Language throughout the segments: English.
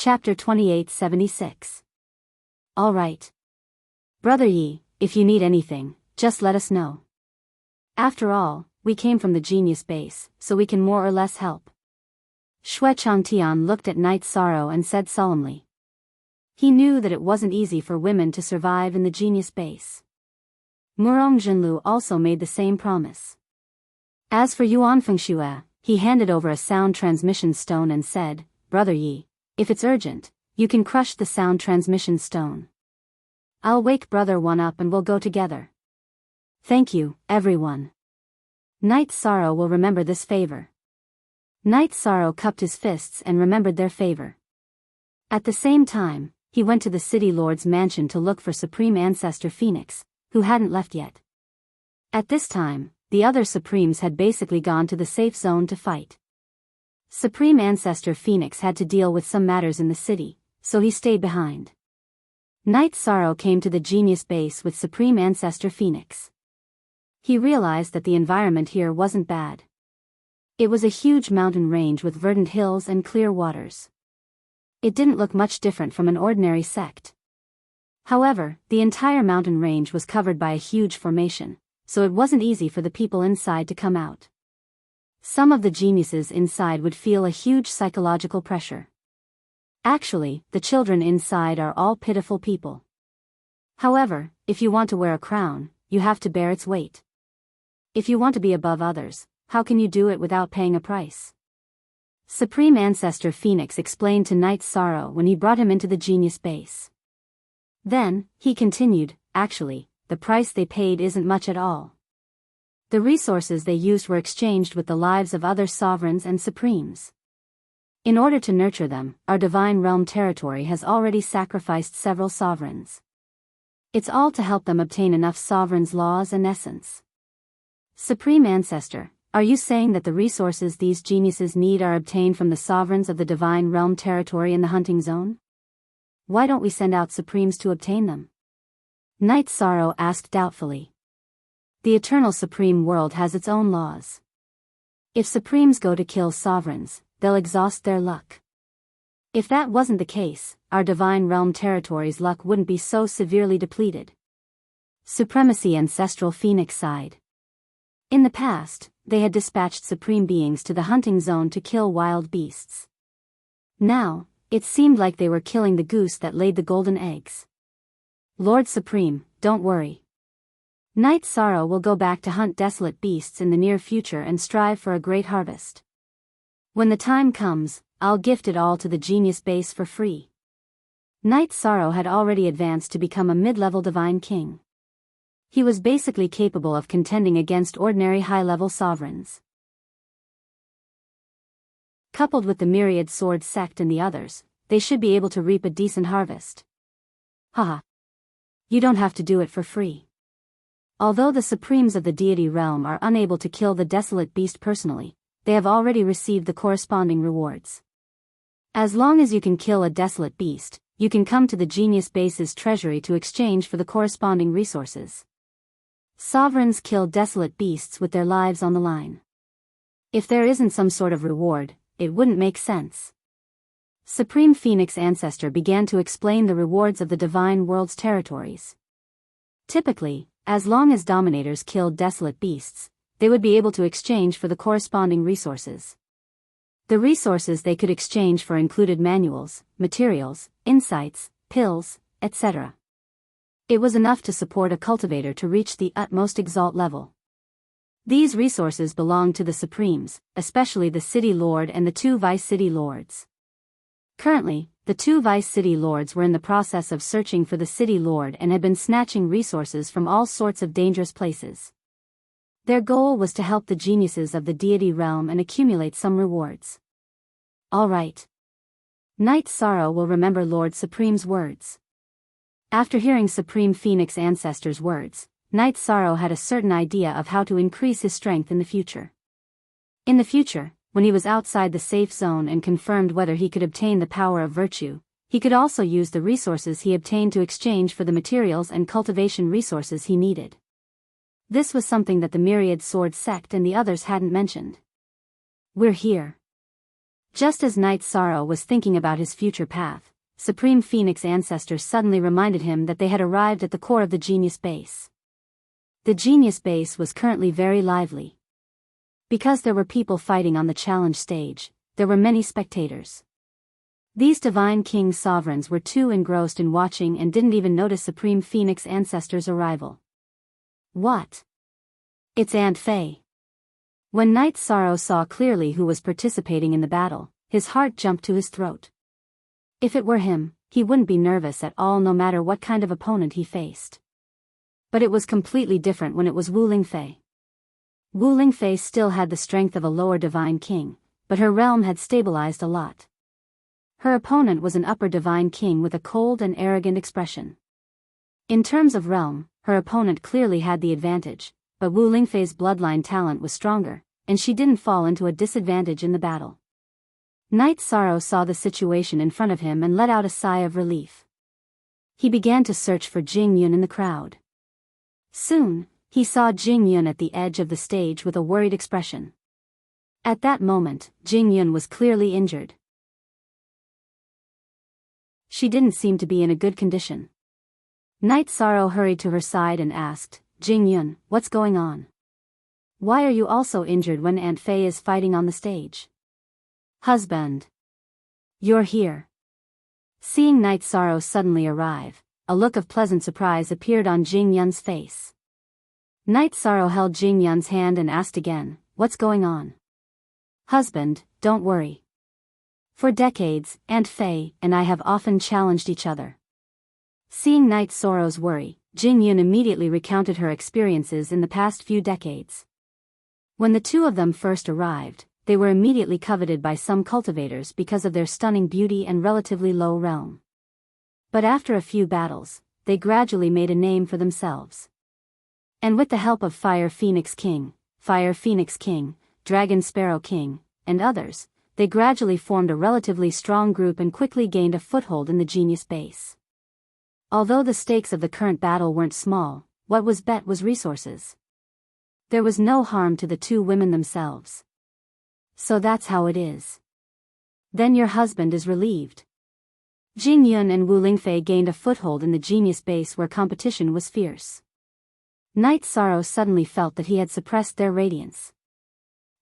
Chapter 2876. Alright. Brother Yi, if you need anything, just let us know. After all, we came from the genius base, so we can more or less help. Xue Changtian looked at Night Sorrow and said solemnly. He knew that it wasn't easy for women to survive in the genius base. Murong Jinlu also made the same promise. As for Yuan Fengxue, he handed over a sound transmission stone and said, Brother Yi, if it's urgent, you can crush the sound transmission stone. I'll wake Brother One up and we'll go together. Thank you, everyone. Night Sorrow will remember this favor. Night Sorrow cupped his fists and remembered their favor. At the same time, he went to the City Lord's mansion to look for Supreme Ancestor Phoenix, who hadn't left yet. At this time, the other Supremes had basically gone to the safe zone to fight. Supreme Ancestor Phoenix had to deal with some matters in the city, so he stayed behind. Night Sorrow came to the Genius Base with Supreme Ancestor Phoenix. He realized that the environment here wasn't bad. It was a huge mountain range with verdant hills and clear waters. It didn't look much different from an ordinary sect. However, the entire mountain range was covered by a huge formation, so it wasn't easy for the people inside to come out. Some of the geniuses inside would feel a huge psychological pressure. Actually, the children inside are all pitiful people. However, if you want to wear a crown, you have to bear its weight. If you want to be above others, how can you do it without paying a price? Supreme Ancestor Phoenix explained to Night Sorrow when he brought him into the Genius Base. Then, he continued, actually, the price they paid isn't much at all. The resources they used were exchanged with the lives of other sovereigns and supremes. In order to nurture them, our Divine Realm territory has already sacrificed several sovereigns. It's all to help them obtain enough sovereigns' laws and essence. Supreme Ancestor, are you saying that the resources these geniuses need are obtained from the sovereigns of the Divine Realm territory in the hunting zone? Why don't we send out Supremes to obtain them? Night Sorrow asked doubtfully. The Eternal Supreme World has its own laws. If Supremes go to kill sovereigns, they'll exhaust their luck. If that wasn't the case, our Divine Realm territory's luck wouldn't be so severely depleted. Supremacy Ancestral Phoenix sighed. In the past, they had dispatched supreme beings to the hunting zone to kill wild beasts. Now, it seemed like they were killing the goose that laid the golden eggs. Lord Supreme, don't worry. Night Sorrow will go back to hunt desolate beasts in the near future and strive for a great harvest. When the time comes, I'll gift it all to the Genius Base for free. Night Sorrow had already advanced to become a mid-level divine king. He was basically capable of contending against ordinary high-level sovereigns. Coupled with the Myriad Sword sect and the others, they should be able to reap a decent harvest. Haha. You don't have to do it for free. Although the Supremes of the deity realm are unable to kill the desolate beast personally, they have already received the corresponding rewards. As long as you can kill a desolate beast, you can come to the Genius Base's treasury to exchange for the corresponding resources. Sovereigns kill desolate beasts with their lives on the line. If there isn't some sort of reward, it wouldn't make sense. Supreme Phoenix Ancestor began to explain the rewards of the Divine World's territories. Typically, as long as dominators killed desolate beasts, they would be able to exchange for the corresponding resources. The resources they could exchange for included manuals, materials, insights, pills, etc. It was enough to support a cultivator to reach the utmost exalt level. These resources belonged to the Supremes, especially the City Lord and the 2 Vice City Lords. Currently, the 2 Vice City Lords were in the process of searching for the City Lord and had been snatching resources from all sorts of dangerous places. Their goal was to help the geniuses of the deity realm and accumulate some rewards. All right. Night Sorrow will remember Lord Supreme's words. After hearing Supreme Phoenix Ancestor's words, Night Sorrow had a certain idea of how to increase his strength in the future. In the future, when he was outside the safe zone and confirmed whether he could obtain the power of virtue, he could also use the resources he obtained to exchange for the materials and cultivation resources he needed. This was something that the Myriad Sword sect and the others hadn't mentioned. We're here. Just as Night Sorrow was thinking about his future path, Supreme Phoenix ancestors suddenly reminded him that they had arrived at the core of the Genius Base. The Genius Base was currently very lively. Because there were people fighting on the challenge stage, there were many spectators. These Divine King sovereigns were too engrossed in watching and didn't even notice Supreme Phoenix ancestors' arrival. What? It's Aunt Faye. When Night Sorrow saw clearly who was participating in the battle, his heart jumped to his throat. If it were him, he wouldn't be nervous at all no matter what kind of opponent he faced. But it was completely different when it was Wu Lingfei. Wu Lingfei still had the strength of a lower Divine King, but her realm had stabilized a lot. Her opponent was an upper Divine King with a cold and arrogant expression. In terms of realm, her opponent clearly had the advantage, but Wu Lingfei's bloodline talent was stronger, and she didn't fall into a disadvantage in the battle. Night Sorrow saw the situation in front of him and let out a sigh of relief. He began to search for Jing Yun in the crowd. Soon, he saw Jing Yun at the edge of the stage with a worried expression. At that moment, Jing Yun was clearly injured. She didn't seem to be in a good condition. Night Sorrow hurried to her side and asked, "Jing Yun, what's going on? Why are you also injured when Aunt Faye is fighting on the stage?" "Husband. You're here." Seeing Night Sorrow suddenly arrive, a look of pleasant surprise appeared on Jing Yun's face. Night Sorrow held Jing Yun's hand and asked again, "What's going on?" "Husband, don't worry. For decades, Aunt Faye and I have often challenged each other." Seeing Night Sorrow's worry, Jing Yun immediately recounted her experiences in the past few decades. When the two of them first arrived, they were immediately coveted by some cultivators because of their stunning beauty and relatively low realm. But after a few battles, they gradually made a name for themselves. And with the help of Fire Phoenix King, Dragon Sparrow King, and others, they gradually formed a relatively strong group and quickly gained a foothold in the Genius Base. Although the stakes of the current battle weren't small, what was bet was resources. There was no harm to the two women themselves. So that's how it is. Then your husband is relieved. Jing Yun and Wu Lingfei gained a foothold in the Genius Base where competition was fierce. Night Sorrow suddenly felt that he had suppressed their radiance.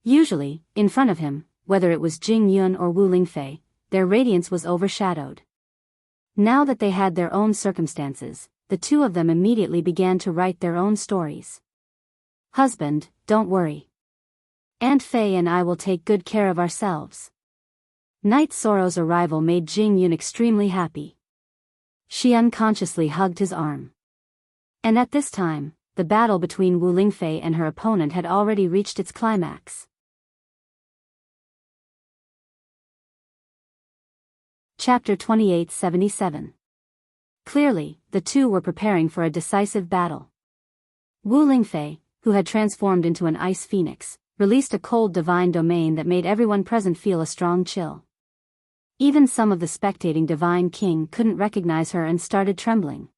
Usually, in front of him, whether it was Jing Yun or Wu Lingfei, their radiance was overshadowed. Now that they had their own circumstances, the two of them immediately began to write their own stories. "Husband, don't worry. Aunt Faye and I will take good care of ourselves." Night Sorrow's arrival made Jing Yun extremely happy. She unconsciously hugged his arm. And at this time, the battle between Wu Lingfei and her opponent had already reached its climax. Chapter 2877. Clearly, the two were preparing for a decisive battle. Wu Lingfei, who had transformed into an ice phoenix, released a cold divine domain that made everyone present feel a strong chill. Even some of the spectating Divine King couldn't recognize her and started trembling.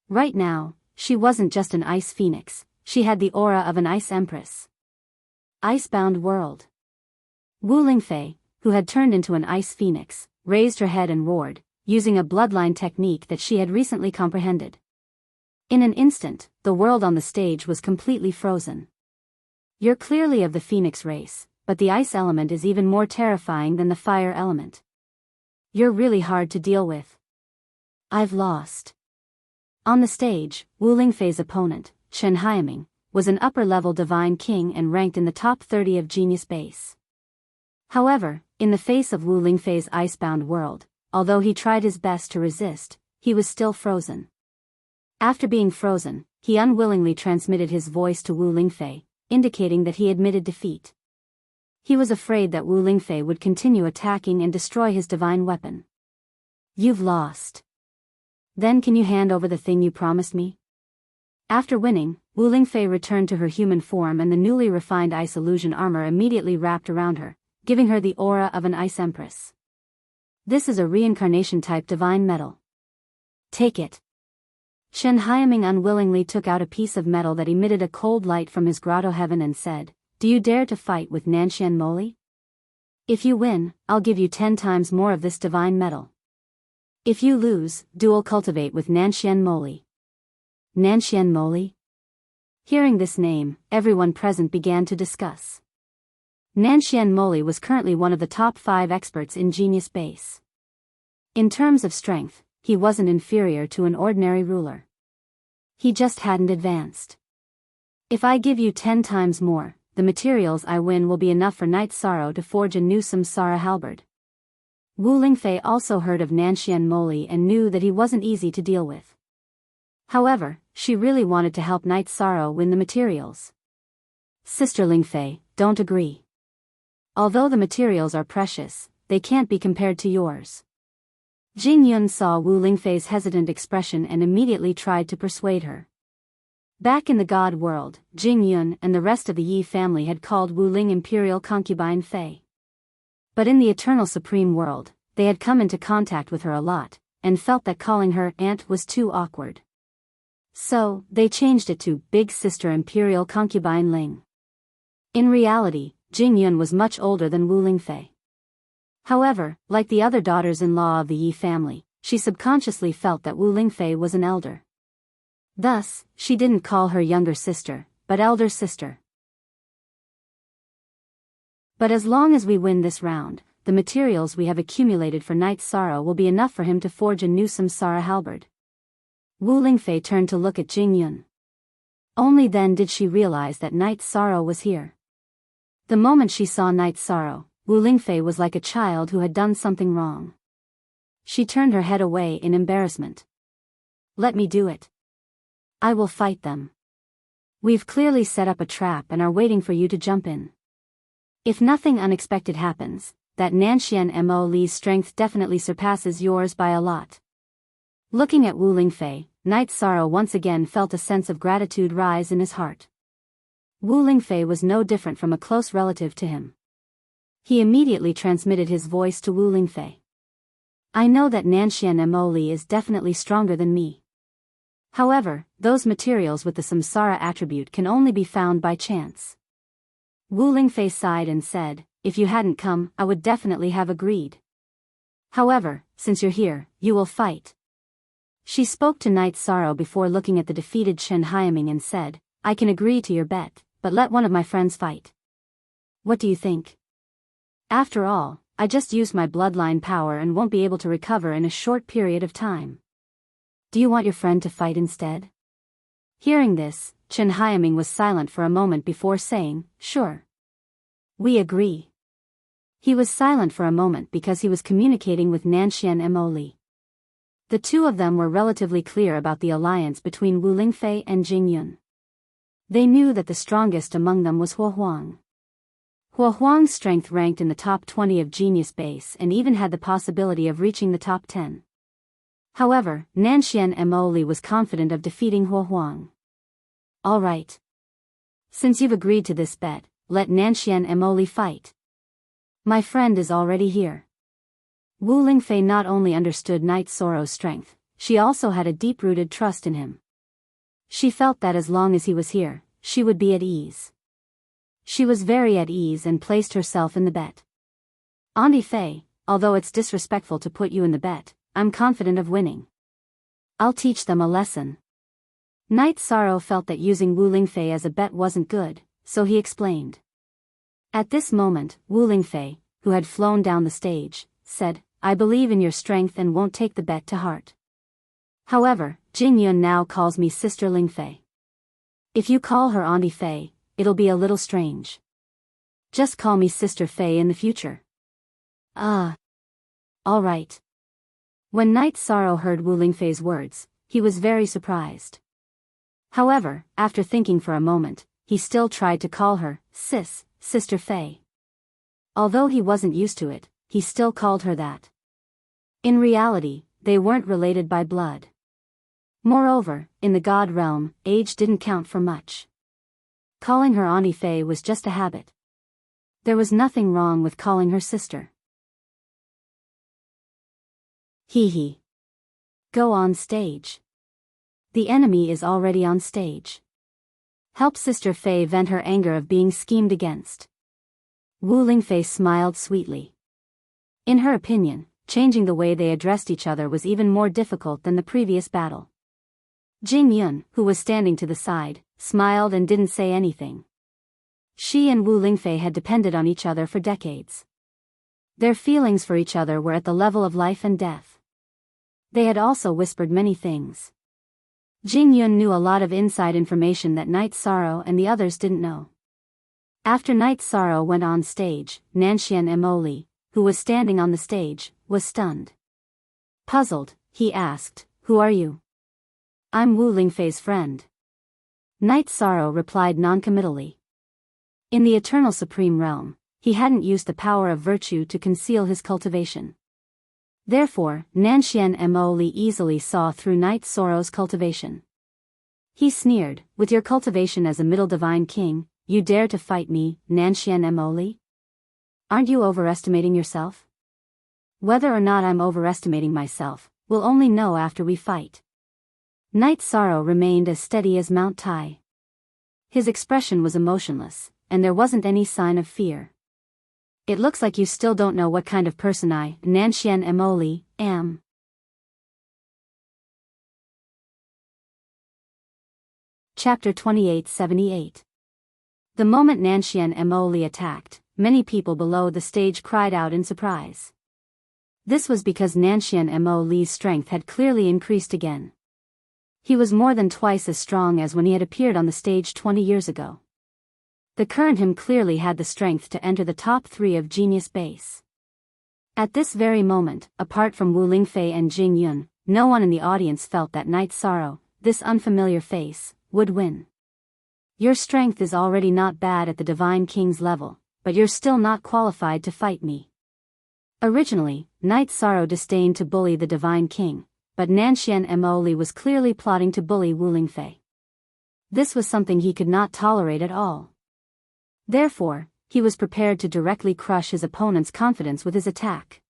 Right now, she wasn't just an ice phoenix, she had the aura of an ice empress. Icebound world. Wu Lingfei, who had turned into an ice phoenix, raised her head and roared, using a bloodline technique that she had recently comprehended. In an instant, the world on the stage was completely frozen. "You're clearly of the phoenix race, but the ice element is even more terrifying than the fire element. You're really hard to deal with. I've lost." On the stage, Wu Lingfei's opponent, Heartwarming, was an upper-level Divine King and ranked in the top 30 of Genius Base. However, in the face of Wu Lingfei's icebound world, although he tried his best to resist, he was still frozen. After being frozen, he unwillingly transmitted his voice to Wu Lingfei, indicating that he admitted defeat. He was afraid that Wu Lingfei would continue attacking and destroy his divine weapon. "You've lost. Then can you hand over the thing you promised me?" After winning, Wu Lingfei returned to her human form and the newly refined ice illusion armor immediately wrapped around her, giving her the aura of an ice empress. "This is a reincarnation-type divine metal. Take it." Heartwarming unwillingly took out a piece of metal that emitted a cold light from his grotto heaven and said, "Do you dare to fight with Nanshan Moli?" If you win, I'll give you 10 times more of this divine metal. If you lose, dual cultivate with Nanshan Moli. Nanshan Moli? Hearing this name, everyone present began to discuss. Nanshan Moli was currently one of the top 5 experts in Genius Base. In terms of strength, he wasn't inferior to an ordinary ruler. He just hadn't advanced. If I give you 10 times more, the materials I win will be enough for Knight Sorrow to forge a new Samsara halberd. Wu Lingfei also heard of Nanshan Moli and knew that he wasn't easy to deal with. However, she really wanted to help Knight Sorrow win the materials. Sister Lingfei, don't agree. Although the materials are precious, they can't be compared to yours. Jing Yun saw Wu Lingfei's hesitant expression and immediately tried to persuade her. Back in the God world, Jing Yun and the rest of the Yi family had called Wu Ling Imperial Concubine Fei. But in the Eternal Supreme world, they had come into contact with her a lot, and felt that calling her Aunt was too awkward. So, they changed it to Big Sister Imperial Concubine Ling. In reality, Jing Yun was much older than Wu Lingfei. However, like the other daughters-in-law of the Yi family, she subconsciously felt that Wu Lingfei was an elder. Thus, she didn't call her younger sister, but elder sister. But as long as we win this round, the materials we have accumulated for Knight Sorrow will be enough for him to forge a new Samsara halberd. Wu Lingfei turned to look at Jing Yun. Only then did she realize that Knight Sorrow was here. The moment she saw Knight Sorrow, Wu Lingfei was like a child who had done something wrong. She turned her head away in embarrassment. Let me do it. I will fight them. We've clearly set up a trap and are waiting for you to jump in. If nothing unexpected happens, that Nanshan Mo Li's strength definitely surpasses yours by a lot. Looking at Wu Lingfei, Knight Sorrow once again felt a sense of gratitude rise in his heart. Wu Lingfei was no different from a close relative to him. He immediately transmitted his voice to Wu Lingfei. I know that Nanshan Mo Li is definitely stronger than me. However, those materials with the Samsara attribute can only be found by chance. Wu Lingfei sighed and said, if you hadn't come, I would definitely have agreed. However, since you're here, you will fight. She spoke to Knight Sorrow before looking at the defeated Chen Hyaming and said, I can agree to your bet, but let one of my friends fight. What do you think? After all, I just used my bloodline power and won't be able to recover in a short period of time. Do you want your friend to fight instead? Hearing this, Chen Hyaming was silent for a moment before saying, sure. We agree. He was silent for a moment because he was communicating with Nanshan Mo Li. The two of them were relatively clear about the alliance between Wu Lingfei and Jing Yun. They knew that the strongest among them was Hua Huang. Hua Huang's strength ranked in the top 20 of Genius Base and even had the possibility of reaching the top 10. However, Nanshan Mo Li was confident of defeating Hua Huang. All right. Since you've agreed to this bet, let Nanshan Mo Li fight. My friend is already here. Wu Lingfei not only understood Knight Sorrow's strength, she also had a deep-rooted trust in him. She felt that as long as he was here, she would be at ease. She was very at ease and placed herself in the bet. Auntie Fei, although it's disrespectful to put you in the bet, I'm confident of winning. I'll teach them a lesson. Knight Sorrow felt that using Wu Lingfei as a bet wasn't good, so he explained. At this moment, Wu Lingfei, who had flown down the stage, said, I believe in your strength and won't take the bet to heart. However, Jing Yun now calls me Sister Lingfei. If you call her Auntie Fei, it'll be a little strange. Just call me Sister Fei in the future. All right. When Knight Sorrow heard Wu Lingfei's words, he was very surprised. However, after thinking for a moment, he still tried to call her, Sister Fei. Although he wasn't used to it, he still called her that. In reality, they weren't related by blood. Moreover, in the God realm, age didn't count for much. Calling her Auntie Fei was just a habit. There was nothing wrong with calling her sister. Hee. Go on stage. The enemy is already on stage. Help Sister Fei vent her anger of being schemed against. Wu Lingfei smiled sweetly. In her opinion, changing the way they addressed each other was even more difficult than the previous battle. Jing Yun, who was standing to the side, smiled and didn't say anything. She and Wu Lingfei had depended on each other for decades. Their feelings for each other were at the level of life and death. They had also whispered many things. Jing Yun knew a lot of inside information that Night Sorrow and the others didn't know. After Night Sorrow went on stage, Nanshan Emoli, who was standing on the stage, was stunned. Puzzled, he asked, "Who are you?" "I'm Wu Lingfei's friend." Night Sorrow replied noncommittally. In the Eternal Supreme Realm, he hadn't used the power of virtue to conceal his cultivation. Therefore, Nanshan Emoli easily saw through Night Sorrow's cultivation. He sneered, "With your cultivation as a middle divine king, you dare to fight me, Nanshan Emoli? Aren't you overestimating yourself?" "Whether or not I'm overestimating myself, we'll only know after we fight." Night Sorrow remained as steady as Mount Tai. His expression was emotionless, and there wasn't any sign of fear. "It looks like you still don't know what kind of person I, Nanshan Emoli, am." Chapter 2878. The moment Nanshan Emoli attacked, many people below the stage cried out in surprise. This was because Nanshan Emoli's strength had clearly increased again. He was more than twice as strong as when he had appeared on the stage 20 years ago. The current him clearly had the strength to enter the top 3 of Genius Base. At this very moment, apart from Wu Lingfei and Jing Yun, no one in the audience felt that Night Sorrow, this unfamiliar face, would win. "Your strength is already not bad at the Divine King's level, but you're still not qualified to fight me." Originally, Night Sorrow disdained to bully the Divine King, but Nanshan Emoli was clearly plotting to bully Wu Lingfei. This was something he could not tolerate at all. Therefore, he was prepared to directly crush his opponent's confidence with his attack.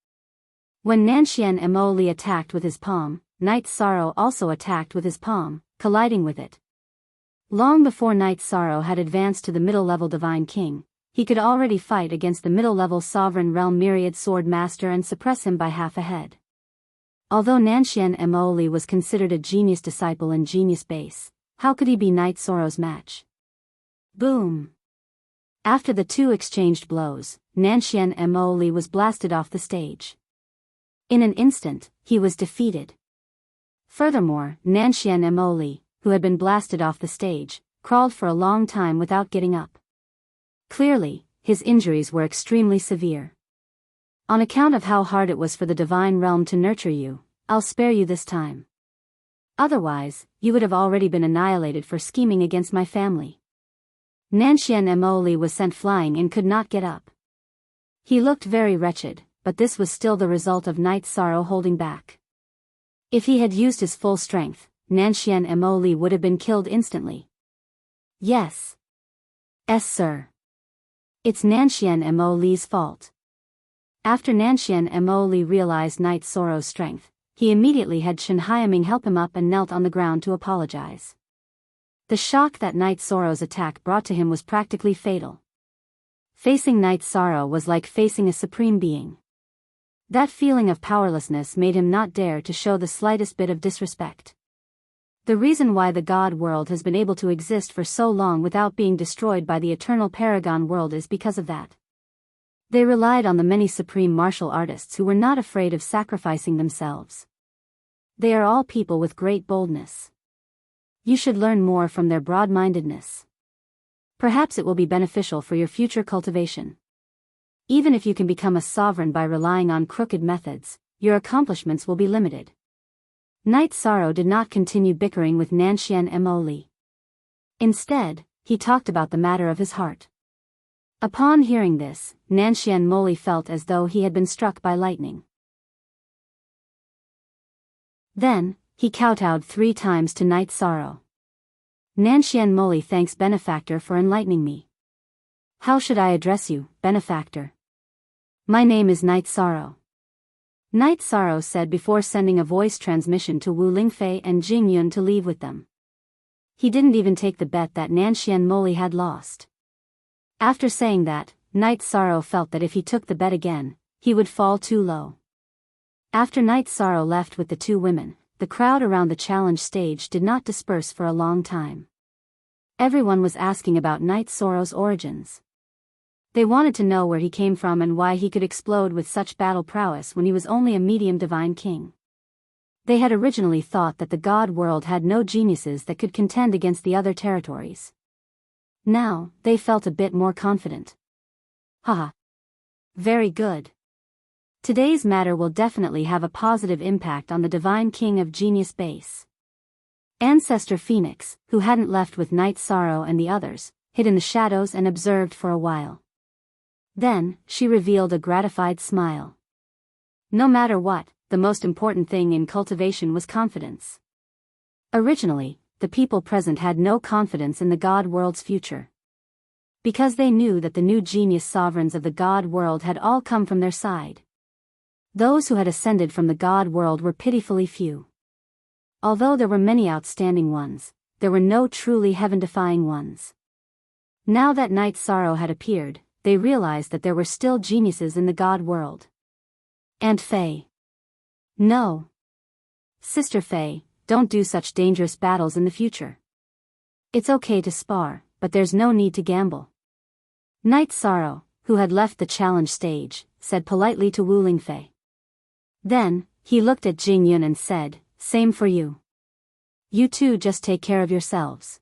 When Nanshan Emoli attacked with his palm, Night Sorrow also attacked with his palm, colliding with it. Long before Night Sorrow had advanced to the middle-level Divine King, he could already fight against the middle-level Sovereign Realm Myriad Sword Master and suppress him by half a head. Although Nanshan Emoli was considered a genius disciple in Genius Base, how could he be Night Sorrow's match? Boom! After the two exchanged blows, Nanshan Emoli was blasted off the stage. In an instant, he was defeated. Furthermore, Nanshan Emoli, who had been blasted off the stage, crawled for a long time without getting up. Clearly, his injuries were extremely severe. "On account of how hard it was for the Divine Realm to nurture you, I'll spare you this time. Otherwise, you would have already been annihilated for scheming against my family." Nanshan Emoli was sent flying and could not get up. He looked very wretched, but this was still the result of Night Sorrow holding back. If he had used his full strength, Nanshan Emoli would have been killed instantly. Yes, sir. It's Nanshan Emoli's fault. After Nanshan Emoli realized Night Sorrow's strength, he immediately had Shen Hyaming help him up and knelt on the ground to apologize. The shock that Night Sorrow's attack brought to him was practically fatal. Facing Night Sorrow was like facing a supreme being. That feeling of powerlessness made him not dare to show the slightest bit of disrespect. The reason why the God world has been able to exist for so long without being destroyed by the eternal Paragon world is because of that. They relied on the many supreme martial artists who were not afraid of sacrificing themselves. They are all people with great boldness. You should learn more from their broad-mindedness. Perhaps it will be beneficial for your future cultivation. Even if you can become a sovereign by relying on crooked methods, your accomplishments will be limited. Night Sorrow did not continue bickering with Nanshan Emoli. Instead, he talked about the matter of his heart. Upon hearing this, Nanshan Emoli felt as though he had been struck by lightning. Then, he kowtowed 3 times to Night Sorrow. "Nanshan Emoli thanks Benefactor for enlightening me. How should I address you, Benefactor?" "My name is Night Sorrow." Night Sorrow said before sending a voice transmission to Wu Lingfei and Jing Yun to leave with them. He didn't even take the bet that Nanshan Emoli had lost. After saying that, Night Sorrow felt that if he took the bet again, he would fall too low. After Night Sorrow left with the two women, the crowd around the challenge stage did not disperse for a long time. Everyone was asking about Night Sorrow's origins. They wanted to know where he came from and why he could explode with such battle prowess when he was only a medium divine king. They had originally thought that the god world had no geniuses that could contend against the other territories. Now, they felt a bit more confident. Haha. Very good. Today's matter will definitely have a positive impact on the Divine King of Genius Base. Ancestor Phoenix, who hadn't left with Night Sorrow and the others, hid in the shadows and observed for a while. Then, she revealed a gratified smile. No matter what, the most important thing in cultivation was confidence. Originally, the people present had no confidence in the god world's future. Because they knew that the new genius sovereigns of the god world had all come from their side. Those who had ascended from the god world were pitifully few. Although there were many outstanding ones, there were no truly heaven-defying ones. Now that Night Sorrow had appeared, they realized that there were still geniuses in the god world. Aunt Faye. No. Sister Faye, don't do such dangerous battles in the future. It's okay to spar, but there's no need to gamble. Night Sorrow, who had left the challenge stage, said politely to Wu Lingfei. Then, he looked at Jing Yun and said, "Same for you. You two just take care of yourselves.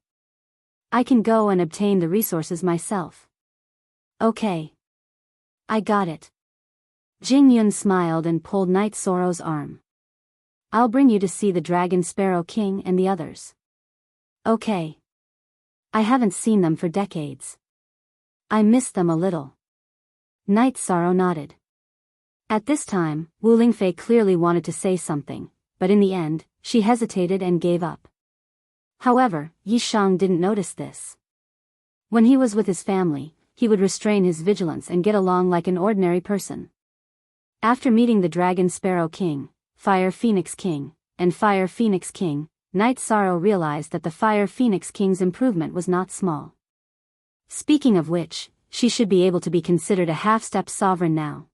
I can go and obtain the resources myself." Okay. I got it. Jing Yun smiled and pulled Night Sorrow's arm. I'll bring you to see the Dragon Sparrow King and the others. Okay. I haven't seen them for decades. I miss them a little. Night Sorrow nodded. At this time, Wu Lingfei clearly wanted to say something, but in the end, she hesitated and gave up. However, Yi Shang didn't notice this. When he was with his family, he would restrain his vigilance and get along like an ordinary person. After meeting the Dragon Sparrow King, Fire Phoenix King, and Fire Phoenix King, Night Sorrow realized that the Fire Phoenix King's improvement was not small. Speaking of which, she should be able to be considered a half-step sovereign now.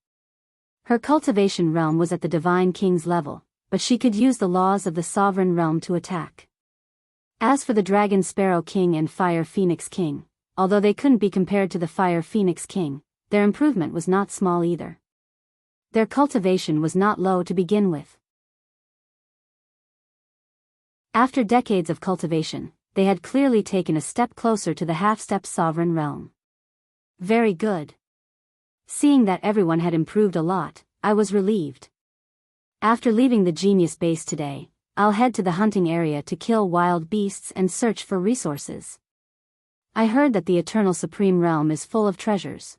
Her cultivation realm was at the Divine King's level, but she could use the laws of the sovereign realm to attack. As for the Dragon Sparrow King and Fire Phoenix King, although they couldn't be compared to the Fire Phoenix King, their improvement was not small either. Their cultivation was not low to begin with. After decades of cultivation, they had clearly taken a step closer to the half-step sovereign realm. Very good. Seeing that everyone had improved a lot, I was relieved. After leaving the genius base today, I'll head to the hunting area to kill wild beasts and search for resources. I heard that the Eternal Supreme Realm is full of treasures.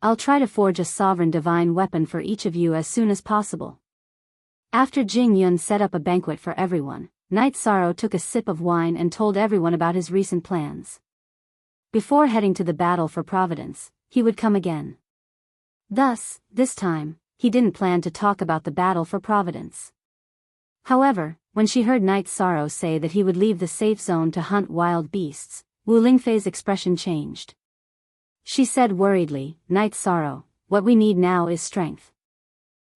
I'll try to forge a sovereign divine weapon for each of you as soon as possible. After Jing Yun set up a banquet for everyone, Night Sorrow took a sip of wine and told everyone about his recent plans. Before heading to the battle for Providence, he would come again. Thus, this time, he didn't plan to talk about the battle for Providence. However, when she heard Night Sorrow say that he would leave the safe zone to hunt wild beasts, Wu Lingfei's expression changed. She said worriedly, "Night Sorrow, what we need now is strength.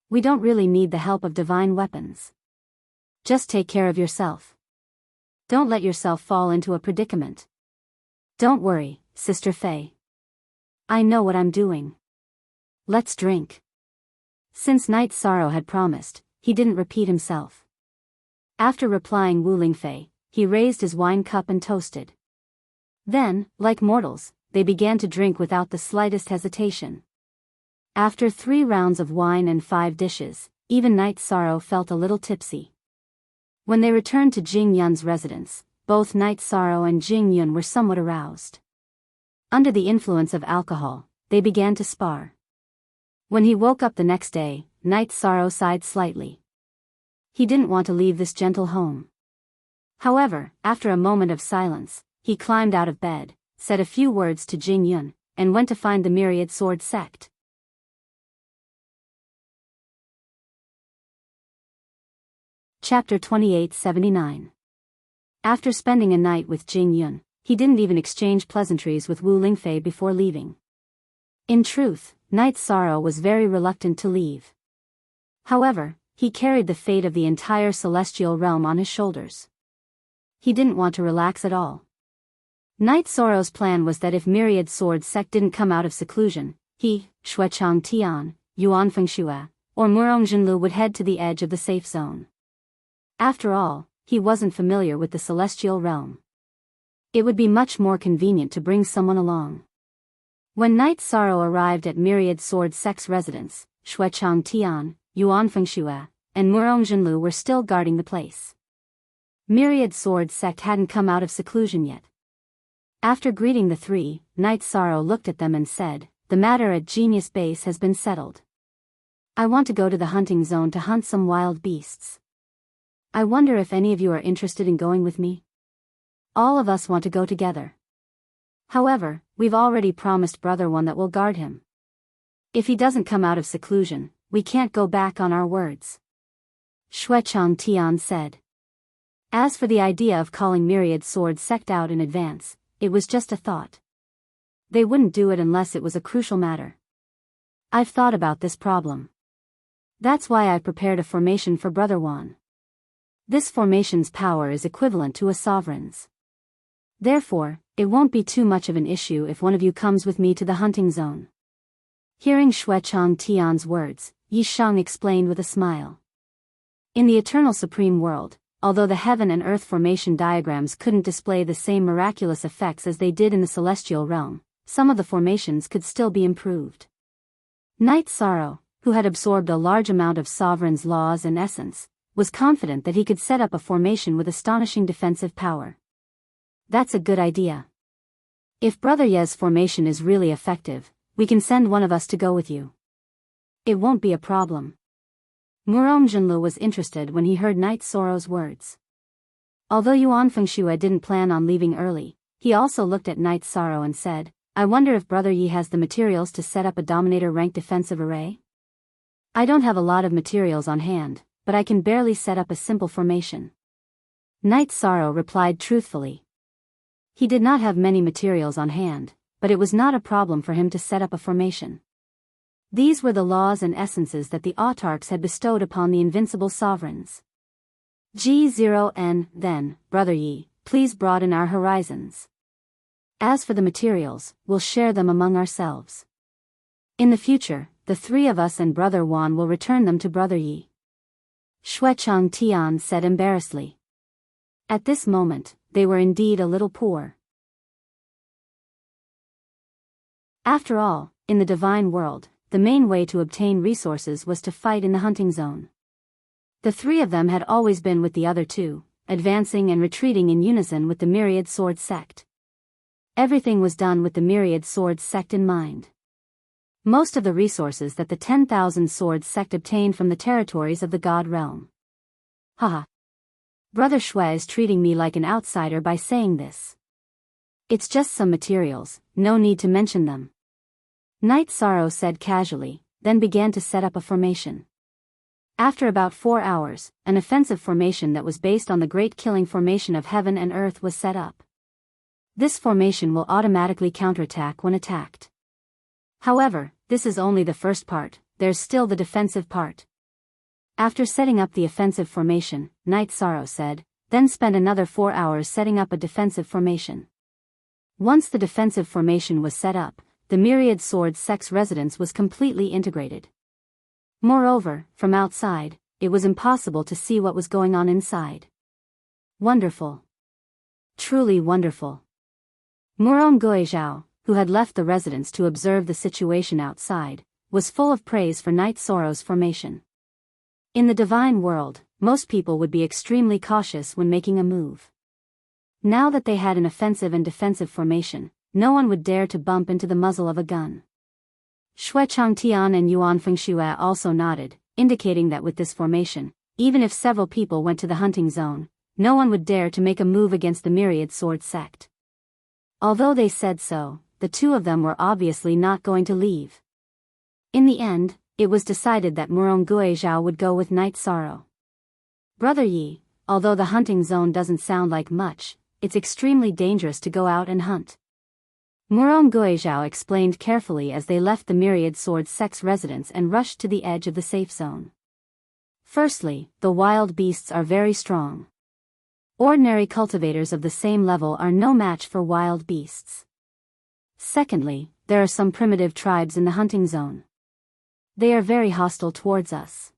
We don't really need the help of divine weapons. Just take care of yourself. Don't let yourself fall into a predicament. Don't worry, Sister Faye. I know what I'm doing. Let's drink." Since Night Sorrow had promised, he didn't repeat himself. After replying Wu Lingfei, he raised his wine cup and toasted. Then, like mortals, they began to drink without the slightest hesitation. After 3 rounds of wine and 5 dishes, even Night Sorrow felt a little tipsy. When they returned to Jing Yun's residence, both Night Sorrow and Jing Yun were somewhat aroused. Under the influence of alcohol, they began to spar. When he woke up the next day, Night Sorrow sighed slightly. He didn't want to leave this gentle home. However, after a moment of silence, he climbed out of bed, said a few words to Jing Yun, and went to find the Myriad Sword Sect. Chapter 2879. After spending a night with Jing Yun, he didn't even exchange pleasantries with Wu Lingfei before leaving. In truth, Night Sorrow was very reluctant to leave. However, he carried the fate of the entire celestial realm on his shoulders. He didn't want to relax at all. Night Sorrow's plan was that if Myriad Sword Sect didn't come out of seclusion, he, Shuechang Tian, Yuan Fengshue, or Murong Jinlu would head to the edge of the safe zone. After all, he wasn't familiar with the celestial realm. It would be much more convenient to bring someone along. When Night Sorrow arrived at Myriad Sword Sect's residence, Shuechang Tian, Yuan Fengshue, and Murong Jinlu were still guarding the place. Myriad Sword Sect hadn't come out of seclusion yet. After greeting the three, Night Sorrow looked at them and said, "The matter at Genius Base has been settled. I want to go to the hunting zone to hunt some wild beasts. I wonder if any of you are interested in going with me? All of us want to go together. However, we've already promised Brother One that we'll guard him. If he doesn't come out of seclusion, we can't go back on our words." Shuechang Tian said. As for the idea of calling Myriad Sword Sect out in advance, it was just a thought. They wouldn't do it unless it was a crucial matter. I've thought about this problem. That's why I prepared a formation for Brother One. This formation's power is equivalent to a sovereign's. Therefore, it won't be too much of an issue if one of you comes with me to the hunting zone. Hearing Shuechang Tian's words, Yi Shang explained with a smile. In the Eternal Supreme World, although the heaven and earth formation diagrams couldn't display the same miraculous effects as they did in the celestial realm, some of the formations could still be improved. Night Sorrow, who had absorbed a large amount of Sovereign's laws and essence, was confident that he could set up a formation with astonishing defensive power. That's a good idea. If Brother Ye's formation is really effective, we can send one of us to go with you. It won't be a problem. Murong Jinlu was interested when he heard Night Sorrow's words. Although Yuan Fengshue didn't plan on leaving early, he also looked at Night Sorrow and said, "I wonder if Brother Yi has the materials to set up a Dominator-ranked defensive array? I don't have a lot of materials on hand, but I can barely set up a simple formation." Night Sorrow replied truthfully. He did not have many materials on hand, but it was not a problem for him to set up a formation. These were the laws and essences that the autarchs had bestowed upon the invincible sovereigns. G0N, then, Brother Yi, please broaden our horizons. As for the materials, we'll share them among ourselves. In the future, the three of us and Brother Wan will return them to Brother Yi. Shuechang Tian said embarrassedly. At this moment, they were indeed a little poor. After all, in the divine world, the main way to obtain resources was to fight in the hunting zone. The three of them had always been with the other two, advancing and retreating in unison with the Myriad Sword Sect. Everything was done with the Myriad Sword Sect in mind. Most of the resources that the 10,000 Sword Sect obtained from the territories of the God Realm. Haha. Brother Shui is treating me like an outsider by saying this. It's just some materials, no need to mention them. Night Sorrow said casually, then began to set up a formation. After about 4 hours, an offensive formation that was based on the great killing formation of heaven and earth was set up. This formation will automatically counterattack when attacked. However, this is only the first part, there's still the defensive part. After setting up the offensive formation, Night Sorrow said, then spend another 4 hours setting up a defensive formation. Once the defensive formation was set up, the Myriad Sword Sect's residence was completely integrated. Moreover, from outside, it was impossible to see what was going on inside. Wonderful. Truly wonderful. Murong Guizhao, who had left the residence to observe the situation outside, was full of praise for Night Sorrow's formation. In the divine world, most people would be extremely cautious when making a move. Now that they had an offensive and defensive formation, no one would dare to bump into the muzzle of a gun. Shuechang Tian and Yuan Fengshue also nodded, indicating that with this formation, even if several people went to the hunting zone, no one would dare to make a move against the Myriad Sword Sect. Although they said so, the two of them were obviously not going to leave. In the end, it was decided that Murong Guizhao would go with Night Sorrow. Brother Yi, although the hunting zone doesn't sound like much, it's extremely dangerous to go out and hunt. Murong Guizhao explained carefully as they left the Myriad Sword Sect's residence and rushed to the edge of the safe zone. Firstly, the wild beasts are very strong. Ordinary cultivators of the same level are no match for wild beasts. Secondly, there are some primitive tribes in the hunting zone. They are very hostile towards us.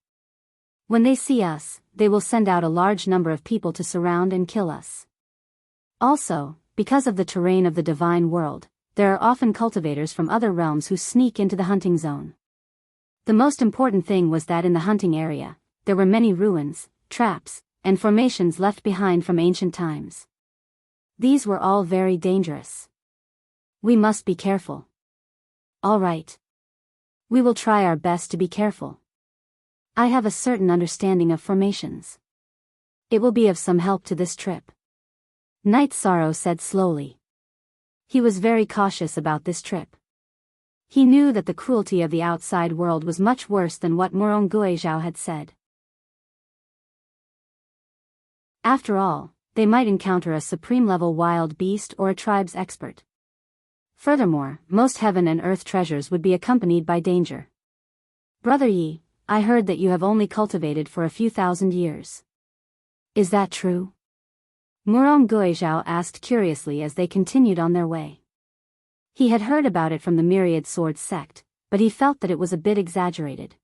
When they see us, they will send out a large number of people to surround and kill us. Also, because of the terrain of the divine world, there are often cultivators from other realms who sneak into the hunting zone. The most important thing was that in the hunting area, there were many ruins, traps, and formations left behind from ancient times. These were all very dangerous. We must be careful. All right. We will try our best to be careful. I have a certain understanding of formations. It will be of some help to this trip. Knight Sorrow said slowly. He was very cautious about this trip. He knew that the cruelty of the outside world was much worse than what Murong Guizhao had said. After all, they might encounter a supreme-level wild beast or a tribe's expert. Furthermore, most heaven and earth treasures would be accompanied by danger. Brother Yi, I heard that you have only cultivated for a few thousand years. Is that true? Murong Guizhao asked curiously as they continued on their way. He had heard about it from the Myriad Sword Sect, but he felt that it was a bit exaggerated.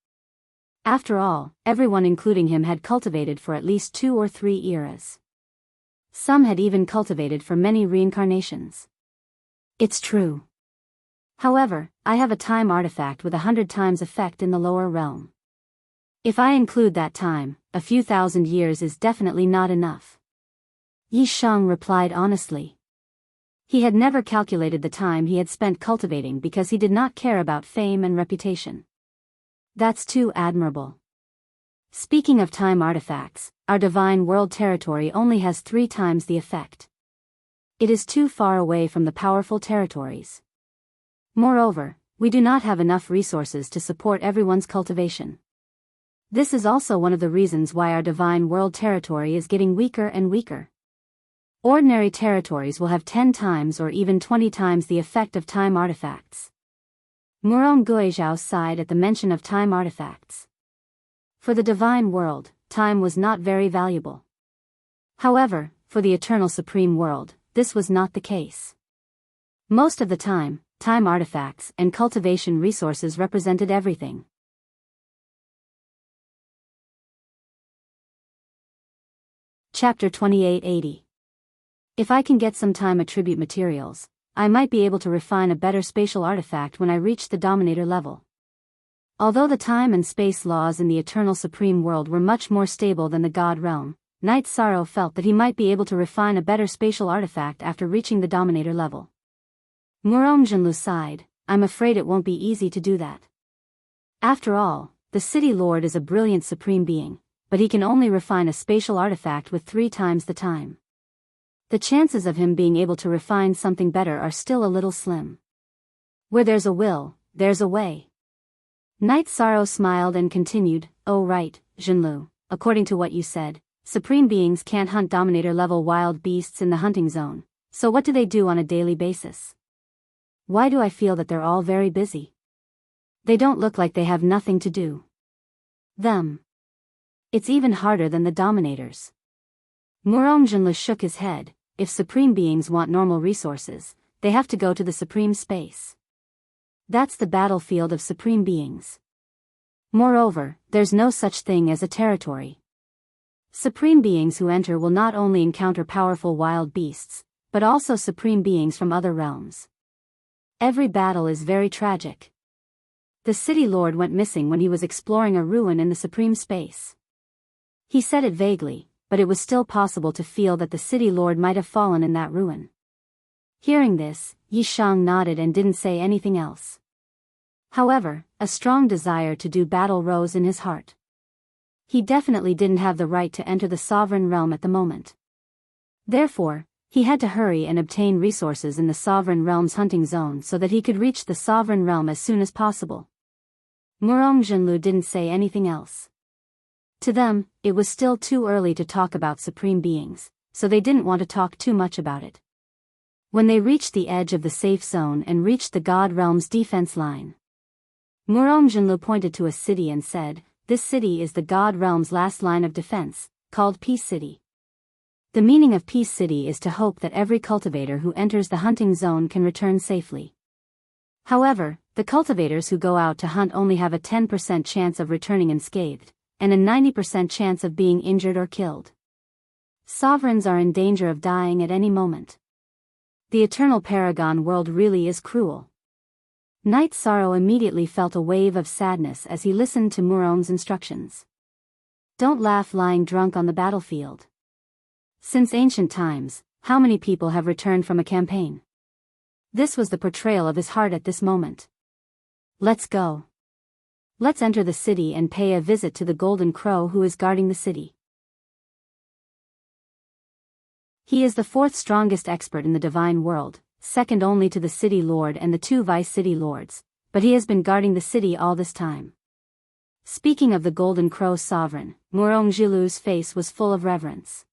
After all, everyone including him had cultivated for at least 2 or 3 eras. Some had even cultivated for many reincarnations. It's true. However, I have a time artifact with 100 times effect in the lower realm. If I include that time, a few thousand years is definitely not enough. Yi Shang replied honestly. He had never calculated the time he had spent cultivating because he did not care about fame and reputation. That's too admirable. Speaking of time artifacts, our divine world territory only has 3 times the effect. It is too far away from the powerful territories. Moreover, we do not have enough resources to support everyone's cultivation. This is also one of the reasons why our divine world territory is getting weaker and weaker. Ordinary territories will have 10 times or even 20 times the effect of time artifacts. Murong Guizhao sighed at the mention of time artifacts. For the divine world, time was not very valuable. However, for the eternal supreme world, this was not the case. Most of the time, time artifacts and cultivation resources represented everything. Chapter 2880. If I can get some time attribute materials, I might be able to refine a better spatial artifact when I reach the Dominator level. Although the time and space laws in the eternal supreme world were much more stable than the God realm, Knight Sorrow felt that he might be able to refine a better spatial artifact after reaching the Dominator level. Murong Jinlu sighed, I'm afraid it won't be easy to do that. After all, the City Lord is a brilliant supreme being, but he can only refine a spatial artifact with 3 times the time. The chances of him being able to refine something better are still a little slim. Where there's a will, there's a way. Knight Sorrow smiled and continued, oh right, Jinlu, according to what you said, supreme beings can't hunt Dominator-level wild beasts in the hunting zone, so what do they do on a daily basis? Why do I feel that they're all very busy? They don't look like they have nothing to do. Them. It's even harder than the Dominators. Murong Jinlu shook his head. If supreme beings want normal resources, they have to go to the supreme space. That's the battlefield of supreme beings. Moreover, there's no such thing as a territory. Supreme beings who enter will not only encounter powerful wild beasts, but also supreme beings from other realms. Every battle is very tragic. The City Lord went missing when he was exploring a ruin in the supreme space. He said it vaguely, but it was still possible to feel that the City Lord might have fallen in that ruin. Hearing this, Yi Shang nodded and didn't say anything else. However, a strong desire to do battle rose in his heart. He definitely didn't have the right to enter the sovereign realm at the moment. Therefore, he had to hurry and obtain resources in the sovereign realm's hunting zone so that he could reach the sovereign realm as soon as possible. Murong Jinlu didn't say anything else. To them, it was still too early to talk about supreme beings, so they didn't want to talk too much about it. When they reached the edge of the safe zone and reached the God Realm's defense line, Murong pointed to a city and said, "This city is the God Realm's last line of defense, called Peace City." The meaning of Peace City is to hope that every cultivator who enters the hunting zone can return safely. However, the cultivators who go out to hunt only have a 10% chance of returning unscathed, and a 90% chance of being injured or killed. Sovereigns are in danger of dying at any moment. The eternal Paragon world really is cruel. Knight Sorrow immediately felt a wave of sadness as he listened to Murong's instructions. Don't laugh lying drunk on the battlefield. Since ancient times, how many people have returned from a campaign? This was the portrayal of his heart at this moment. Let's go. Let's enter the city and pay a visit to the Golden Crow who is guarding the city. He is the fourth strongest expert in the divine world, second only to the city lord and the two vice-city lords, but he has been guarding the city all this time. Speaking of the Golden Crow sovereign, Murong face was full of reverence.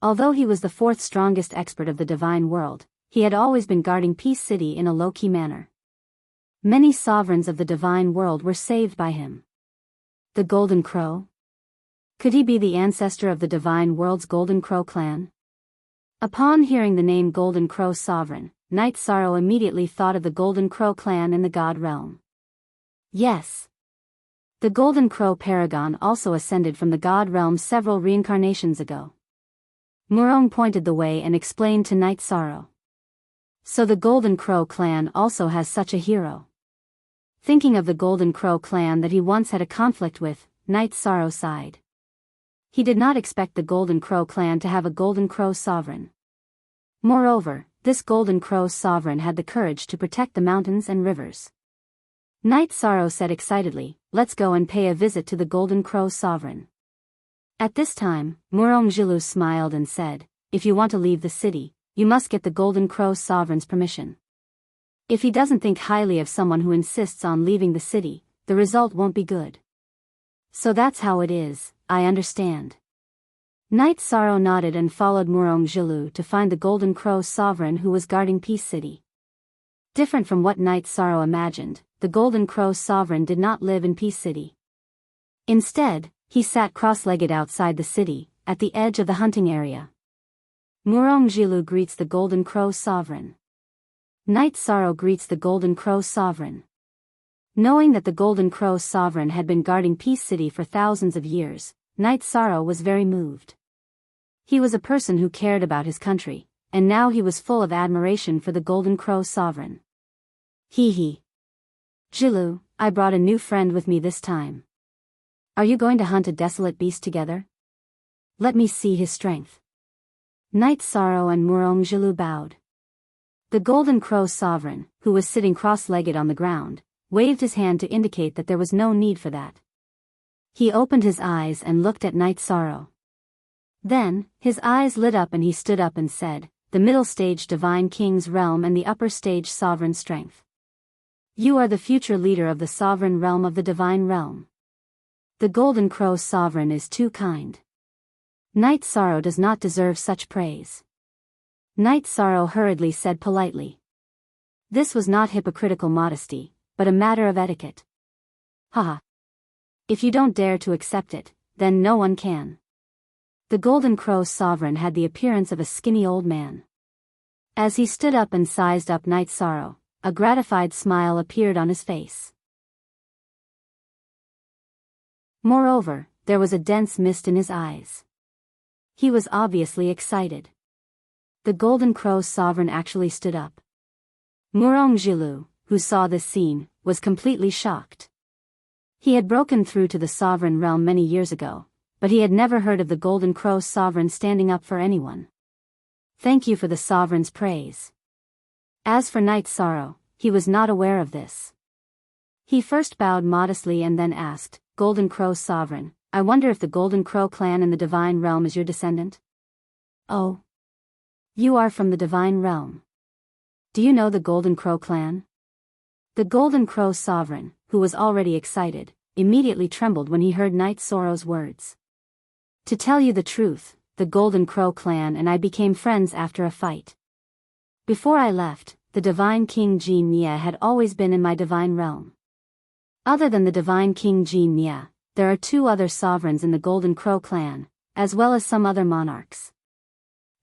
Although he was the fourth strongest expert of the divine world, he had always been guarding Peace City in a low-key manner. Many sovereigns of the divine world were saved by him. The Golden Crow? Could he be the ancestor of the divine world's Golden Crow clan? Upon hearing the name Golden Crow Sovereign, Knight Sorrow immediately thought of the Golden Crow clan in the God Realm. Yes. The Golden Crow Paragon also ascended from the God Realm several reincarnations ago. Murong pointed the way and explained to Knight Sorrow. So the Golden Crow clan also has such a hero. Thinking of the Golden Crow clan that he once had a conflict with, Knight Sorrow sighed. He did not expect the Golden Crow clan to have a Golden Crow sovereign. Moreover, this Golden Crow sovereign had the courage to protect the mountains and rivers. Knight Sorrow said excitedly, "Let's go and pay a visit to the Golden Crow sovereign." At this time, Murong smiled and said, "If you want to leave the city, you must get the Golden Crow sovereign's permission. If he doesn't think highly of someone who insists on leaving the city, the result won't be good." So that's how it is, I understand. Knight Sorrow nodded and followed Murong to find the Golden Crow sovereign who was guarding Peace City. Different from what Knight Sorrow imagined, the Golden Crow sovereign did not live in Peace City. Instead, he sat cross-legged outside the city, at the edge of the hunting area. Murong greets the Golden Crow sovereign. Knight Sorrow greets the Golden Crow sovereign. Knowing that the Golden Crow sovereign had been guarding Peace City for thousands of years, Knight Sorrow was very moved. He was a person who cared about his country, and now he was full of admiration for the Golden Crow sovereign. Hee. Jilu, I brought a new friend with me this time. Are you going to hunt a desolate beast together? Let me see his strength. Knight Sorrow and Murong bowed. The Golden Crow sovereign, who was sitting cross-legged on the ground, waved his hand to indicate that there was no need for that. He opened his eyes and looked at Knight Sorrow. Then, his eyes lit up and he stood up and said, "The middle stage Divine King's realm and the upper stage Sovereign Strength. You are the future leader of the Sovereign Realm of the Divine Realm. The Golden Crow Sovereign is too kind. Knight Sorrow does not deserve such praise." Knight Sorrow hurriedly said politely. This was not hypocritical modesty, but a matter of etiquette. Haha. If you don't dare to accept it, then no one can. The Golden Crow sovereign had the appearance of a skinny old man. As he stood up and sized up Knight Sorrow, a gratified smile appeared on his face. Moreover, there was a dense mist in his eyes. He was obviously excited. The Golden Crow sovereign actually stood up. Murong who saw this scene, was completely shocked. He had broken through to the sovereign realm many years ago, but he had never heard of the Golden Crow sovereign standing up for anyone. Thank you for the sovereign's praise. As for Knight Sorrow, he was not aware of this. He first bowed modestly and then asked, "Golden Crow sovereign, I wonder if the Golden Crow clan in the Divine Realm is your descendant?" "Oh. You are from the Divine Realm. Do you know the Golden Crow clan?" The Golden Crow sovereign, who was already excited, immediately trembled when he heard Knight Sorrow's words. "To tell you the truth, the Golden Crow clan and I became friends after a fight. Before I left, the Divine King Jin Nia had always been in my divine realm. Other than the Divine King Jin Nia, there are 2 other sovereigns in the Golden Crow clan, as well as some other monarchs.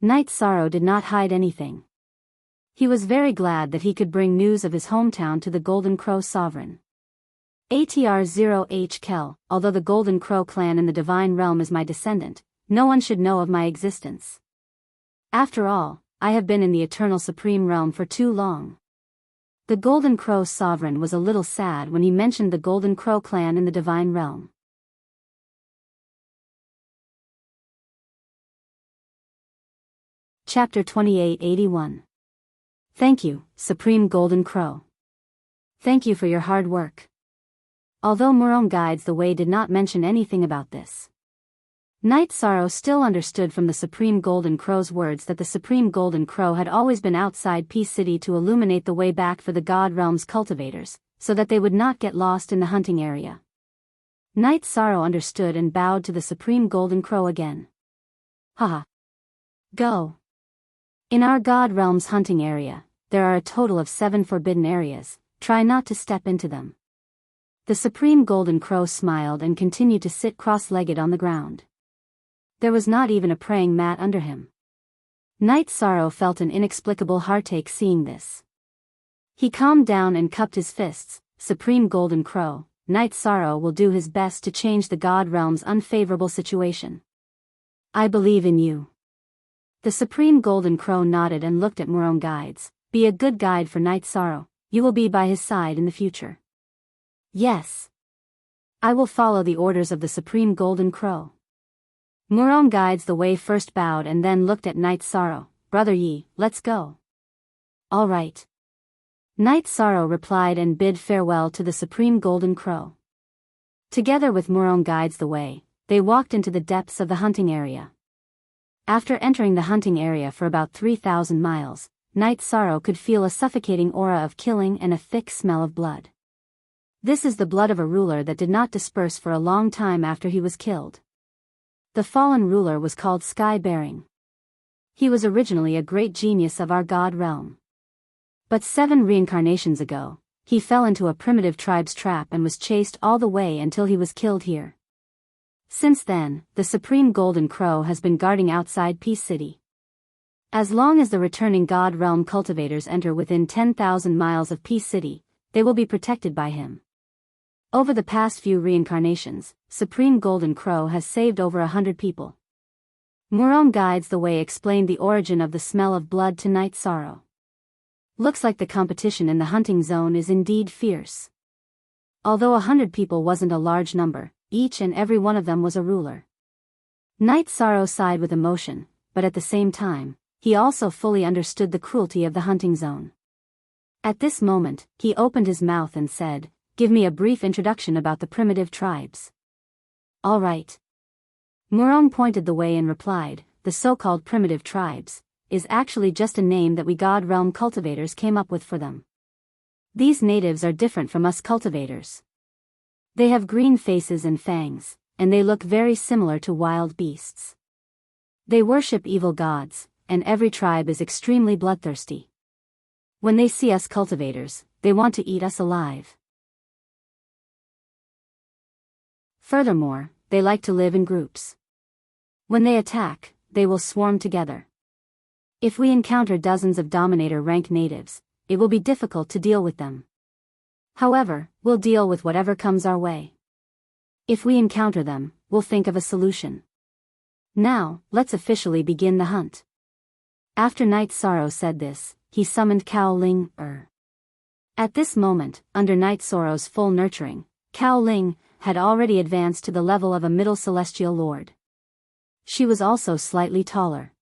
Knight Sorrow did not hide anything. He was very glad that he could bring news of his hometown to the Golden Crow sovereign. ATR-0H Kel, although the Golden Crow clan in the Divine Realm is my descendant, no one should know of my existence. After all, I have been in the Eternal Supreme Realm for too long. The Golden Crow sovereign was a little sad when he mentioned the Golden Crow clan in the Divine Realm. Chapter 2881. Thank you, Supreme Golden Crow. Thank you for your hard work. Although Murong Guides the Way did not mention anything about this, Knight Sorrow still understood from the Supreme Golden Crow's words that the Supreme Golden Crow had always been outside Peace City to illuminate the way back for the God Realm's cultivators, so that they would not get lost in the hunting area. Knight Sorrow understood and bowed to the Supreme Golden Crow again. Haha. Go. In our God Realm's hunting area, there are a total of 7 forbidden areas. Try not to step into them. The Supreme Golden Crow smiled and continued to sit cross-legged on the ground. There was not even a praying mat under him. Knight Sorrow felt an inexplicable heartache seeing this. He calmed down and cupped his fists. Supreme Golden Crow, Knight Sorrow will do his best to change the God Realm's unfavorable situation. I believe in you. The Supreme Golden Crow nodded and looked at Murong Guides. Be a good guide for Knight Sorrow, you will be by his side in the future. Yes. I will follow the orders of the Supreme Golden Crow. Murong Guides the Way first bowed and then looked at Knight Sorrow. Brother Yi, let's go. All right. Knight Sorrow replied and bid farewell to the Supreme Golden Crow. Together with Murong Guides the Way, they walked into the depths of the hunting area. After entering the hunting area for about 3,000 miles, Knight Sorrow could feel a suffocating aura of killing and a thick smell of blood. This is the blood of a ruler that did not disperse for a long time after he was killed. The fallen ruler was called Sky Bearing. He was originally a great genius of our God realm. But 7 reincarnations ago, he fell into a primitive tribe's trap and was chased all the way until he was killed here. Since then, the Supreme Golden Crow has been guarding outside Peace City. As long as the returning God realm cultivators enter within 10,000 miles of Peace City, they will be protected by him. Over the past few reincarnations, Supreme Golden Crow has saved over 100 people. Murong Guides the Way explained the origin of the smell of blood to Knight Sorrow. Looks like the competition in the hunting zone is indeed fierce. Although 100 people wasn't a large number, each and every one of them was a ruler. Knight Sorrow sighed with emotion, but at the same time, he also fully understood the cruelty of the hunting zone. At this moment, he opened his mouth and said, "Give me a brief introduction about the primitive tribes." All right. Murong pointed the way and replied, "The so-called primitive tribes is actually just a name that we God realm cultivators came up with for them. These natives are different from us cultivators. They have green faces and fangs, and they look very similar to wild beasts. They worship evil gods, and every tribe is extremely bloodthirsty. When they see us cultivators, they want to eat us alive. Furthermore, they like to live in groups. When they attack, they will swarm together. If we encounter dozens of Dominator-rank natives, it will be difficult to deal with them. However, we'll deal with whatever comes our way. If we encounter them, we'll think of a solution. Now, let's officially begin the hunt." After Knight Sorrow said this, he summoned Cao Ling. At this moment, under Knight Sorrow's full nurturing, Cao Ling had already advanced to the level of a middle celestial lord. She was also slightly taller.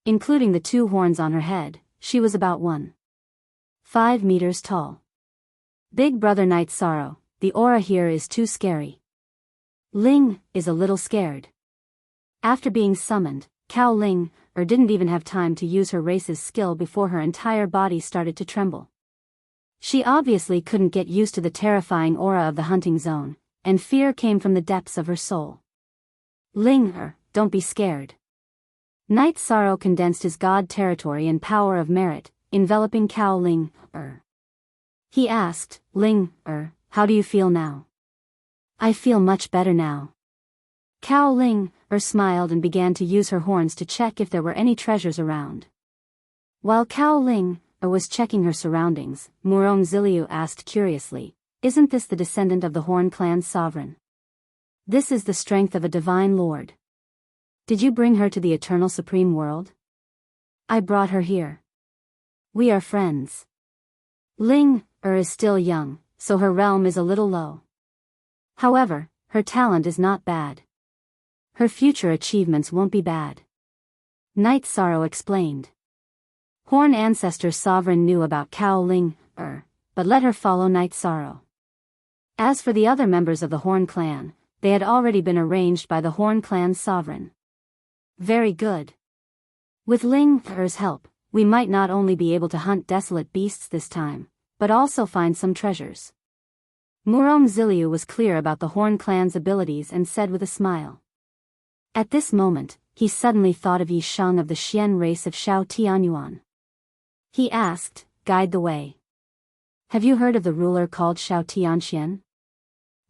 Including the 2 horns on her head, she was about 1.5 meters tall. Big brother Knight Sorrow, the aura here is too scary. Ling is a little scared. After being summoned, Cao Ling didn't even have time to use her race's skill before her entire body started to tremble. She obviously couldn't get used to the terrifying aura of the hunting zone, and fear came from the depths of her soul. Ling, don't be scared. Knight Sorrow condensed his god territory and power of merit enveloping Cao Ling. He asked, Ling, how do you feel now? I feel much better now. Cao Ling, smiled and began to use her horns to check if there were any treasures around. While Cao Ling, was checking her surroundings, Murong Ziliu asked curiously, isn't this the descendant of the Horn clan's sovereign? This is the strength of a divine lord. Did you bring her to the eternal supreme world? I brought her here. We are friends. Ling, is still young, so her realm is a little low. However, her talent is not bad. Her future achievements won't be bad. Night Sorrow explained. Horn ancestor sovereign knew about Cao Ling, but let her follow Night Sorrow. As for the other members of the Horn clan, they had already been arranged by the Horn clan's sovereign. Very good. With Ling's help, we might not only be able to hunt desolate beasts this time, but also find some treasures. Murong Ziliu was clear about the Horn clan's abilities and said with a smile. At this moment, he suddenly thought of Yi Sheng of the Xian race of Shao Tianyuan. He asked, guide the way. Have you heard of the ruler called Shao Tianxian?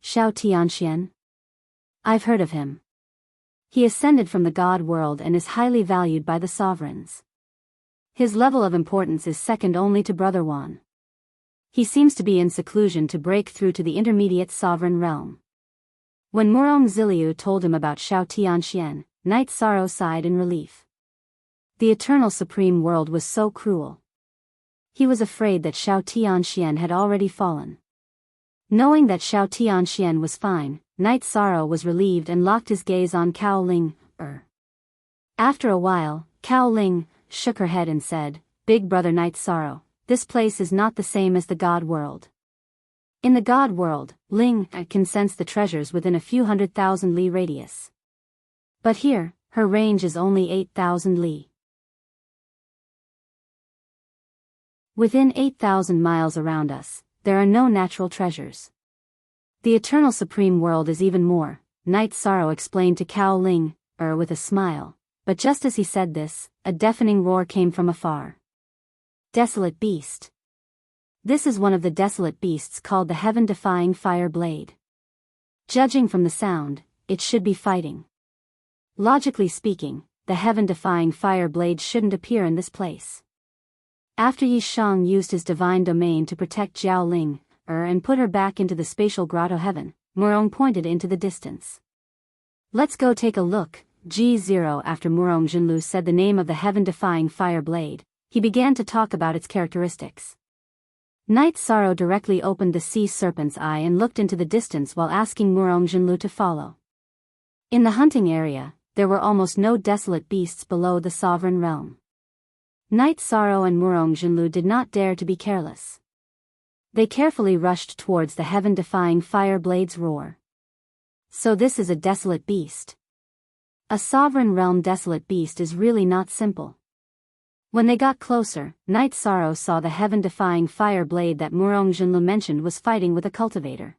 Shao Tianxian? I've heard of him. He ascended from the god world and is highly valued by the sovereigns. His level of importance is second only to Brother Wan. He seems to be in seclusion to break through to the intermediate sovereign realm. When Murong Ziliu told him about Shao Tianxian, Night Sorrow sighed in relief. The eternal supreme world was so cruel. He was afraid that Shao Tianxian had already fallen. Knowing that Shao Tianxian was fine, Night Sorrow was relieved and locked his gaze on Cao Ling. After a while, Cao Ling shook her head and said, Big brother Night Sorrow, this place is not the same as the god world. In the god world, Ling can sense the treasures within a few 100,000 li radius. But here, her range is only 8,000 li. Within 8,000 miles around us, there are no natural treasures. The eternal supreme world is even more, Night Sorrow explained to Cao Ling, with a smile, but just as he said this, a deafening roar came from afar. Desolate beast. This is one of the desolate beasts called the heaven-defying fire blade. Judging from the sound, it should be fighting. Logically speaking, the heaven-defying fire blade shouldn't appear in this place. After Yi Sheng used his divine domain to protect Jiao Ling, and put her back into the spatial grotto heaven, Murong pointed into the distance. Let's go take a look. G0 After Murong Jinlu said the name of the heaven-defying fire blade, he began to talk about its characteristics. Night Sorrow directly opened the sea serpent's eye and looked into the distance while asking Murong Jinlu to follow. In the hunting area, there were almost no desolate beasts below the sovereign realm. Night Sorrow and Murong Jinlu did not dare to be careless. They carefully rushed towards the heaven-defying fire blade's roar. So this is a desolate beast. A sovereign realm desolate beast is really not simple. When they got closer, Night Sorrow saw the heaven-defying fire blade that Murong Jinlu mentioned was fighting with a cultivator.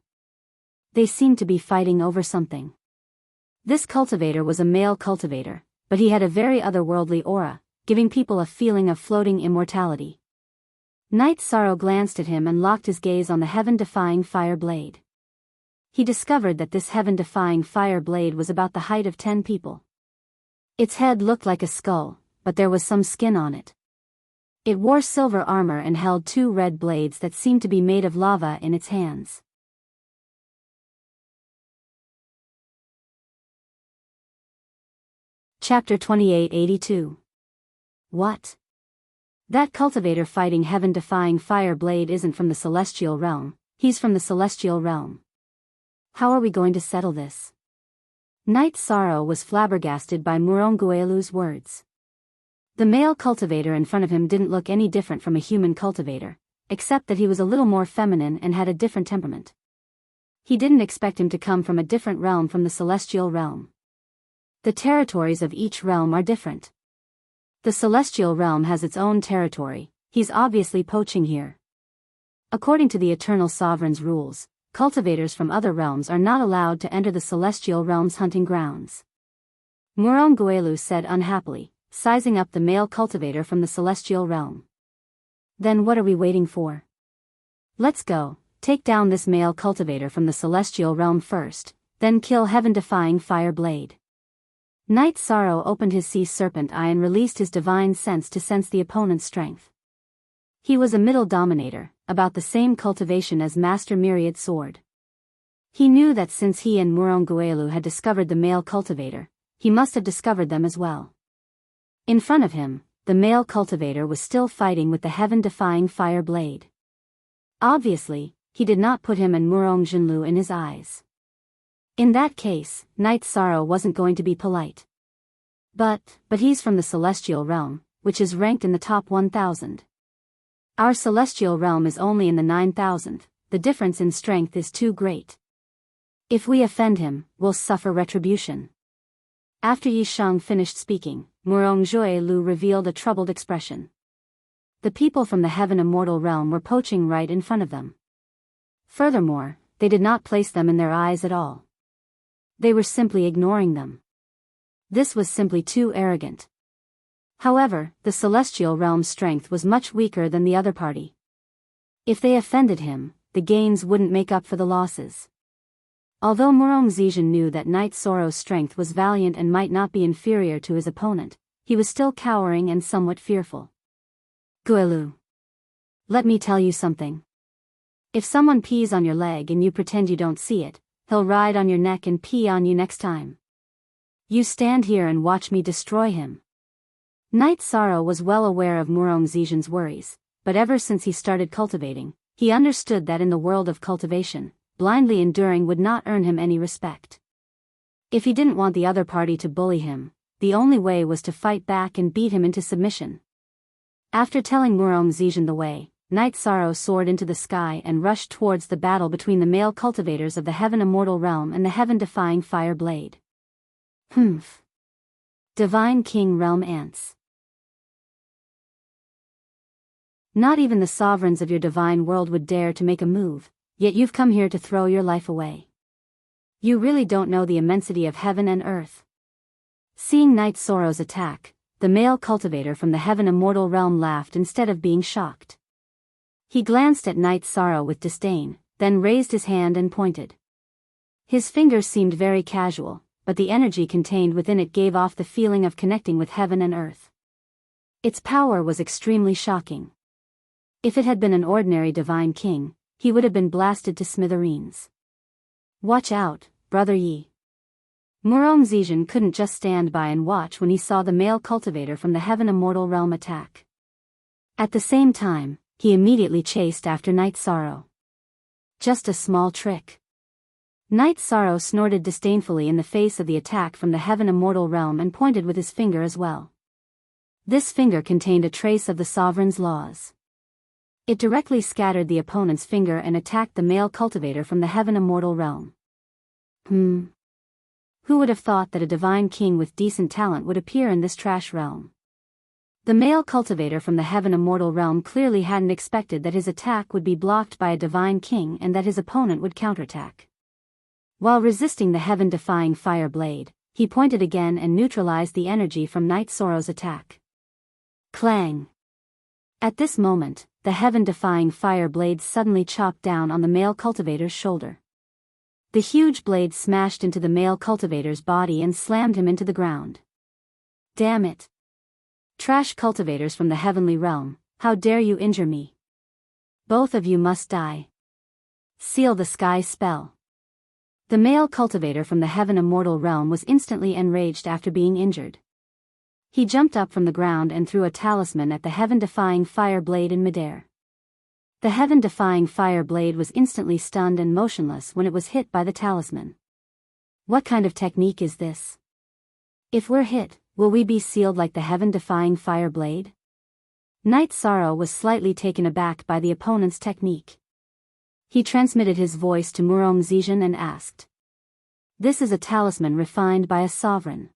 They seemed to be fighting over something. This cultivator was a male cultivator, but he had a very otherworldly aura, giving people a feeling of floating immortality. Night Sorrow glanced at him and locked his gaze on the heaven-defying fire blade. He discovered that this heaven-defying fire blade was about the height of 10 people. Its head looked like a skull, but there was some skin on it. It wore silver armor and held 2 red blades that seemed to be made of lava in its hands. Chapter 2882. What? That cultivator fighting heaven-defying fire blade isn't from the celestial realm, he's from the celestial realm. How are we going to settle this? Night Sorrow was flabbergasted by Murong Guelu's words. The male cultivator in front of him didn't look any different from a human cultivator, except that he was a little more feminine and had a different temperament. He didn't expect him to come from a different realm from the celestial realm. The territories of each realm are different. The celestial realm has its own territory, he's obviously poaching here. According to the Eternal Sovereign's rules, cultivators from other realms are not allowed to enter the celestial realm's hunting grounds. Murong Guelu said unhappily, sizing up the male cultivator from the celestial realm. Then what are we waiting for? Let's go, take down this male cultivator from the celestial realm first, then kill heaven-defying fire blade. Knight Sorrow opened his sea serpent eye and released his divine sense to sense the opponent's strength. He was a middle dominator, about the same cultivation as Master Myriad Sword. He knew that since he and Muronguelu had discovered the male cultivator, he must have discovered them as well. In front of him, the male cultivator was still fighting with the heaven-defying fire blade. Obviously, he did not put him and Murong Jinlu in his eyes. In that case, Knight Sorrow wasn't going to be polite. But he's from the celestial realm, which is ranked in the top 1,000. Our celestial realm is only in the 9,000th, the difference in strength is too great. If we offend him, we'll suffer retribution. After Yi Shang finished speaking, Murong Lu revealed a troubled expression. The people from the heaven immortal realm were poaching right in front of them. Furthermore, they did not place them in their eyes at all. They were simply ignoring them. This was simply too arrogant. However, the celestial realm's strength was much weaker than the other party. If they offended him, the gains wouldn't make up for the losses. Although Murong Zijin knew that Knight Sorrow's strength was valiant and might not be inferior to his opponent, he was still cowering and somewhat fearful. Guelu. Let me tell you something. If someone pees on your leg and you pretend you don't see it, he'll ride on your neck and pee on you next time. You stand here and watch me destroy him. Knight Sorrow was well aware of Murong Zijin's worries, but ever since he started cultivating, he understood that in the world of cultivation, blindly enduring would not earn him any respect. If he didn't want the other party to bully him, the only way was to fight back and beat him into submission. After telling Murong Zijin the way, Knight Sorrow soared into the sky and rushed towards the battle between the male cultivators of the heaven immortal realm and the heaven-defying fire blade. Humph. Divine King Realm Ants. Not even the sovereigns of your divine world would dare to make a move, yet you've come here to throw your life away. You really don't know the immensity of heaven and earth. Seeing Knight Sorrow's attack, the male cultivator from the heaven immortal realm laughed instead of being shocked. He glanced at Knight Sorrow with disdain, then raised his hand and pointed. His fingers seemed very casual, but the energy contained within it gave off the feeling of connecting with heaven and earth. Its power was extremely shocking. If it had been an ordinary divine king, he would have been blasted to smithereens. Watch out, Brother Yi. Murong Zijin couldn't just stand by and watch when he saw the male cultivator from the heaven immortal realm attack. At the same time, he immediately chased after Knight Sorrow. Just a small trick. Knight Sorrow snorted disdainfully in the face of the attack from the heaven immortal realm and pointed with his finger as well. This finger contained a trace of the sovereign's laws. It directly scattered the opponent's finger and attacked the male cultivator from the heaven immortal realm. Who would have thought that a divine king with decent talent would appear in this trash realm? The male cultivator from the heaven immortal realm clearly hadn't expected that his attack would be blocked by a divine king and that his opponent would counterattack. While resisting the heaven-defying fire blade, he pointed again and neutralized the energy from Knight Sorrow's attack. Clang! At this moment, the heaven-defying fire blade suddenly chopped down on the male cultivator's shoulder. The huge blade smashed into the male cultivator's body and slammed him into the ground. Damn it! Trash cultivators from the heavenly realm, how dare you injure me? Both of you must die. Seal the sky spell. The male cultivator from the heaven immortal realm was instantly enraged after being injured. He jumped up from the ground and threw a talisman at the heaven-defying fire blade in midair. The heaven-defying fire blade was instantly stunned and motionless when it was hit by the talisman. What kind of technique is this? If we're hit, will we be sealed like the heaven-defying fire blade? Knight Sorrow was slightly taken aback by the opponent's technique. He transmitted his voice to Murong Zijin and asked. This is a talisman refined by a sovereign.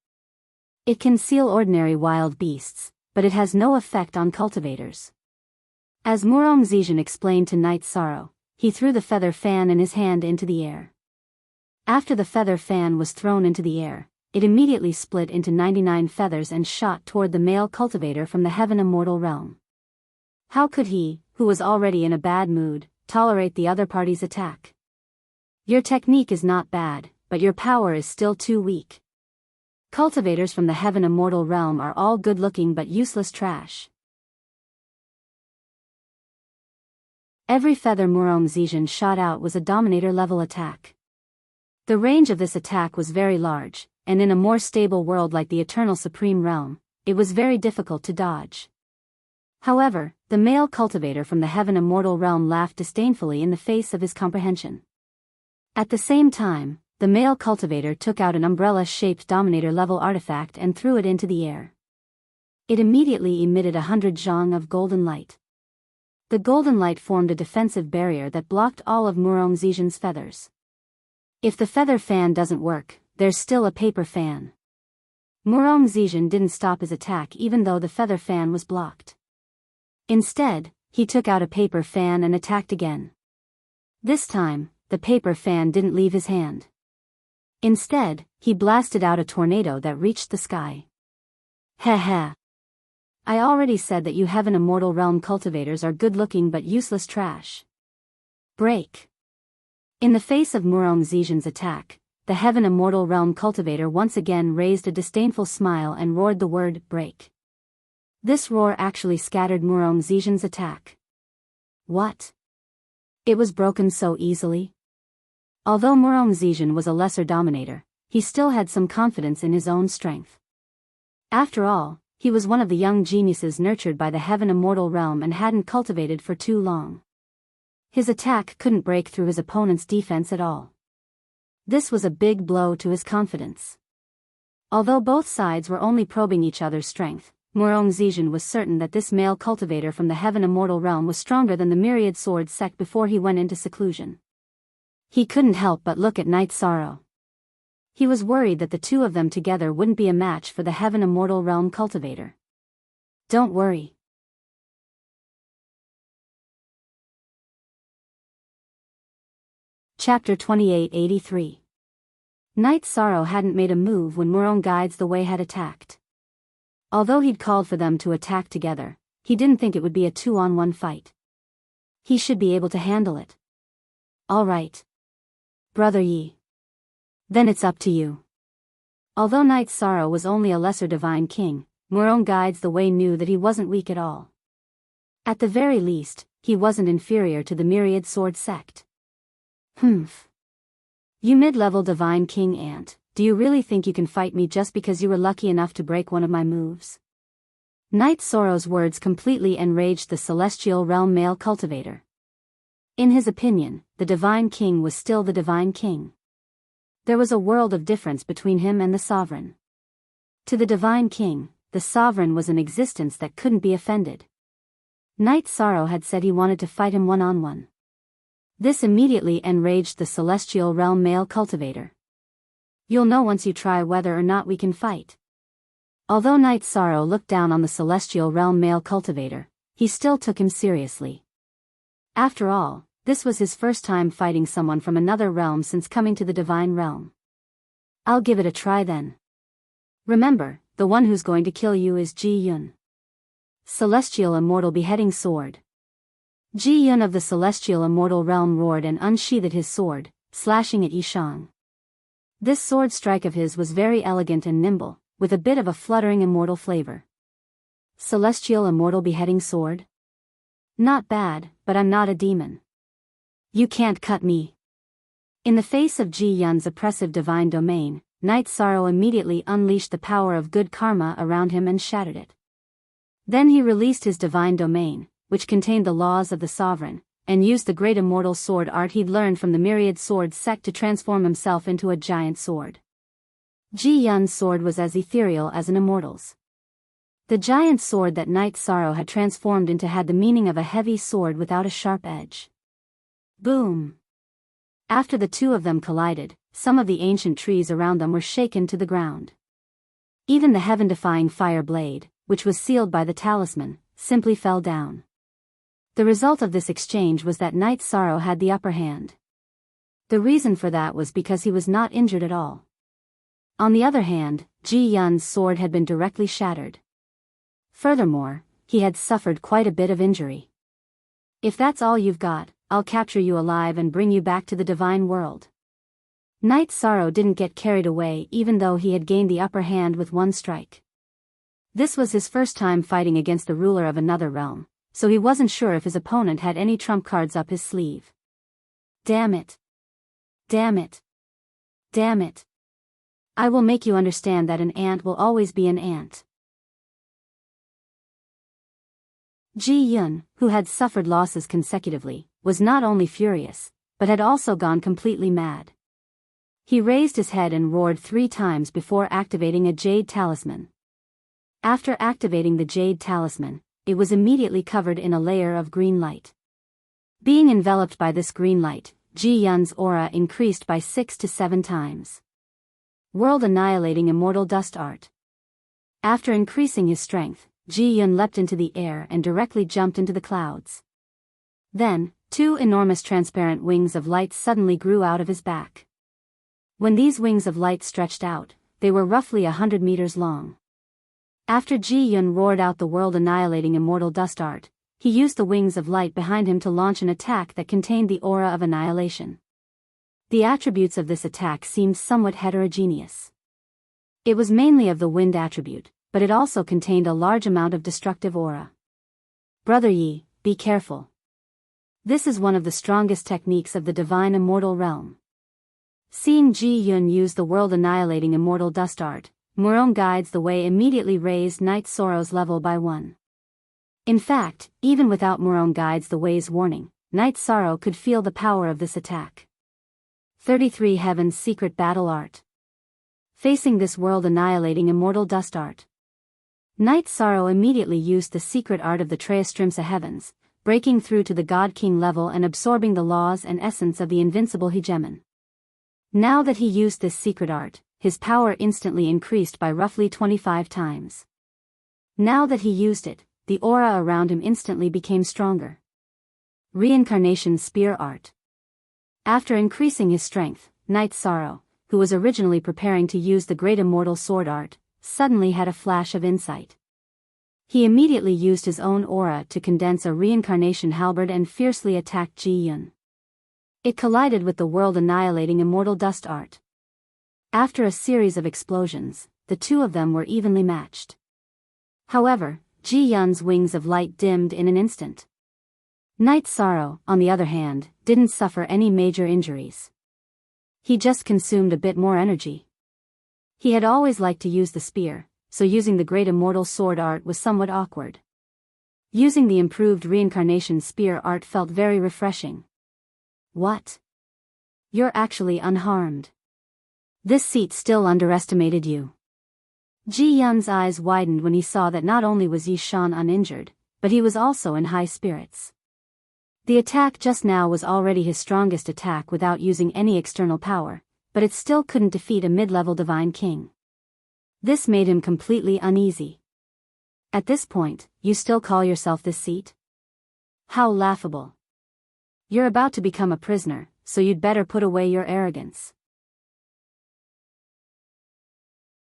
It can seal ordinary wild beasts, but it has no effect on cultivators. As Murong Zijin explained to Knight Sorrow, he threw the feather fan in his hand into the air. After the feather fan was thrown into the air, it immediately split into 99 feathers and shot toward the male cultivator from the heaven immortal realm. How could he, who was already in a bad mood, tolerate the other party's attack? Your technique is not bad, but your power is still too weak. Cultivators from the heaven immortal realm are all good-looking but useless trash. Every feather Murong Zizhen shot out was a Dominator-level attack. The range of this attack was very large, and in a more stable world like the Eternal Supreme Realm, it was very difficult to dodge. However, the male cultivator from the heaven immortal realm laughed disdainfully in the face of his comprehension. At the same time, the male cultivator took out an umbrella-shaped Dominator-level artifact and threw it into the air. It immediately emitted 100 zhang of golden light. The golden light formed a defensive barrier that blocked all of Murong Zizhen's feathers. If the feather fan doesn't work, there's still a paper fan. Murong Zizhen didn't stop his attack even though the feather fan was blocked. Instead, he took out a paper fan and attacked again. This time, the paper fan didn't leave his hand. Instead, he blasted out a tornado that reached the sky. Heh heh. I already said that you heaven immortal realm cultivators are good-looking but useless trash. Break. In the face of Murong Zizhen's attack, the heaven immortal realm cultivator once again raised a disdainful smile and roared the word break. This roar actually scattered Murong Zizhen's attack. What? It was broken so easily? Although Murong Zizhen was a lesser dominator, he still had some confidence in his own strength. After all, he was one of the young geniuses nurtured by the heaven immortal realm and hadn't cultivated for too long. His attack couldn't break through his opponent's defense at all. This was a big blow to his confidence. Although both sides were only probing each other's strength, Murong Zizhen was certain that this male cultivator from the heaven immortal realm was stronger than the myriad sword sect before he went into seclusion. He couldn't help but look at Night Sorrow. He was worried that the two of them together wouldn't be a match for the heaven immortal realm cultivator. Don't worry. Chapter 2883. Night Sorrow hadn't made a move when Murong Guides the Way had attacked. Although he'd called for them to attack together, he didn't think it would be a 2-on-1 fight. He should be able to handle it. All right. Brother Yi. Then it's up to you. Although Night Sorrow was only a lesser divine king, Murong Guides the Way knew that he wasn't weak at all. At the very least, he wasn't inferior to the myriad sword sect. Humph. You mid-level divine king ant, do you really think you can fight me just because you were lucky enough to break one of my moves? Night Sorrow's words completely enraged the celestial realm male cultivator. In his opinion, the divine king was still the divine king. There was a world of difference between him and the sovereign. To the divine king, the sovereign was an existence that couldn't be offended. Night Sorrow had said he wanted to fight him one-on-one. This immediately enraged the celestial realm male cultivator. You'll know once you try whether or not we can fight. Although Night Sorrow looked down on the celestial realm male cultivator, he still took him seriously. After all, this was his first time fighting someone from another realm since coming to the divine realm. I'll give it a try then. Remember, the one who's going to kill you is Ji Yun. Celestial Immortal Beheading Sword. Ji Yun of the celestial immortal realm roared and unsheathed his sword, slashing at Yishang. This sword strike of his was very elegant and nimble, with a bit of a fluttering immortal flavor. Celestial Immortal Beheading Sword? Not bad, but I'm not a demon. You can't cut me. In the face of Ji Yun's oppressive divine domain, Night Sorrow immediately unleashed the power of good karma around him and shattered it. Then he released his divine domain, which contained the laws of the sovereign, and used the great immortal sword art he'd learned from the myriad sword sect to transform himself into a giant sword. Ji Yun's sword was as ethereal as an immortal's. The giant sword that Night Sorrow had transformed into had the meaning of a heavy sword without a sharp edge. Boom! After the two of them collided, some of the ancient trees around them were shaken to the ground. Even the heaven-defying fire blade, which was sealed by the talisman, simply fell down. The result of this exchange was that Night Sorrow had the upper hand. The reason for that was because he was not injured at all. On the other hand, Ji Yun's sword had been directly shattered. Furthermore, he had suffered quite a bit of injury. If that's all you've got, I'll capture you alive and bring you back to the divine world. Knight Sorrow didn't get carried away even though he had gained the upper hand with one strike. This was his first time fighting against the ruler of another realm, so he wasn't sure if his opponent had any trump cards up his sleeve. Damn it. Damn it. Damn it. I will make you understand that an ant will always be an ant. Ji Yun, who had suffered losses consecutively, was not only furious, but had also gone completely mad. He raised his head and roared 3 times before activating a jade talisman. After activating the jade talisman, it was immediately covered in a layer of green light. Being enveloped by this green light, Ji Yun's aura increased by 6 to 7 times. World Annihilating Immortal Dust Art. After increasing his strength, Ji Yun leapt into the air and directly jumped into the clouds. Then, 2 enormous transparent wings of light suddenly grew out of his back. When these wings of light stretched out, they were roughly 100 meters long. After Ji Yun roared out the world annihilating immortal dust art, he used the wings of light behind him to launch an attack that contained the aura of annihilation. The attributes of this attack seemed somewhat heterogeneous. It was mainly of the wind attribute, but it also contained a large amount of destructive aura. Brother Yi, be careful. This is one of the strongest techniques of the divine immortal realm. Seeing Ji Yun use the world annihilating immortal dust art, Murong Guides the Way immediately raised Knight Sorrow's level by 1. In fact, even without Murong Guides the Way's warning, Knight Sorrow could feel the power of this attack. 33 Heaven's Secret Battle Art. Facing this world annihilating immortal dust art, Knight Sorrow immediately used the secret art of the Treastrimsa Heavens, breaking through to the God King level and absorbing the laws and essence of the invincible hegemon. Now that he used this secret art, his power instantly increased by roughly 25 times. Now that he used it, the aura around him instantly became stronger. Reincarnation Spear Art. After increasing his strength, Knight Sorrow, who was originally preparing to use the Great Immortal Sword Art, suddenly had a flash of insight. He immediately used his own aura to condense a reincarnation halberd and fiercely attacked Ji Yun. It collided with the world annihilating immortal dust art. After a series of explosions, the two of them were evenly matched. However, Ji Yun's wings of light dimmed in an instant. Knight Sorrow, on the other hand, didn't suffer any major injuries. He just consumed a bit more energy. He had always liked to use the spear, so using the Great Immortal Sword Art was somewhat awkward. Using the improved Reincarnation Spear Art felt very refreshing. What? You're actually unharmed. This seat still underestimated you. Ji Yun's eyes widened when he saw that not only was Yi Shan uninjured, but he was also in high spirits. The attack just now was already his strongest attack without using any external power, but it still couldn't defeat a mid-level divine king. This made him completely uneasy. At this point, you still call yourself this seat? How laughable. You're about to become a prisoner, so you'd better put away your arrogance.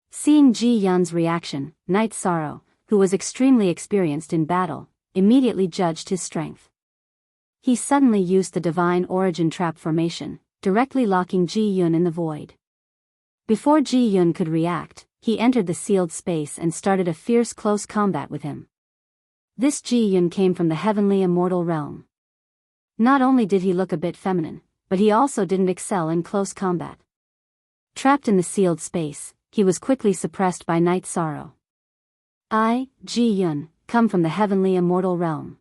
Seeing Ji Yun's reaction, Knight Sorrow, who was extremely experienced in battle, immediately judged his strength. He suddenly used the Divine Origin Trap formation, directly locking Ji Yun in the void. Before Ji Yun could react, he entered the sealed space and started a fierce close combat with him. This Ji Yun came from the heavenly immortal realm. Not only did he look a bit feminine, but he also didn't excel in close combat. Trapped in the sealed space, he was quickly suppressed by Knight Sorrow. I, Ji Yun, come from the heavenly immortal realm.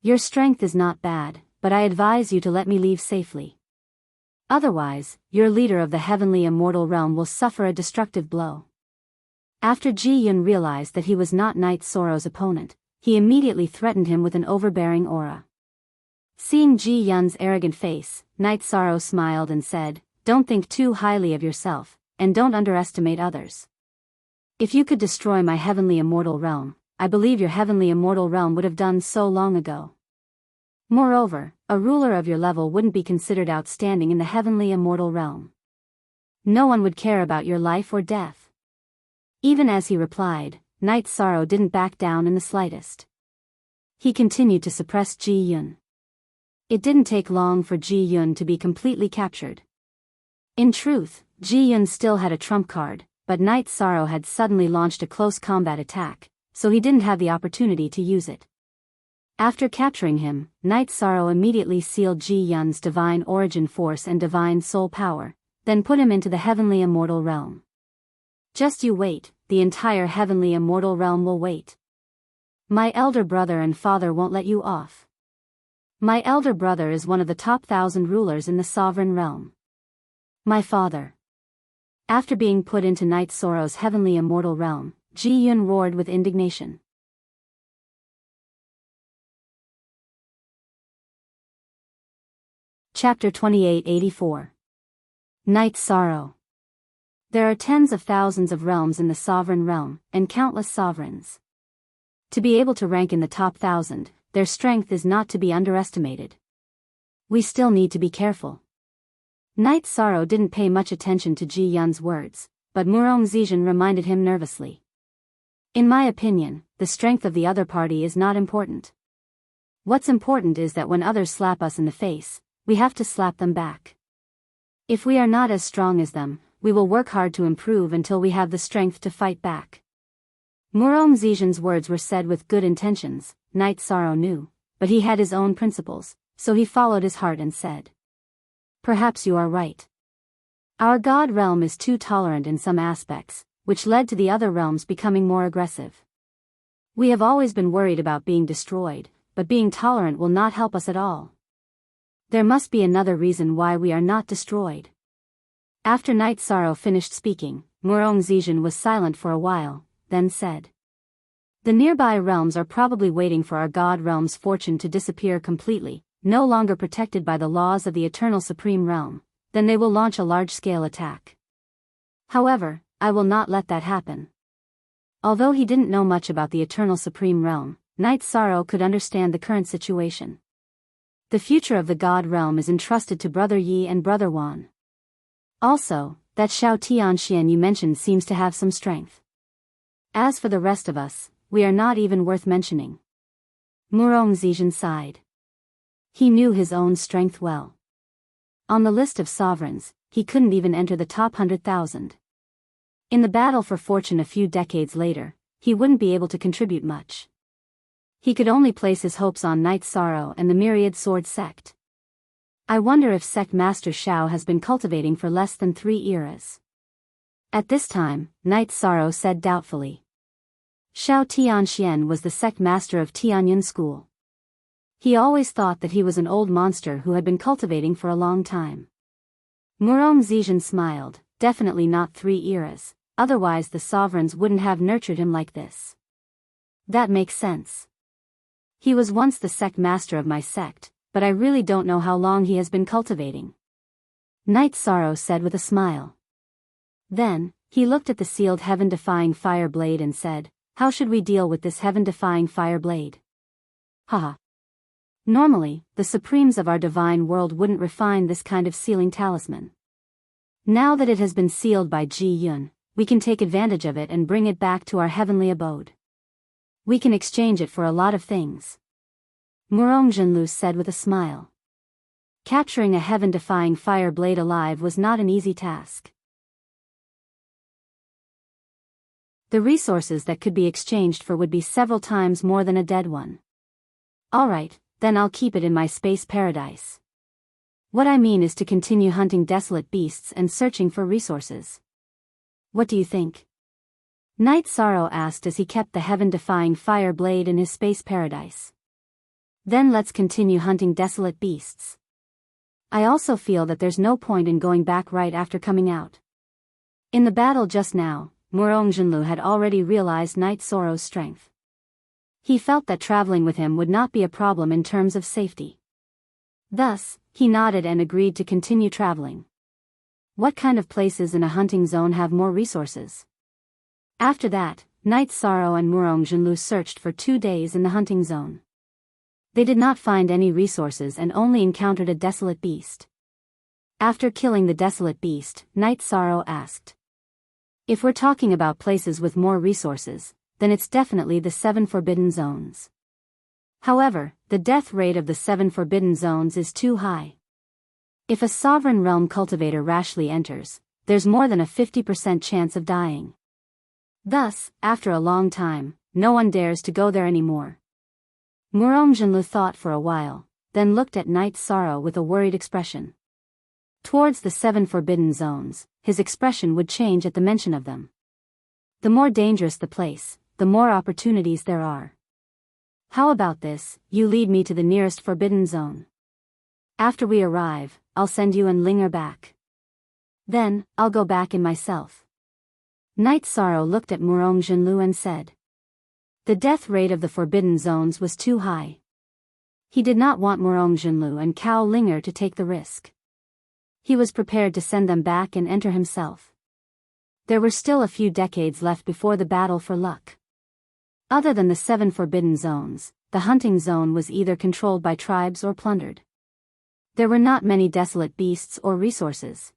Your strength is not bad, but I advise you to let me leave safely. Otherwise, your leader of the heavenly immortal realm will suffer a destructive blow. After Ji Yun realized that he was not Knight Sorrow's opponent, he immediately threatened him with an overbearing aura. Seeing Ji Yun's arrogant face, Knight Sorrow smiled and said, "Don't think too highly of yourself, and don't underestimate others. If you could destroy my heavenly immortal realm, I believe your heavenly immortal realm would have done so long ago. Moreover, a ruler of your level wouldn't be considered outstanding in the heavenly immortal realm. No one would care about your life or death." Even as he replied, Knight Sorrow didn't back down in the slightest. He continued to suppress Ji Yun. It didn't take long for Ji Yun to be completely captured. In truth, Ji Yun still had a trump card, but Night Sorrow had suddenly launched a close combat attack, so he didn't have the opportunity to use it. After capturing him, Night Sorrow immediately sealed Ji Yun's divine origin force and divine soul power, then put him into the heavenly immortal realm. Just you wait, the entire heavenly immortal realm will wait. My elder brother and father won't let you off. My elder brother is one of the top 1,000 rulers in the sovereign realm. My father. After being put into Night Sorrow's heavenly immortal realm, Ji Yun roared with indignation. Chapter 2884. Night Sorrow. There are tens of thousands of realms in the sovereign realm, and countless sovereigns. To be able to rank in the top 1,000, their strength is not to be underestimated. We still need to be careful. Night Sorrow didn't pay much attention to Ji Yun's words, but Murong Zijin reminded him nervously. In my opinion, the strength of the other party is not important. What's important is that when others slap us in the face, we have to slap them back. If we are not as strong as them, we will work hard to improve until we have the strength to fight back. Murong Zijin's words were said with good intentions, Night Sorrow knew, but he had his own principles, so he followed his heart and said. Perhaps you are right. Our God realm is too tolerant in some aspects, which led to the other realms becoming more aggressive. We have always been worried about being destroyed, but being tolerant will not help us at all. There must be another reason why we are not destroyed. After Night Sorrow finished speaking, Murong Zijin was silent for a while, then said. The nearby realms are probably waiting for our God realm's fortune to disappear completely, no longer protected by the laws of the Eternal Supreme Realm, then they will launch a large-scale attack. However, I will not let that happen. Although he didn't know much about the Eternal Supreme Realm, Night Sorrow could understand the current situation. The future of the God realm is entrusted to Brother Yi and Brother Wan. Also, that Xiao Tianxian you mentioned seems to have some strength. As for the rest of us, we are not even worth mentioning. Murong Zijin sighed. He knew his own strength well. On the list of sovereigns, he couldn't even enter the top 100,000. In the battle for fortune a few decades later, he wouldn't be able to contribute much. He could only place his hopes on Night Sorrow and the Myriad Sword Sect. I wonder if Sect Master Xiao has been cultivating for less than 3 eras. At this time, Night Sorrow said doubtfully. Xiao Tianxian was the sect master of Tianyun School. He always thought that he was an old monster who had been cultivating for a long time. Murong Zijin smiled, definitely not 3 eras, otherwise the sovereigns wouldn't have nurtured him like this. That makes sense. He was once the sect master of my sect, but I really don't know how long he has been cultivating. Night Sorrow said with a smile. Then, he looked at the sealed heaven-defying fire blade and said, how should we deal with this heaven-defying fire blade? Haha. Normally, the supremes of our divine world wouldn't refine this kind of sealing talisman. Now that it has been sealed by Ji Yun, we can take advantage of it and bring it back to our heavenly abode. We can exchange it for a lot of things. Murong Jinlu said with a smile. Capturing a heaven-defying fire blade alive was not an easy task. The resources that could be exchanged for would be several times more than a dead one. Alright, then I'll keep it in my space paradise. What I mean is to continue hunting desolate beasts and searching for resources. What do you think? Night Sorrow asked as he kept the heaven-defying fire blade in his space paradise. Then let's continue hunting desolate beasts. I also feel that there's no point in going back right after coming out. In the battle just now, Murong Jinlu had already realized Night Sorrow's strength. He felt that traveling with him would not be a problem in terms of safety. Thus, he nodded and agreed to continue traveling. What kind of places in a hunting zone have more resources? After that, Night Sorrow and Murong Jinlu searched for 2 days in the hunting zone. They did not find any resources and only encountered a desolate beast. After killing the desolate beast, Night Sorrow asked. If we're talking about places with more resources, then it's definitely the 7 forbidden zones. However, the death rate of the 7 forbidden zones is too high. If a sovereign realm cultivator rashly enters, there's more than a 50% chance of dying. Thus, after a long time, no one dares to go there anymore. Murong Jinlu thought for a while, then looked at Night Sorrow with a worried expression. Towards the 7 forbidden zones, his expression would change at the mention of them. The more dangerous the place, the more opportunities there are. How about this, you lead me to the nearest forbidden zone. After we arrive, I'll send you and Linger back. Then, I'll go back in myself. Night Sorrow looked at Murong Jinlu and said. The death rate of the forbidden zones was too high. He did not want Murong Jinlu and Cao Linger to take the risk. He was prepared to send them back and enter himself. There were still a few decades left before the battle for luck. Other than the 7 forbidden zones, the hunting zone was either controlled by tribes or plundered. There were not many desolate beasts or resources.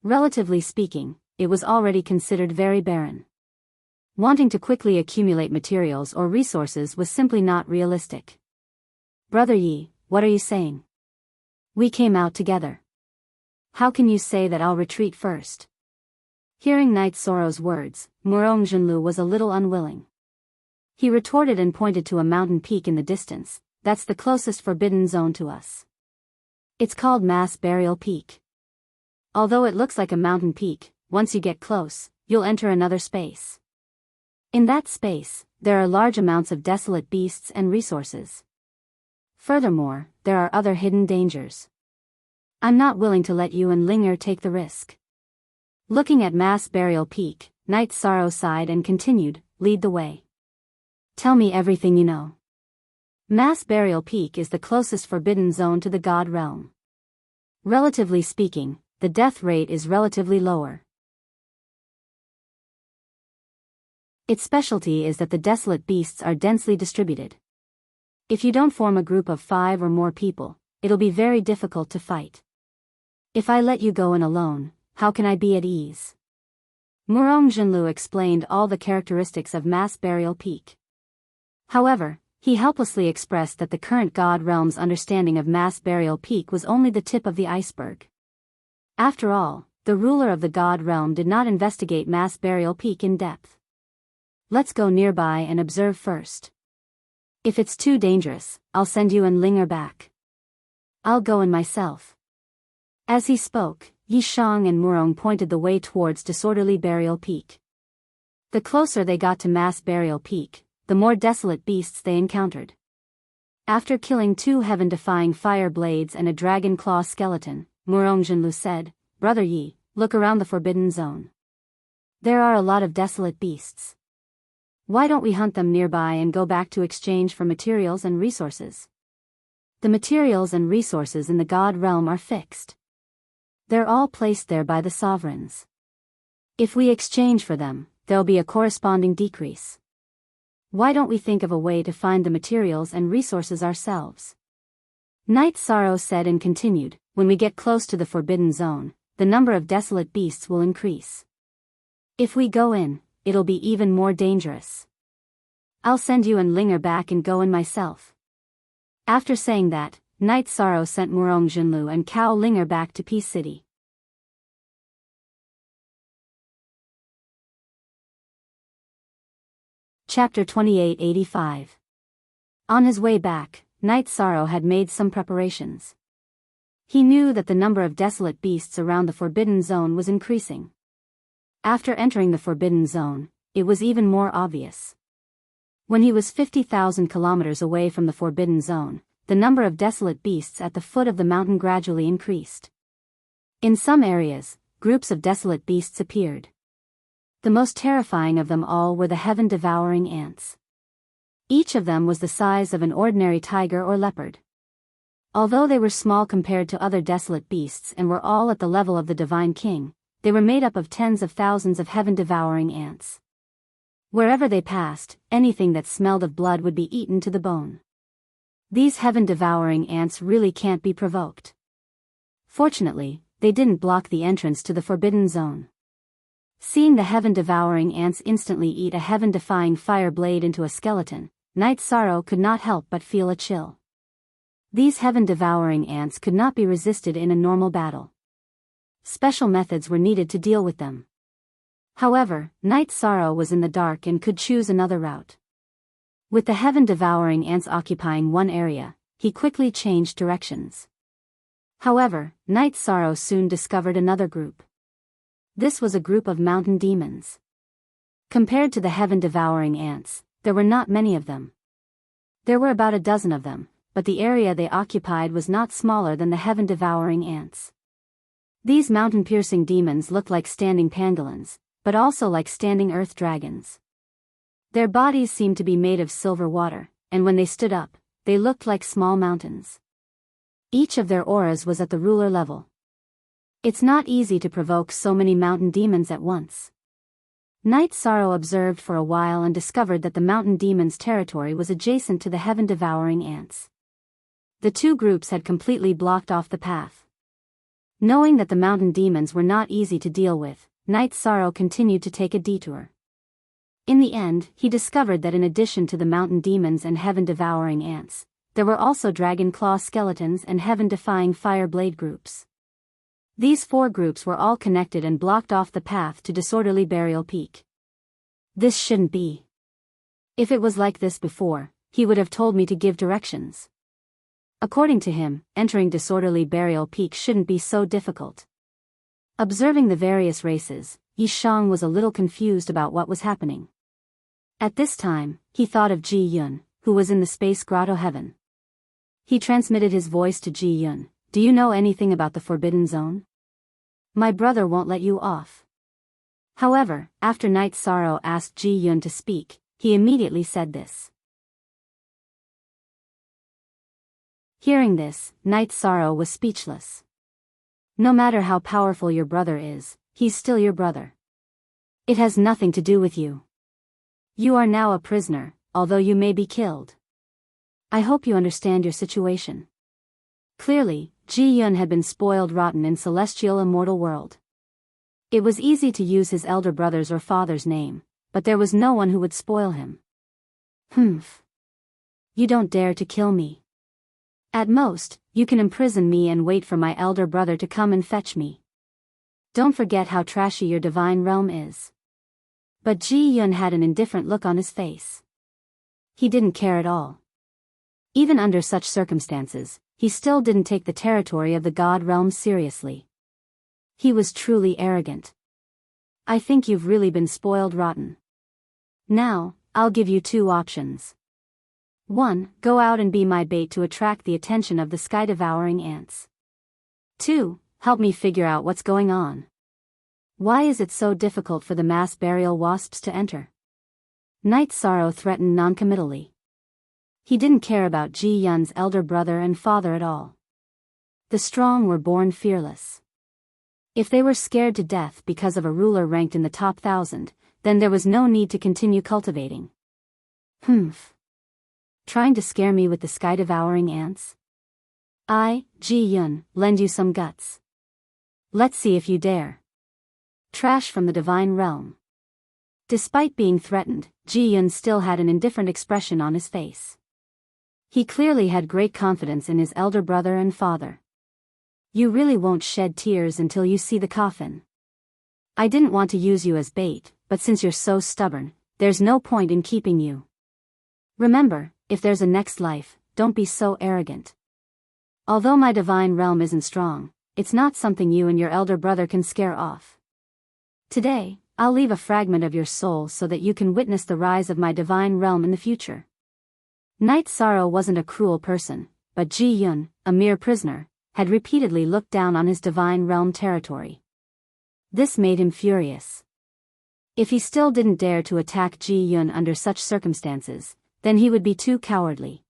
Relatively speaking, it was already considered very barren. Wanting to quickly accumulate materials or resources was simply not realistic. Brother Yi, what are you saying? We came out together. How can you say that I'll retreat first? Hearing Night Sorrow's words, Murong Jinlu was a little unwilling. He retorted and pointed to a mountain peak in the distance. That's the closest forbidden zone to us. It's called Mass Burial Peak. Although it looks like a mountain peak, once you get close, you'll enter another space. In that space, there are large amounts of desolate beasts and resources. Furthermore, there are other hidden dangers. I'm not willing to let you and Linger take the risk. Looking at Mass Burial Peak, Night Sorrow sighed and continued, lead the way. Tell me everything you know. Mass Burial Peak is the closest forbidden zone to the God realm. Relatively speaking, the death rate is relatively lower. Its specialty is that the desolate beasts are densely distributed. If you don't form a group of 5 or more people, it'll be very difficult to fight. If I let you go in alone, how can I be at ease? Murong Jinlu explained all the characteristics of Mass Burial Peak. However, he helplessly expressed that the current God realm's understanding of Mass Burial Peak was only the tip of the iceberg. After all, the ruler of the God realm did not investigate Mass Burial Peak in depth. Let's go nearby and observe first. If it's too dangerous, I'll send you and Linger back. I'll go in myself. As he spoke, Yishang and Murong pointed the way towards Disorderly Burial Peak. The closer they got to Mass Burial Peak, the more desolate beasts they encountered. After killing 2 heaven-defying fire blades and a dragon claw skeleton, Murong Jinlu said, Brother Yi, look around the forbidden zone. There are a lot of desolate beasts. Why don't we hunt them nearby and go back to exchange for materials and resources? The materials and resources in the God realm are fixed. They're all placed there by the sovereigns. If we exchange for them, there'll be a corresponding decrease. Why don't we think of a way to find the materials and resources ourselves? Night Sorrow said and continued, when we get close to the forbidden zone, the number of desolate beasts will increase. If we go in, it'll be even more dangerous. I'll send you and Linger back and go in myself. After saying that, Night Sorrow sent Murong Jinlu and Cao Linger back to Peace City. Chapter 2885. On his way back, Night Sorrow had made some preparations. He knew that the number of desolate beasts around the Forbidden Zone was increasing. After entering the Forbidden Zone, it was even more obvious. When he was 50,000 kilometers away from the Forbidden Zone, the number of desolate beasts at the foot of the mountain gradually increased. In some areas, groups of desolate beasts appeared. The most terrifying of them all were the heaven-devouring ants. Each of them was the size of an ordinary tiger or leopard. Although they were small compared to other desolate beasts and were all at the level of the Divine King, they were made up of tens of thousands of heaven-devouring ants. Wherever they passed, anything that smelled of blood would be eaten to the bone. These heaven-devouring ants really can't be provoked. Fortunately, they didn't block the entrance to the Forbidden Zone. Seeing the heaven-devouring ants instantly eat a heaven-defying fire blade into a skeleton, Night Sorrow could not help but feel a chill. These heaven-devouring ants could not be resisted in a normal battle. Special methods were needed to deal with them. However, Night Sorrow was in the dark and could choose another route. With the heaven-devouring ants occupying one area, he quickly changed directions. However, Night Sorrow soon discovered another group. This was a group of mountain demons. Compared to the heaven-devouring ants, there were not many of them. There were about a dozen of them, but the area they occupied was not smaller than the heaven-devouring ants. These mountain-piercing demons looked like standing pangolins, but also like standing earth dragons. Their bodies seemed to be made of silver water, and when they stood up, they looked like small mountains. Each of their auras was at the ruler level. It's not easy to provoke so many mountain demons at once. Night Sorrow observed for a while and discovered that the mountain demons' territory was adjacent to the heaven-devouring ants. The two groups had completely blocked off the path. Knowing that the mountain demons were not easy to deal with, Night Sorrow continued to take a detour. In the end, he discovered that in addition to the mountain demons and heaven-devouring ants, there were also dragon claw skeletons and heaven-defying fire blade groups. These four groups were all connected and blocked off the path to Disorderly Burial Peak. This shouldn't be. If it was like this before, he would have told me to give directions. According to him, entering Disorderly Burial Peak shouldn't be so difficult. Observing the various races, Yi Shang was a little confused about what was happening. At this time, he thought of Ji Yun, who was in the space grotto heaven. He transmitted his voice to Ji Yun. Do you know anything about the Forbidden Zone? My brother won't let you off. However, after Night Sorrow asked Ji Yun to speak, he immediately said this. Hearing this, Night Sorrow was speechless. No matter how powerful your brother is, he's still your brother. It has nothing to do with you. You are now a prisoner, although you may be killed. I hope you understand your situation. Clearly, Ji Yun had been spoiled rotten in Celestial Immortal World. It was easy to use his elder brother's or father's name, but there was no one who would spoil him. Humph. You don't dare to kill me. At most, you can imprison me and wait for my elder brother to come and fetch me. Don't forget how trashy your divine realm is. But Ji Yun had an indifferent look on his face. He didn't care at all. Even under such circumstances, he still didn't take the territory of the God realm seriously. He was truly arrogant. I think you've really been spoiled rotten. Now, I'll give you two options. 1. Go out and be my bait to attract the attention of the sky-devouring ants. 2. Help me figure out what's going on. Why is it so difficult for the mass burial wasps to enter? Night Sorrow threatened noncommittally. He didn't care about Ji Yun's elder brother and father at all. The strong were born fearless. If they were scared to death because of a ruler ranked in the top 1,000, then there was no need to continue cultivating. Humph. Trying to scare me with the sky-devouring ants? I, Ji Yun, lend you some guts. Let's see if you dare. Trash from the divine realm. Despite being threatened, Ji Yun still had an indifferent expression on his face. He clearly had great confidence in his elder brother and father. You really won't shed tears until you see the coffin. I didn't want to use you as bait, but since you're so stubborn, there's no point in keeping you. Remember, if there's a next life, don't be so arrogant. Although my divine realm isn't strong, it's not something you and your elder brother can scare off. Today, I'll leave a fragment of your soul so that you can witness the rise of my divine realm in the future. Night Sorrow wasn't a cruel person, but Ji Yun, a mere prisoner, had repeatedly looked down on his divine realm territory. This made him furious. If he still didn't dare to attack Ji Yun under such circumstances, then he would be too cowardly.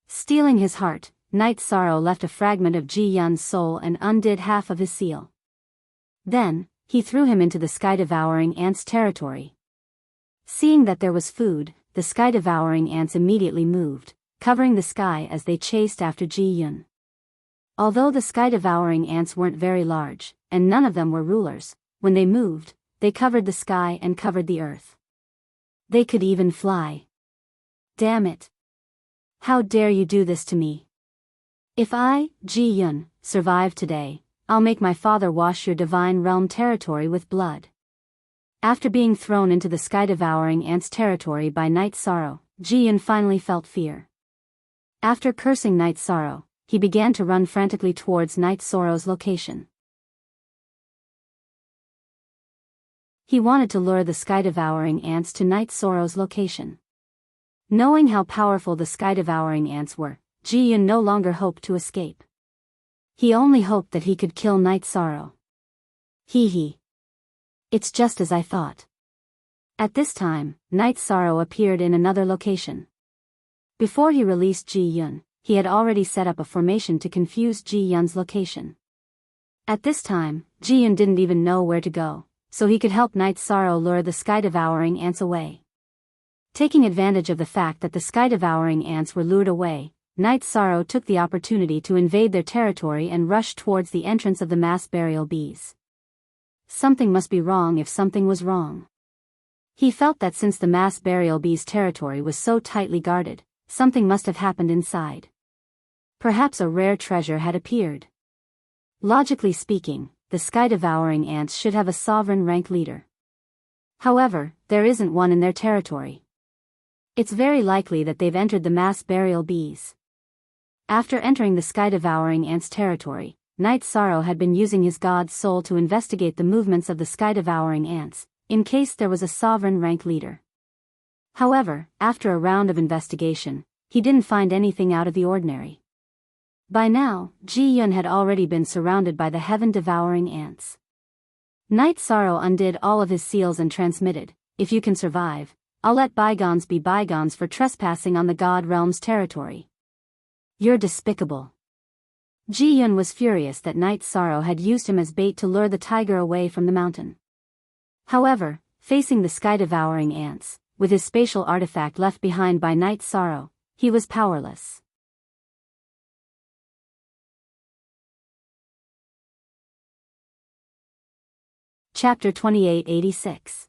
Stealing his heart, Night Sorrow left a fragment of Ji Yun's soul and undid half of his seal. Then, he threw him into the sky-devouring ants' territory. Seeing that there was food, the sky-devouring ants immediately moved, covering the sky as they chased after Ji Yun. Although the sky-devouring ants weren't very large, and none of them were rulers, when they moved, they covered the sky and covered the earth. They could even fly. Damn it. How dare you do this to me? If I, Ji Yun, survive today, I'll make my father wash your divine realm territory with blood. After being thrown into the sky-devouring ants' territory by Night Sorrow, Ji Yun finally felt fear. After cursing Night Sorrow, he began to run frantically towards Night Sorrow's location. He wanted to lure the sky-devouring ants to Night Sorrow's location. Knowing how powerful the sky-devouring ants were, Ji Yun no longer hoped to escape. He only hoped that he could kill Night Sorrow. Hee. It's just as I thought. At this time, Night Sorrow appeared in another location. Before he released Ji Yun, he had already set up a formation to confuse Ji Yun's location. At this time, Ji Yun didn't even know where to go, so he could help Night Sorrow lure the sky-devouring ants away. Taking advantage of the fact that the sky-devouring ants were lured away, Night Sorrow took the opportunity to invade their territory and rush towards the entrance of the mass burial bees. Something must be wrong if something was wrong. He felt that since the mass burial bees' territory was so tightly guarded, something must have happened inside. Perhaps a rare treasure had appeared. Logically speaking, the sky-devouring ants should have a sovereign rank leader. However, there isn't one in their territory. It's very likely that they've entered the mass burial bees. After entering the sky-devouring ants' territory, Night Sorrow had been using his god's soul to investigate the movements of the sky-devouring ants, in case there was a sovereign rank leader. However, after a round of investigation, he didn't find anything out of the ordinary. By now, Ji Yun had already been surrounded by the heaven-devouring ants. Night Sorrow undid all of his seals and transmitted, "If you can survive, I'll let bygones be bygones for trespassing on the God Realm's territory." You're despicable. Ji Yun was furious that Night Sorrow had used him as bait to lure the tiger away from the mountain. However, facing the sky-devouring ants, with his spatial artifact left behind by Night Sorrow, he was powerless. Chapter 2886.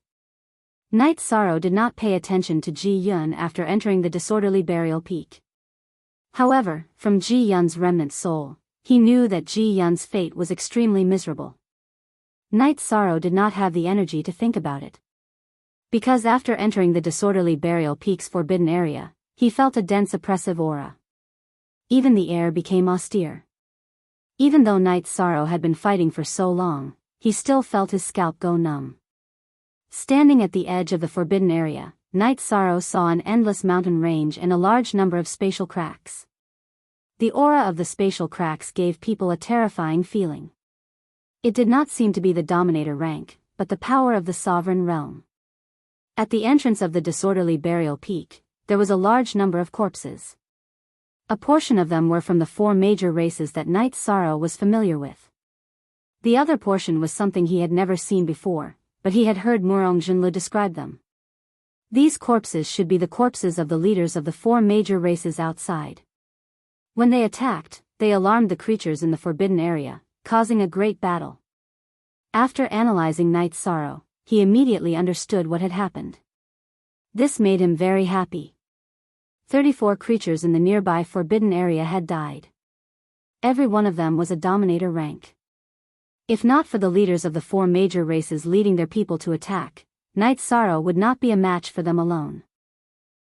Night Sorrow did not pay attention to Ji Yun after entering the disorderly burial peak. However, from Ji Yun's remnant soul, he knew that Ji Yun's fate was extremely miserable. Night Sorrow did not have the energy to think about it. Because after entering the disorderly burial peak's forbidden area, he felt a dense oppressive aura. Even the air became austere. Even though Night Sorrow had been fighting for so long, he still felt his scalp go numb. Standing at the edge of the forbidden area, Night Sorrow saw an endless mountain range and a large number of spatial cracks. The aura of the spatial cracks gave people a terrifying feeling. It did not seem to be the dominator rank, but the power of the sovereign realm. At the entrance of the disorderly burial peak, there was a large number of corpses. A portion of them were from the 4 major races that Night Sorrow was familiar with. The other portion was something he had never seen before, but he had heard Murong Junlu describe them. These corpses should be the corpses of the leaders of the 4 major races outside. When they attacked, they alarmed the creatures in the forbidden area, causing a great battle. After analyzing Night Sorrow, he immediately understood what had happened. This made him very happy. 34 creatures in the nearby forbidden area had died. Every one of them was a dominator rank. If not for the leaders of the 4 major races leading their people to attack, Night Sorrow would not be a match for them alone.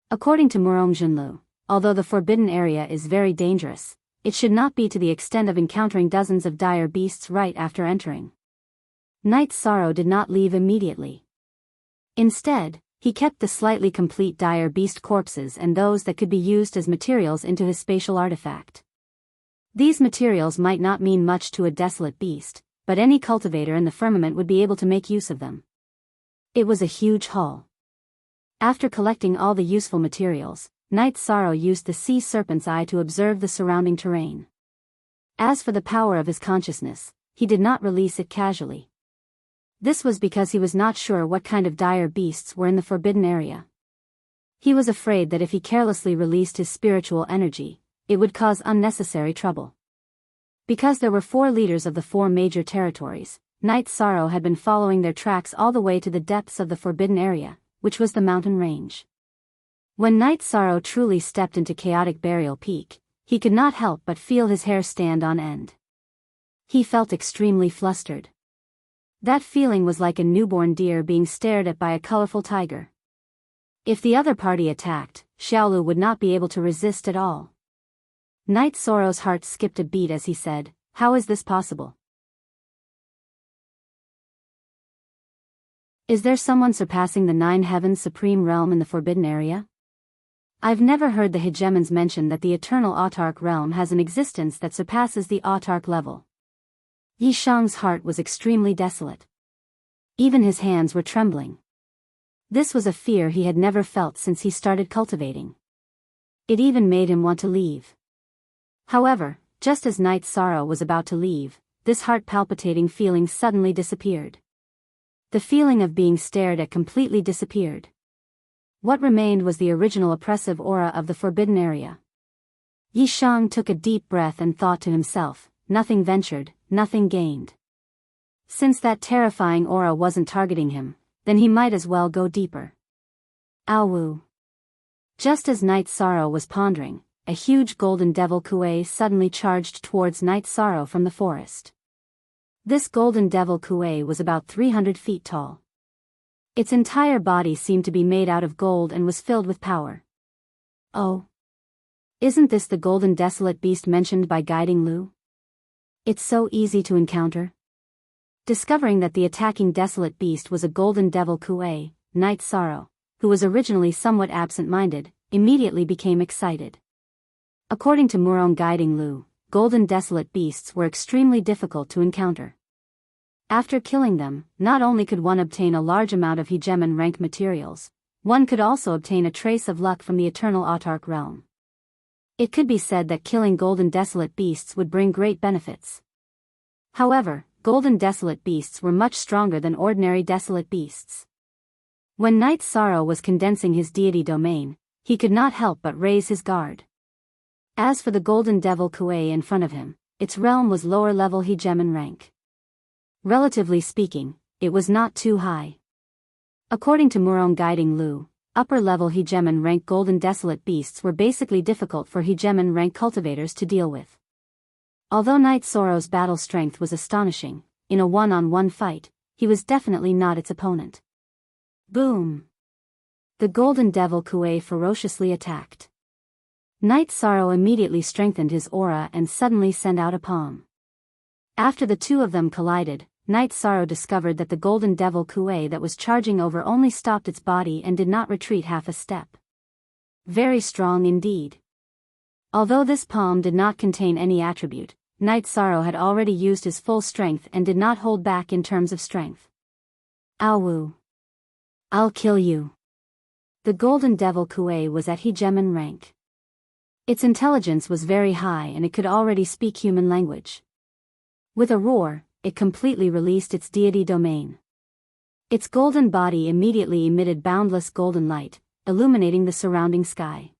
According to Murong Junlu, although the forbidden area is very dangerous, it should not be to the extent of encountering dozens of dire beasts right after entering. Night Sorrow did not leave immediately. Instead, he kept the slightly complete dire beast corpses and those that could be used as materials into his spatial artifact. These materials might not mean much to a desolate beast, but any cultivator in the firmament would be able to make use of them. It was a huge haul. After collecting all the useful materials, Night Sorrow used the sea serpent's eye to observe the surrounding terrain. As for the power of his consciousness, he did not release it casually. This was because he was not sure what kind of dire beasts were in the forbidden area. He was afraid that if he carelessly released his spiritual energy, it would cause unnecessary trouble. Because there were 4 leaders of the 4 major territories, Night Sorrow had been following their tracks all the way to the depths of the forbidden area, which was the mountain range. When Night Sorrow truly stepped into chaotic Burial Peak, he could not help but feel his hair stand on end. He felt extremely flustered. That feeling was like a newborn deer being stared at by a colorful tiger. If the other party attacked, Xiaolu would not be able to resist at all. Night Sorrow's heart skipped a beat as he said, "How is this possible? Is there someone surpassing the 9 heavens supreme realm in the forbidden area? I've never heard the hegemons mention that the eternal autarch realm has an existence that surpasses the autarch level." Yi Shang's heart was extremely desolate. Even his hands were trembling. This was a fear he had never felt since he started cultivating. It even made him want to leave. However, just as Night Sorrow was about to leave, this heart-palpitating feeling suddenly disappeared. The feeling of being stared at completely disappeared. What remained was the original oppressive aura of the forbidden area. Yi Shang took a deep breath and thought to himself, nothing ventured, nothing gained. Since that terrifying aura wasn't targeting him, then he might as well go deeper. Awu. Just as Night Sorrow was pondering, a huge golden devil Kuei suddenly charged towards Night Sorrow from the forest. This golden devil Kuei was about 300 feet tall. Its entire body seemed to be made out of gold and was filled with power. Oh! Isn't this the golden desolate beast mentioned by Guiding Lu? It's so easy to encounter. Discovering that the attacking desolate beast was a golden devil Kuei, Night Sorrow, who was originally somewhat absent-minded, immediately became excited. According to Murong Guiding Lu, golden desolate beasts were extremely difficult to encounter. After killing them, not only could one obtain a large amount of hegemon rank materials, one could also obtain a trace of luck from the eternal autarch realm. It could be said that killing golden desolate beasts would bring great benefits. However, golden desolate beasts were much stronger than ordinary desolate beasts. When Night Sorrow was condensing his deity domain, he could not help but raise his guard. As for the golden devil Kuei in front of him, its realm was lower-level hegemon rank. Relatively speaking, it was not too high. According to Murong Guiding Lu, upper-level hegemon rank golden desolate beasts were basically difficult for hegemon rank cultivators to deal with. Although Night Sorrow's battle strength was astonishing, in a one-on-one fight, he was definitely not its opponent. Boom! The golden devil Kuei ferociously attacked. Night Sorrow immediately strengthened his aura and suddenly sent out a palm. After the two of them collided, Night Sorrow discovered that the golden devil Kuei that was charging over only stopped its body and did not retreat half a step. Very strong indeed. Although this palm did not contain any attribute, Night Sorrow had already used his full strength and did not hold back in terms of strength. Awu. I'll kill you. The golden devil Kuei was at hegemon rank. Its intelligence was very high and it could already speak human language. With a roar, it completely released its deity domain. Its golden body immediately emitted boundless golden light, illuminating the surrounding sky.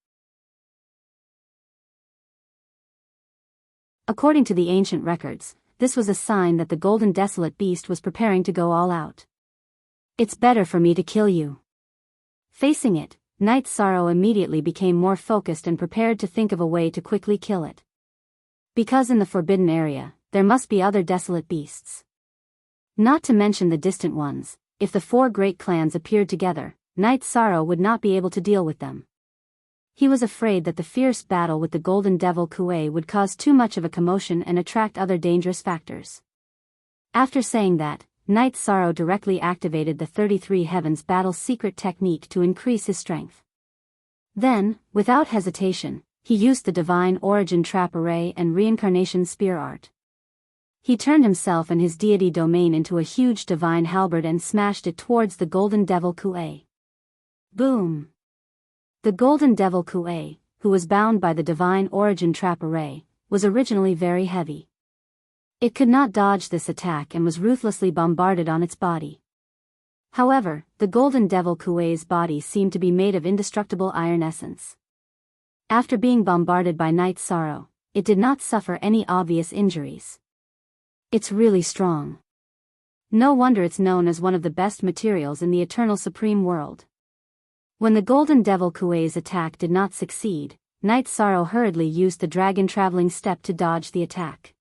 According to the ancient records, this was a sign that the golden desolate beast was preparing to go all out. It's better for me to kill you. Facing it, Night Sorrow immediately became more focused and prepared to think of a way to quickly kill it. Because in the forbidden area, there must be other desolate beasts. Not to mention the distant ones, if the 4 great clans appeared together, Night Sorrow would not be able to deal with them. He was afraid that the fierce battle with the golden devil Kuei would cause too much of a commotion and attract other dangerous factors. After saying that, Night Sorrow directly activated the 33 Heavens battle secret technique to increase his strength. Then, without hesitation, he used the Divine Origin Trap Array and Reincarnation Spear Art. He turned himself and his deity domain into a huge divine halberd and smashed it towards the golden devil Kuei. Boom! The golden devil Kuei, who was bound by the Divine Origin Trap Array, was originally very heavy. It could not dodge this attack and was ruthlessly bombarded on its body. However, the golden devil Kuei's body seemed to be made of indestructible iron essence. After being bombarded by Night Sorrow, it did not suffer any obvious injuries. It's really strong. No wonder it's known as one of the best materials in the Eternal Supreme World. When the Golden Devil Kuei's attack did not succeed, Night Sorrow hurriedly used the dragon traveling step to dodge the attack.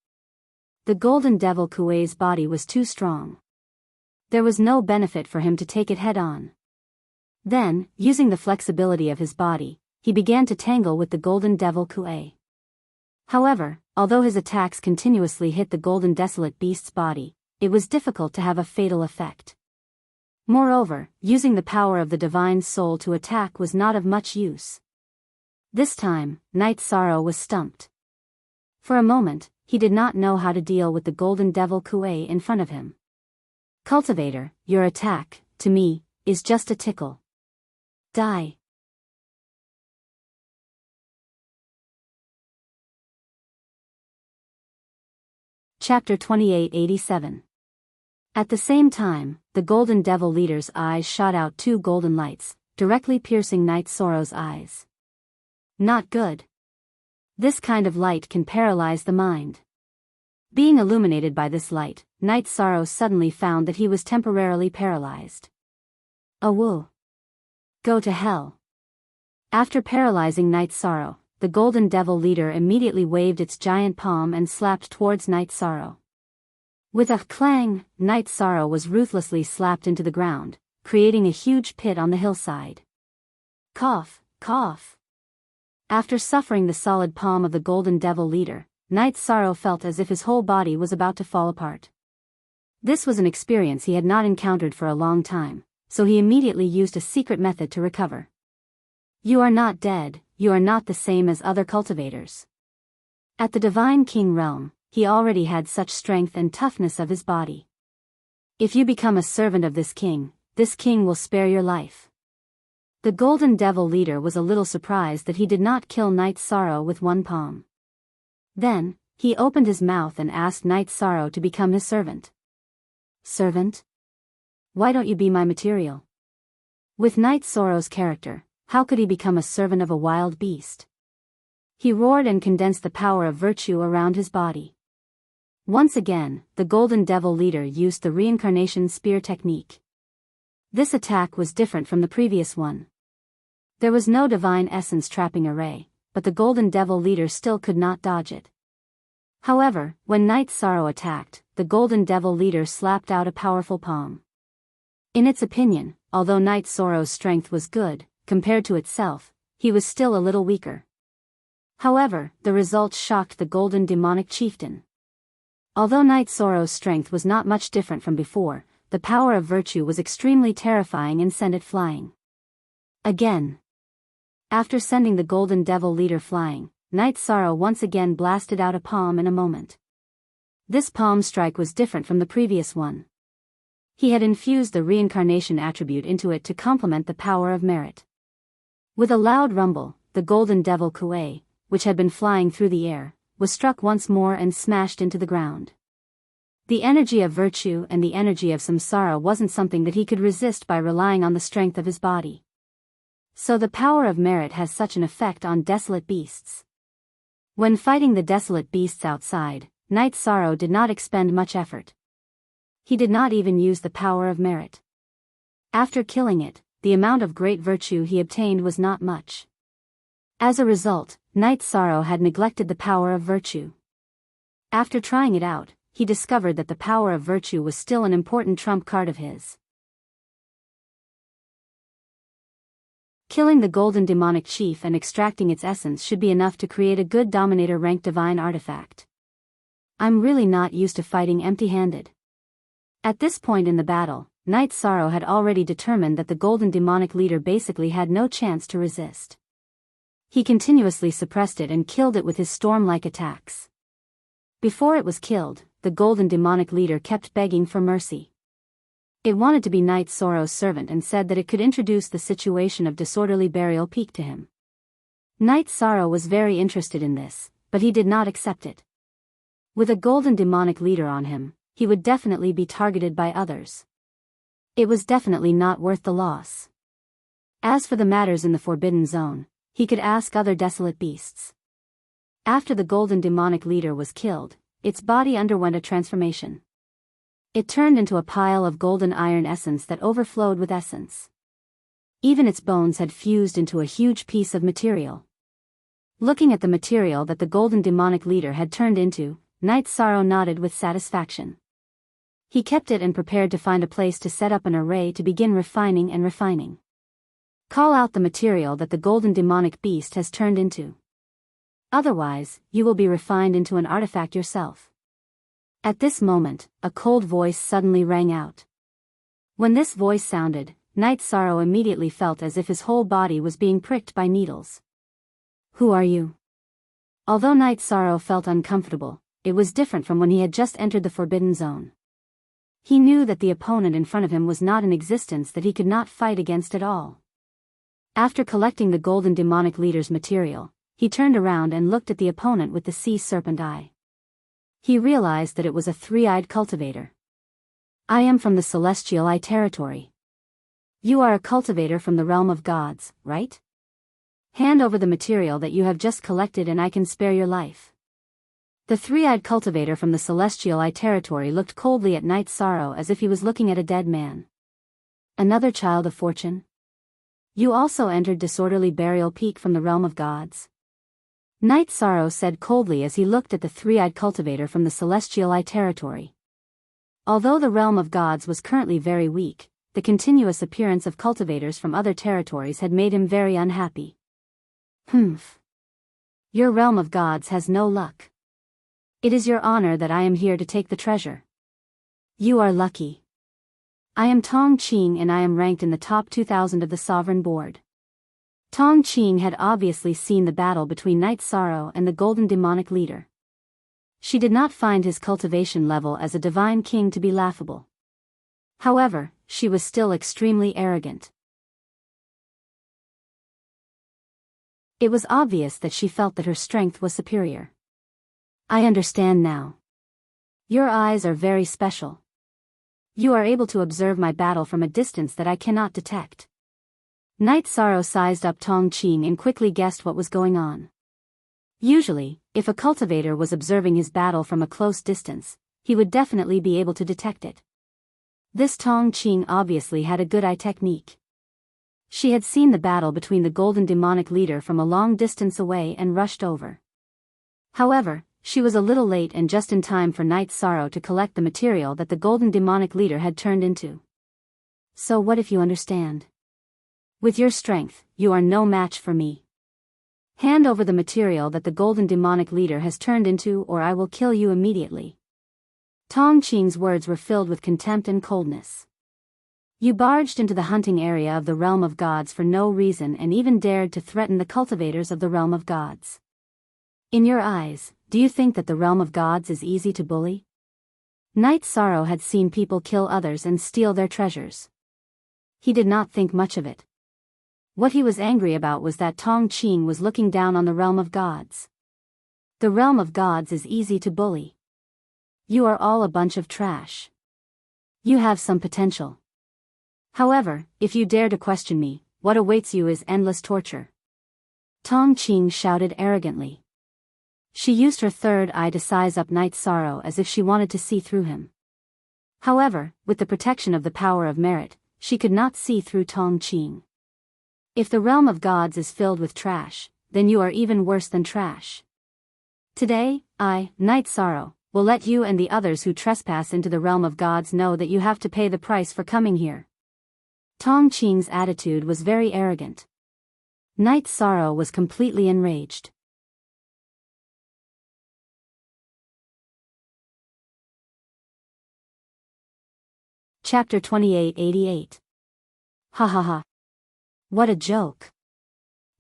The Golden Devil Kuei's body was too strong. There was no benefit for him to take it head-on. Then, using the flexibility of his body, he began to tangle with the Golden Devil Kuei. However, although his attacks continuously hit the Golden Desolate Beast's body, it was difficult to have a fatal effect. Moreover, using the power of the Divine Soul to attack was not of much use. This time, Night Sorrow was stumped. For a moment, he did not know how to deal with the Golden Devil Kuei in front of him. Cultivator, your attack, to me, is just a tickle. Die. Chapter 2887. At the same time, the Golden Devil leader's eyes shot out two golden lights, directly piercing Night Sorrow's eyes. Not good. This kind of light can paralyze the mind. Being illuminated by this light, Night Sorrow suddenly found that he was temporarily paralyzed. Awoo. Go to hell. After paralyzing Night Sorrow, the Golden Devil leader immediately waved its giant palm and slapped towards Night Sorrow. With a clang, Night Sorrow was ruthlessly slapped into the ground, creating a huge pit on the hillside. Cough, cough. After suffering the solid palm of the Golden Devil leader, Night Sorrow felt as if his whole body was about to fall apart. This was an experience he had not encountered for a long time, so he immediately used a secret method to recover. You are not dead, you are not the same as other cultivators. At the Divine King realm, he already had such strength and toughness of his body. If you become a servant of this king will spare your life. The Golden Devil leader was a little surprised that he did not kill Night Sorrow with one palm. Then, he opened his mouth and asked Night Sorrow to become his servant. Servant? Why don't you be my material? With Night Sorrow's character, how could he become a servant of a wild beast? He roared and condensed the power of virtue around his body. Once again, the Golden Devil leader used the reincarnation spear technique. This attack was different from the previous one. There was no divine essence trapping array, but the Golden Devil leader still could not dodge it. However, when Night Sorrow attacked, the Golden Devil leader slapped out a powerful palm. In its opinion, although Night Sorrow's strength was good, compared to itself, he was still a little weaker. However, the results shocked the Golden Demonic Chieftain. Although Night Sorrow's strength was not much different from before, the power of virtue was extremely terrifying and sent it flying. Again. After sending the Golden Devil leader flying, Night Sorrow once again blasted out a palm in a moment. This palm strike was different from the previous one. He had infused the reincarnation attribute into it to complement the power of merit. With a loud rumble, the Golden Devil Kuei, which had been flying through the air, was struck once more and smashed into the ground. The energy of virtue and the energy of samsara wasn't something that he could resist by relying on the strength of his body. So the power of merit has such an effect on desolate beasts. When fighting the desolate beasts outside, Night Sorrow did not expend much effort. He did not even use the power of merit. After killing it, the amount of great virtue he obtained was not much. As a result, Night Sorrow had neglected the power of virtue. After trying it out, he discovered that the power of virtue was still an important trump card of his. Killing the Golden Demonic Chief and extracting its essence should be enough to create a good Dominator rank divine artifact. I'm really not used to fighting empty-handed. At this point in the battle, Night Sorrow had already determined that the Golden Demonic leader basically had no chance to resist. He continuously suppressed it and killed it with his storm-like attacks. Before it was killed, the Golden Demonic leader kept begging for mercy. It wanted to be Night Sorrow's servant and said that it could introduce the situation of disorderly burial peak to him. Night Sorrow was very interested in this, but he did not accept it. With a Golden Demonic leader on him, he would definitely be targeted by others. It was definitely not worth the loss. As for the matters in the Forbidden Zone, he could ask other desolate beasts. After the Golden Demonic leader was killed, its body underwent a transformation. It turned into a pile of golden iron essence that overflowed with essence. Even its bones had fused into a huge piece of material. Looking at the material that the golden demonic leader had turned into, Night Sorrow nodded with satisfaction. He kept it and prepared to find a place to set up an array to begin refining and refining. Call out the material that the golden demonic beast has turned into. Otherwise, you will be refined into an artifact yourself. At this moment, a cold voice suddenly rang out. When this voice sounded, Night Sorrow immediately felt as if his whole body was being pricked by needles. Who are you? Although Night Sorrow felt uncomfortable, it was different from when he had just entered the Forbidden Zone. He knew that the opponent in front of him was not an existence that he could not fight against at all. After collecting the golden demonic leader's material, he turned around and looked at the opponent with the sea serpent eye. He realized that it was a three-eyed cultivator. I am from the Celestial Eye territory. You are a cultivator from the realm of gods, right? Hand over the material that you have just collected and I can spare your life. The three-eyed cultivator from the Celestial Eye territory looked coldly at Night Sorrow as if he was looking at a dead man. Another child of fortune? You also entered Disorderly Burial Peak from the realm of gods? Night Sorrow said coldly as he looked at the three-eyed cultivator from the Celestial Eye territory. Although the realm of gods was currently very weak, the continuous appearance of cultivators from other territories had made him very unhappy. Humph. Your realm of gods has no luck. It is your honor that I am here to take the treasure. You are lucky. I am Tong Qing and I am ranked in the top 2,000 of the Sovereign Board. Tong Qing had obviously seen the battle between Night Sorrow and the golden demonic leader. She did not find his cultivation level as a divine king to be laughable. However, she was still extremely arrogant. It was obvious that she felt that her strength was superior. I understand now. Your eyes are very special. You are able to observe my battle from a distance that I cannot detect. Night Sorrow sized up Tong Qing and quickly guessed what was going on. Usually, if a cultivator was observing his battle from a close distance, he would definitely be able to detect it. This Tong Qing obviously had a good eye technique. She had seen the battle between the golden demonic leader from a long distance away and rushed over. However, she was a little late and just in time for Night Sorrow to collect the material that the golden demonic leader had turned into. So what if you understand? With your strength, you are no match for me. Hand over the material that the golden demonic leader has turned into or I will kill you immediately. Tong Qing's words were filled with contempt and coldness. You barged into the hunting area of the realm of gods for no reason and even dared to threaten the cultivators of the realm of gods. In your eyes, do you think that the realm of gods is easy to bully? Night Sorrow had seen people kill others and steal their treasures. He did not think much of it. What he was angry about was that Tong Qing was looking down on the realm of gods. The realm of gods is easy to bully. You are all a bunch of trash. You have some potential. However, if you dare to question me, what awaits you is endless torture. Tong Qing shouted arrogantly. She used her third eye to size up Night Sorrow as if she wanted to see through him. However, with the protection of the power of merit, she could not see through Tong Qing. If the realm of gods is filled with trash, then you are even worse than trash. Today, I, Night Sorrow, will let you and the others who trespass into the realm of gods know that you have to pay the price for coming here. Tong Qing's attitude was very arrogant. Night Sorrow was completely enraged. Chapter 2888. Ha ha ha. What a joke.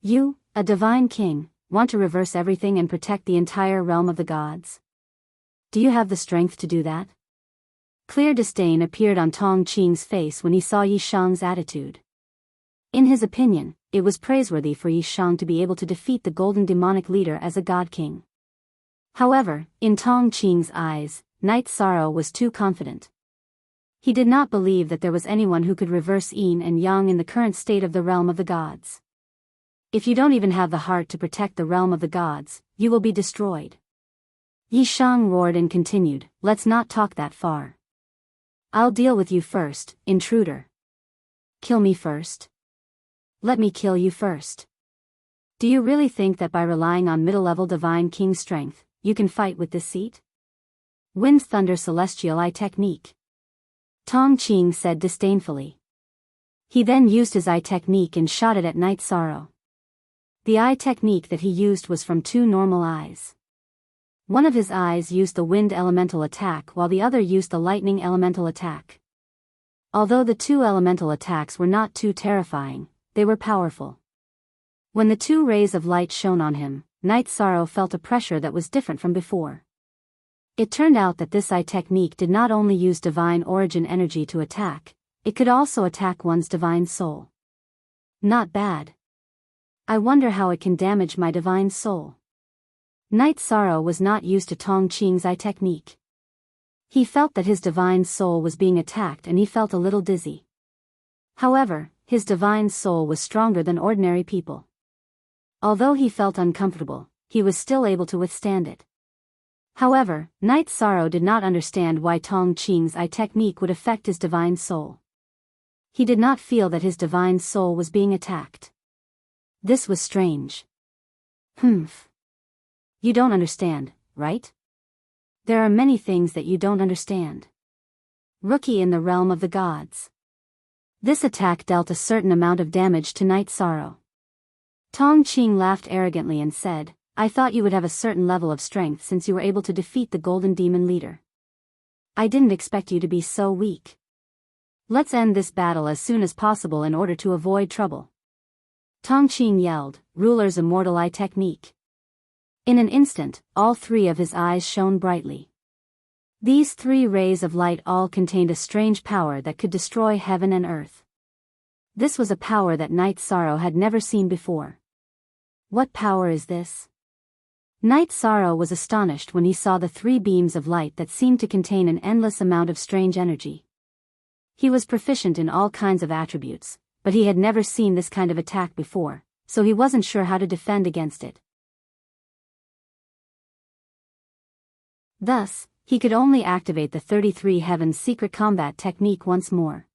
You, a divine king, want to reverse everything and protect the entire realm of the gods? Do you have the strength to do that? Clear disdain appeared on Tong Qing's face when he saw Yi Shang's attitude. In his opinion, it was praiseworthy for Yi Shang to be able to defeat the golden demonic leader as a god king. However, in Tong Qing's eyes, Night Sorrow was too confident. He did not believe that there was anyone who could reverse yin and yang in the current state of the realm of the gods. If you don't even have the heart to protect the realm of the gods, you will be destroyed. Yi Shang roared and continued, let's not talk that far. I'll deal with you first, intruder. Kill me first. let me kill you first. Do you really think that by relying on middle-level Divine King strength, you can fight with this seat? Wind Thunder Celestial Eye Technique. Tong Ching said disdainfully. He then used his eye technique and shot it at Night Sorrow. The eye technique that he used was from two normal eyes. One of his eyes used the wind elemental attack while the other used the lightning elemental attack. Although the two elemental attacks were not too terrifying, they were powerful. When the two rays of light shone on him, Night Sorrow felt a pressure that was different from before. It turned out that this eye technique did not only use divine origin energy to attack, it could also attack one's divine soul. Not bad. I wonder how it can damage my divine soul. Night Sorrow was not used to Tong Ching's eye technique. He felt that his divine soul was being attacked and he felt a little dizzy. However, his divine soul was stronger than ordinary people. Although he felt uncomfortable, he was still able to withstand it. However, Night Sorrow did not understand why Tong Ching's eye technique would affect his divine soul. He did not feel that his divine soul was being attacked. This was strange. Humph. You don't understand, right? There are many things that you don't understand. Rookie in the realm of the gods. This attack dealt a certain amount of damage to Night Sorrow. Tong Ching laughed arrogantly and said, I thought you would have a certain level of strength since you were able to defeat the Golden Demon leader. I didn't expect you to be so weak. Let's end this battle as soon as possible in order to avoid trouble. Tong Ching yelled, Ruler's Immortal Eye Technique. In an instant, all three of his eyes shone brightly. These three rays of light all contained a strange power that could destroy heaven and earth. This was a power that Night Sorrow had never seen before. What power is this? Night Sorrow was astonished when he saw the three beams of light that seemed to contain an endless amount of strange energy. He was proficient in all kinds of attributes, but he had never seen this kind of attack before, so he wasn't sure how to defend against it. Thus, he could only activate the 33 Heavens secret combat technique once more.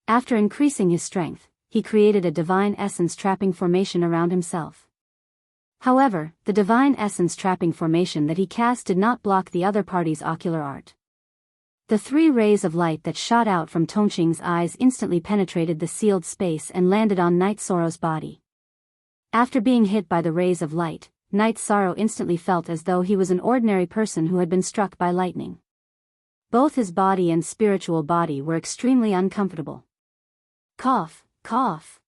After increasing his strength, he created a divine essence trapping formation around himself. However, the divine essence trapping formation that he cast did not block the other party's ocular art. The three rays of light that shot out from Tong Ching's eyes instantly penetrated the sealed space and landed on Night Sorrow's body. After being hit by the rays of light, Night Sorrow instantly felt as though he was an ordinary person who had been struck by lightning. Both his body and spiritual body were extremely uncomfortable. Cough, cough.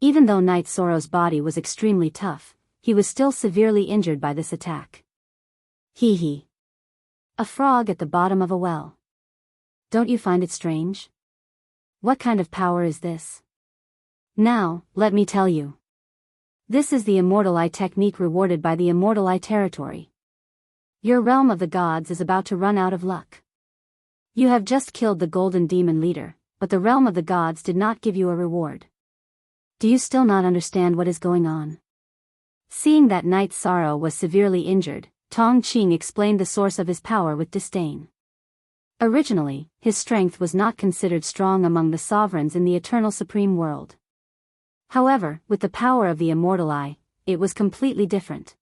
Even though Night Sorrow's body was extremely tough, he was still severely injured by this attack. Hee hee. A frog at the bottom of a well. Don't you find it strange? What kind of power is this? Now, let me tell you. This is the Immortal Eye technique rewarded by the Immortal Eye territory. Your realm of the gods is about to run out of luck. You have just killed the Golden Demon leader, but the realm of the gods did not give you a reward. Do you still not understand what is going on? Seeing that Night Sorrow was severely injured, Tong Ching explained the source of his power with disdain. Originally, his strength was not considered strong among the sovereigns in the eternal supreme world. However, with the power of the Immortal Eye, it was completely different.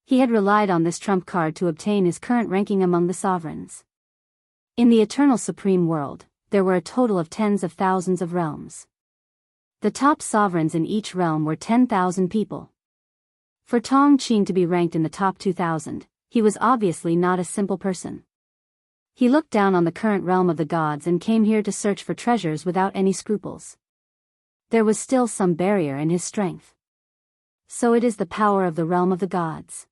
He had relied on this trump card to obtain his current ranking among the sovereigns. In the eternal supreme world, there were a total of tens of thousands of realms. The top sovereigns in each realm were 10,000 people. For Tong Ching to be ranked in the top 2,000, he was obviously not a simple person. He looked down on the current realm of the gods and came here to search for treasures without any scruples. There was still some barrier in his strength. So it is the power of the realm of the gods.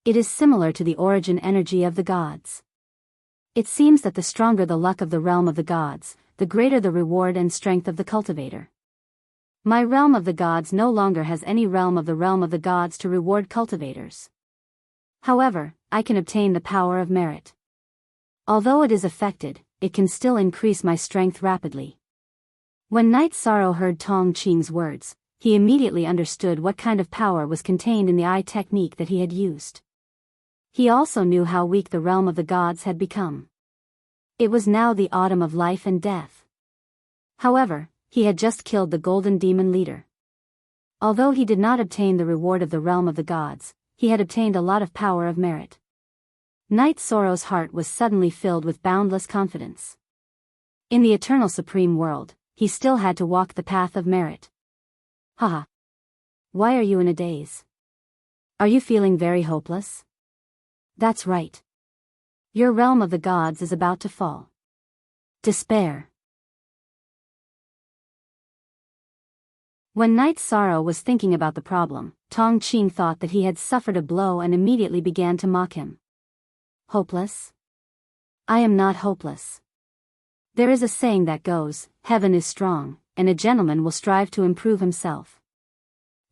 It is similar to the origin energy of the gods. It seems that the stronger the luck of the realm of the gods, the greater the reward and strength of the cultivator. My realm of the gods no longer has any realm of the gods to reward cultivators. However, I can obtain the power of merit. Although it is affected, it can still increase my strength rapidly. When Night Sorrow heard Tong Ching's words, he immediately understood what kind of power was contained in the eye technique that he had used. He also knew how weak the realm of the gods had become. It was now the autumn of life and death. However, he had just killed the golden demon leader. Although he did not obtain the reward of the realm of the gods, he had obtained a lot of power of merit. Knight Sorrow's heart was suddenly filled with boundless confidence. In the eternal supreme world, he still had to walk the path of merit. Haha. Why are you in a daze? Are you feeling very hopeless? That's right. Your realm of the gods is about to fall. Despair. When Knight Sorrow was thinking about the problem, Tong Qing thought that he had suffered a blow and immediately began to mock him. Hopeless? I am not hopeless. There is a saying that goes, heaven is strong, and a gentleman will strive to improve himself.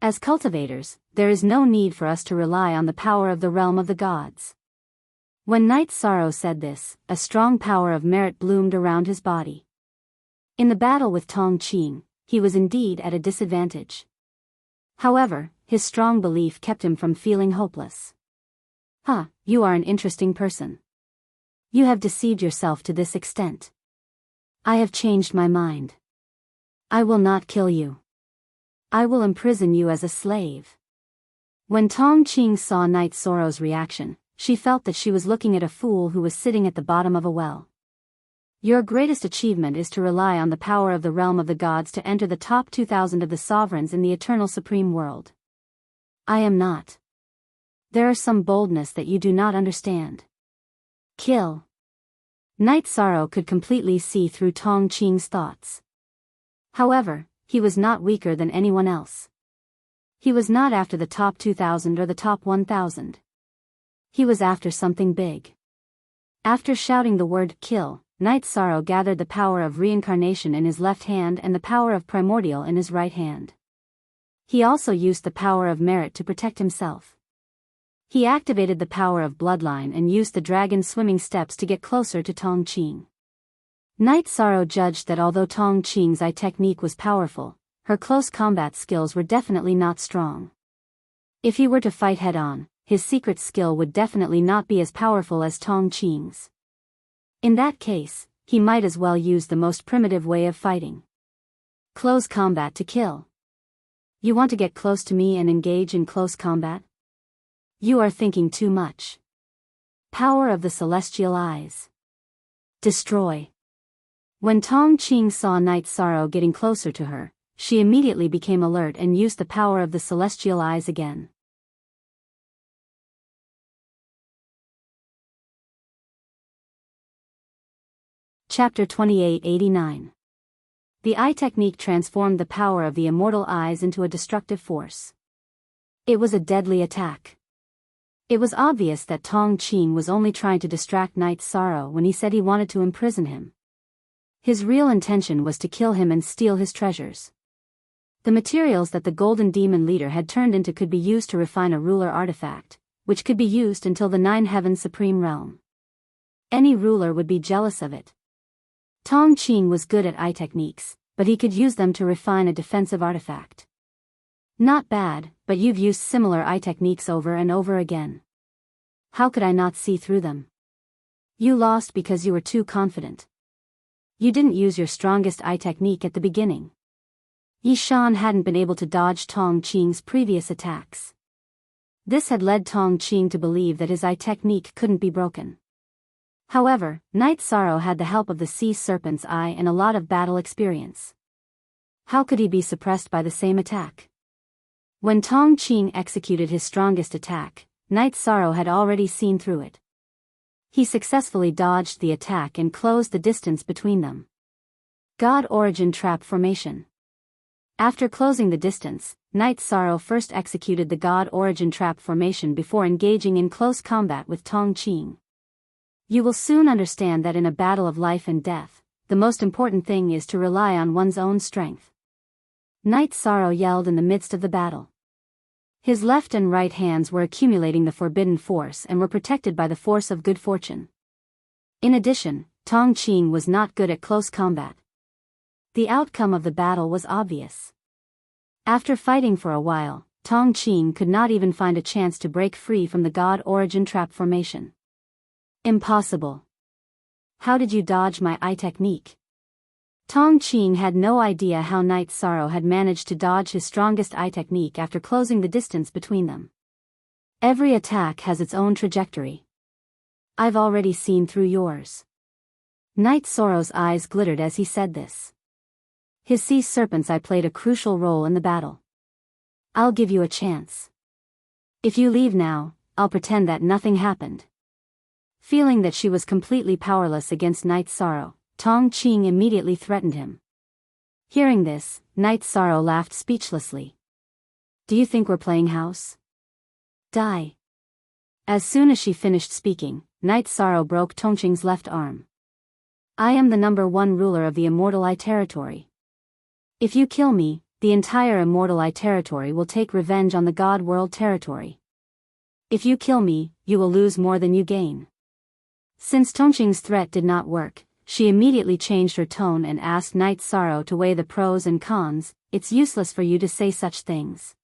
As cultivators, there is no need for us to rely on the power of the realm of the gods. When Knight Sorrow said this, a strong power of merit bloomed around his body. In the battle with Tong Qing, he was indeed at a disadvantage. However, his strong belief kept him from feeling hopeless. You are an interesting person. You have deceived yourself to this extent. I have changed my mind. I will not kill you. I will imprison you as a slave. When Tong Qing saw Knight Sorrow's reaction, she felt that she was looking at a fool who was sitting at the bottom of a well. Your greatest achievement is to rely on the power of the realm of the gods to enter the top 2,000 of the sovereigns in the eternal supreme world. I am not. There is some boldness that you do not understand. Kill. Knight Sorrow could completely see through Tong Qing's thoughts. However, he was not weaker than anyone else. He was not after the top 2,000 or the top 1,000. He was after something big. After shouting the word kill, Knight Sorrow gathered the power of reincarnation in his left hand and the power of primordial in his right hand. He also used the power of merit to protect himself. He activated the power of bloodline and used the dragon swimming steps to get closer to Tong Qing. Knight Sorrow judged that although Tong Qing's eye technique was powerful, her close combat skills were definitely not strong. If he were to fight head-on, his secret skill would definitely not be as powerful as Tong Qing's. In that case, he might as well use the most primitive way of fighting. Close combat to kill. You want to get close to me and engage in close combat? You are thinking too much. Power of the celestial eyes. Destroy. When Tong Qing saw Knight Sorrow getting closer to her, she immediately became alert and used the power of the celestial eyes again. Chapter 2889. The eye technique transformed the power of the immortal eyes into a destructive force. It was a deadly attack. It was obvious that Tong Qing was only trying to distract Knight Sorrow when he said he wanted to imprison him. His real intention was to kill him and steal his treasures. The materials that the golden demon leader had turned into could be used to refine a ruler artifact, which could be used until the 9 heavens supreme realm. Any ruler would be jealous of it. Tong Qing was good at eye techniques, but he could use them to refine a defensive artifact. Not bad, but you've used similar eye techniques over and over again. How could I not see through them? You lost because you were too confident. You didn't use your strongest eye technique at the beginning. Yi Shan hadn't been able to dodge Tong Qing's previous attacks. This had led Tong Qing to believe that his eye technique couldn't be broken. However, Knight Sorrow had the help of the sea serpent's eye and a lot of battle experience. How could he be suppressed by the same attack? When Tong Qing executed his strongest attack, Knight Sorrow had already seen through it. He successfully dodged the attack and closed the distance between them. God Origin Trap Formation. After closing the distance, Knight Sorrow first executed the God Origin Trap Formation before engaging in close combat with Tong Qing. You will soon understand that in a battle of life and death, the most important thing is to rely on one's own strength. Knight Sorrow yelled in the midst of the battle. His left and right hands were accumulating the forbidden force and were protected by the force of good fortune. In addition, Tong Qing was not good at close combat. The outcome of the battle was obvious. After fighting for a while, Tong Qing could not even find a chance to break free from the God Origin Trap Formation. Impossible. How did you dodge my eye technique? Tong Qing had no idea how Night Sorrow had managed to dodge his strongest eye technique after closing the distance between them. Every attack has its own trajectory. I've already seen through yours. Night Sorrow's eyes glittered as he said this. His sea serpent's eye played a crucial role in the battle. I'll give you a chance. If you leave now, I'll pretend that nothing happened. Feeling that she was completely powerless against Night Sorrow, Tong Qing immediately threatened him. Hearing this, Night Sorrow laughed speechlessly. Do you think we're playing house? Die. As soon as she finished speaking, Night Sorrow broke Tong Qing's left arm. I am the #1 ruler of the Immortal Eye territory. If you kill me, the entire Immortal Eye territory will take revenge on the God World territory. If you kill me, you will lose more than you gain. Since Tong Qing's threat did not work, she immediately changed her tone and asked Night Sorrow to weigh the pros and cons. It's useless for you to say such things.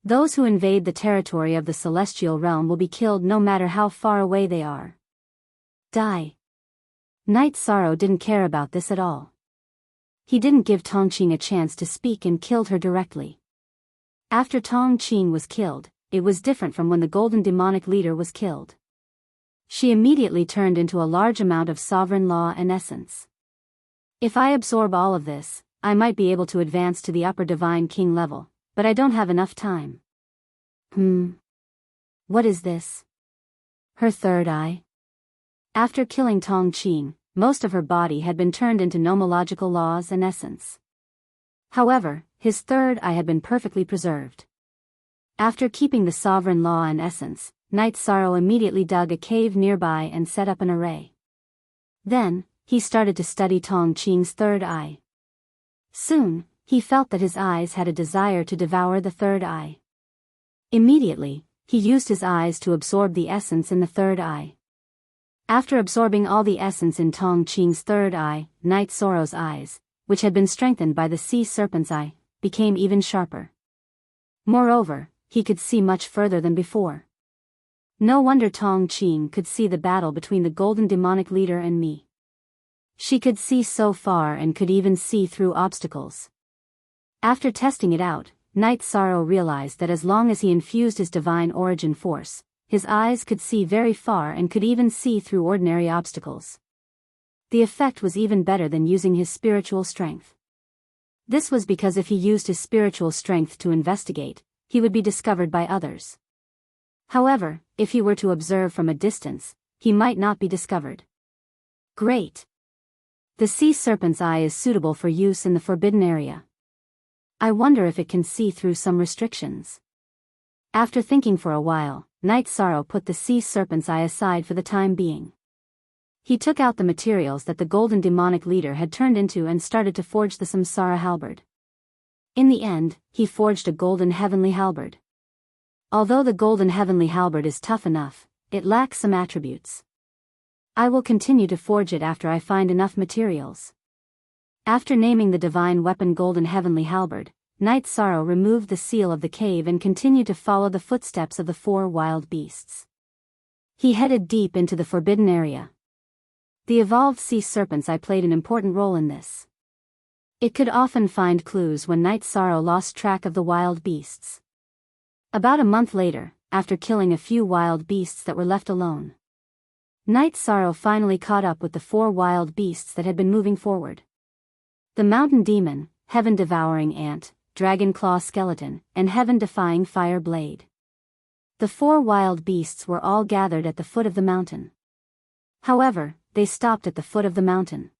Those who invade the territory of the celestial realm will be killed no matter how far away they are. Die. Night Sorrow didn't care about this at all. He didn't give Tong Qing a chance to speak and killed her directly. After Tong Qing was killed, it was different from when the golden demonic leader was killed. She immediately turned into a large amount of sovereign law and essence. If I absorb all of this, I might be able to advance to the upper divine king level, but I don't have enough time. What is this? Her third eye? After killing Tong Qing, most of her body had been turned into nomological laws and essence. However, his third eye had been perfectly preserved. After keeping the sovereign law and essence, Night Sorrow immediately dug a cave nearby and set up an array. Then, he started to study Tong Qing's third eye. Soon, he felt that his eyes had a desire to devour the third eye. Immediately, he used his eyes to absorb the essence in the third eye. After absorbing all the essence in Tong Qing's third eye, Night Sorrow's eyes, which had been strengthened by the sea serpent's eye, became even sharper. Moreover, he could see much further than before. No wonder Tong Qing could see the battle between the golden demonic leader and me. She could see so far and could even see through obstacles. After testing it out, Night Sorrow realized that as long as he infused his divine origin force, his eyes could see very far and could even see through ordinary obstacles. The effect was even better than using his spiritual strength. This was because if he used his spiritual strength to investigate, he would be discovered by others. However, if he were to observe from a distance, he might not be discovered. Great! The sea serpent's eye is suitable for use in the forbidden area. I wonder if it can see through some restrictions. After thinking for a while, Night Sorrow put the sea serpent's eye aside for the time being. He took out the materials that the golden demonic leader had turned into and started to forge the Samsara halberd. In the end, he forged a golden heavenly halberd. Although the golden heavenly halberd is tough enough, it lacks some attributes. I will continue to forge it after I find enough materials. After naming the divine weapon golden heavenly halberd, Night Sorrow removed the seal of the cave and continued to follow the footsteps of the 4 wild beasts. He headed deep into the forbidden area. The evolved sea serpent's eye played an important role in this. It could often find clues when Night Sorrow lost track of the wild beasts. About a month later, after killing a few wild beasts that were left alone, Night Sorrow finally caught up with the 4 wild beasts that had been moving forward. The mountain demon, heaven-devouring ant, dragon claw skeleton, and heaven-defying fire blade. The 4 wild beasts were all gathered at the foot of the mountain. However, they stopped at the foot of the mountain.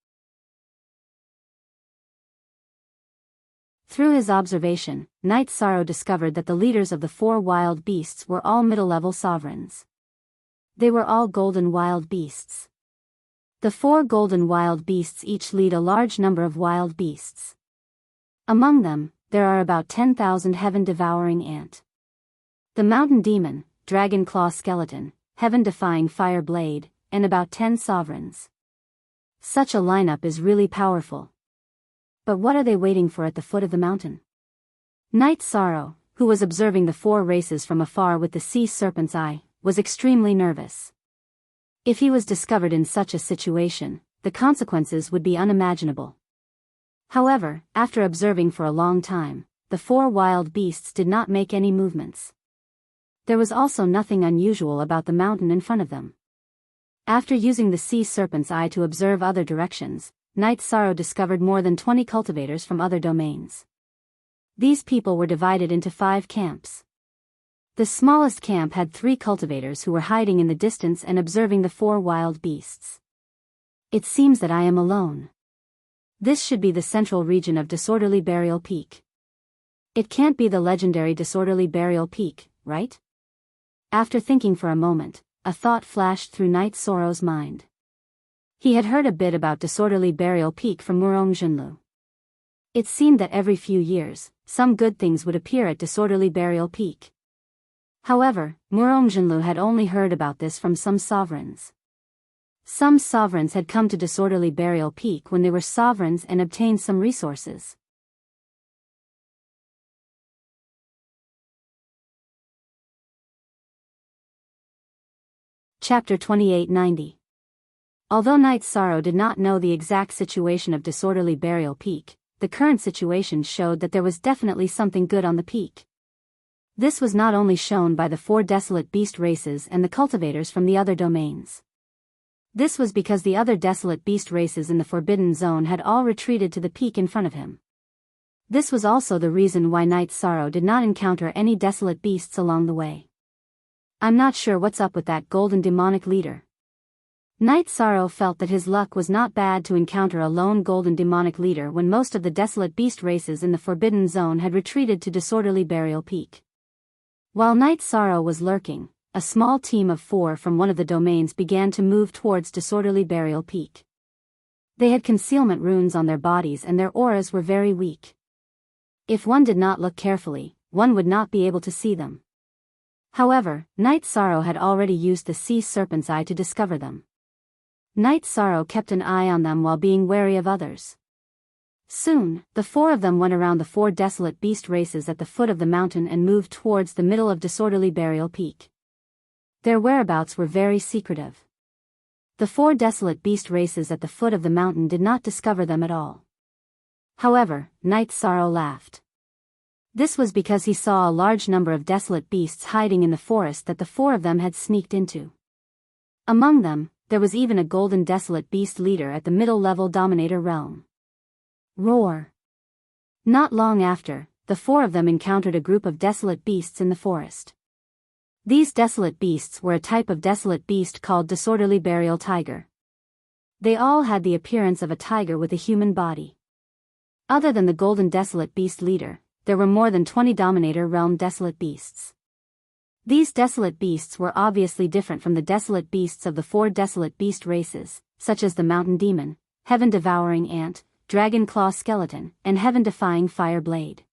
Through his observation, Night Sorrow discovered that the leaders of the 4 wild beasts were all middle-level sovereigns. They were all golden wild beasts. The 4 golden wild beasts each lead a large number of wild beasts. Among them, there are about 10,000 heaven-devouring ant. The mountain demon, dragon claw skeleton, heaven-defying fire blade, and about 10 sovereigns. Such a lineup is really powerful. But what are they waiting for at the foot of the mountain? Night Sorrow, who was observing the 4 races from afar with the sea serpent's eye, was extremely nervous. If he was discovered in such a situation, the consequences would be unimaginable. However, after observing for a long time, the 4 wild beasts did not make any movements. There was also nothing unusual about the mountain in front of them. After using the sea serpent's eye to observe other directions, Night Sorrow discovered more than 20 cultivators from other domains. These people were divided into 5 camps. The smallest camp had 3 cultivators who were hiding in the distance and observing the 4 wild beasts. It seems that I am alone. This should be the central region of Disorderly Burial Peak. It can't be the legendary Disorderly Burial Peak, right? After thinking for a moment, a thought flashed through Night Sorrow's mind. He had heard a bit about Disorderly Burial Peak from Murong Junlu. It seemed that every few years, some good things would appear at Disorderly Burial Peak. However, Murong Junlu had only heard about this from some sovereigns. Some sovereigns had come to Disorderly Burial Peak when they were sovereigns and obtained some resources. Chapter 2890. Although Night Sorrow did not know the exact situation of Disorderly Burial Peak, the current situation showed that there was definitely something good on the peak. This was not only shown by the 4 desolate beast races and the cultivators from the other domains. This was because the other desolate beast races in the Forbidden Zone had all retreated to the peak in front of him. This was also the reason why Night Sorrow did not encounter any desolate beasts along the way. I'm not sure what's up with that golden demonic leader. Night Sorrow felt that his luck was not bad to encounter a lone golden demonic leader when most of the desolate beast races in the Forbidden Zone had retreated to Disorderly Burial Peak. While Night Sorrow was lurking, a small team of 4 from one of the domains began to move towards Disorderly Burial Peak. They had concealment runes on their bodies and their auras were very weak. If one did not look carefully, one would not be able to see them. However, Night Sorrow had already used the sea serpent's eye to discover them. Night Sorrow kept an eye on them while being wary of others. Soon, the 4 of them went around the 4 desolate beast races at the foot of the mountain and moved towards the middle of Disorderly Burial Peak. Their whereabouts were very secretive. The 4 desolate beast races at the foot of the mountain did not discover them at all. However, Night Sorrow laughed. This was because he saw a large number of desolate beasts hiding in the forest that the 4 of them had sneaked into. Among them, there was even a golden desolate beast leader at the middle-level dominator realm. Roar! Not long after, the 4 of them encountered a group of desolate beasts in the forest. These desolate beasts were a type of desolate beast called Disorderly Burial Tiger. They all had the appearance of a tiger with a human body. Other than the golden desolate beast leader, there were more than 20 dominator realm desolate beasts. These desolate beasts were obviously different from the desolate beasts of the 4 desolate beast races, such as the mountain demon, heaven-devouring ant, dragon claw skeleton, and heaven-defying fire blade.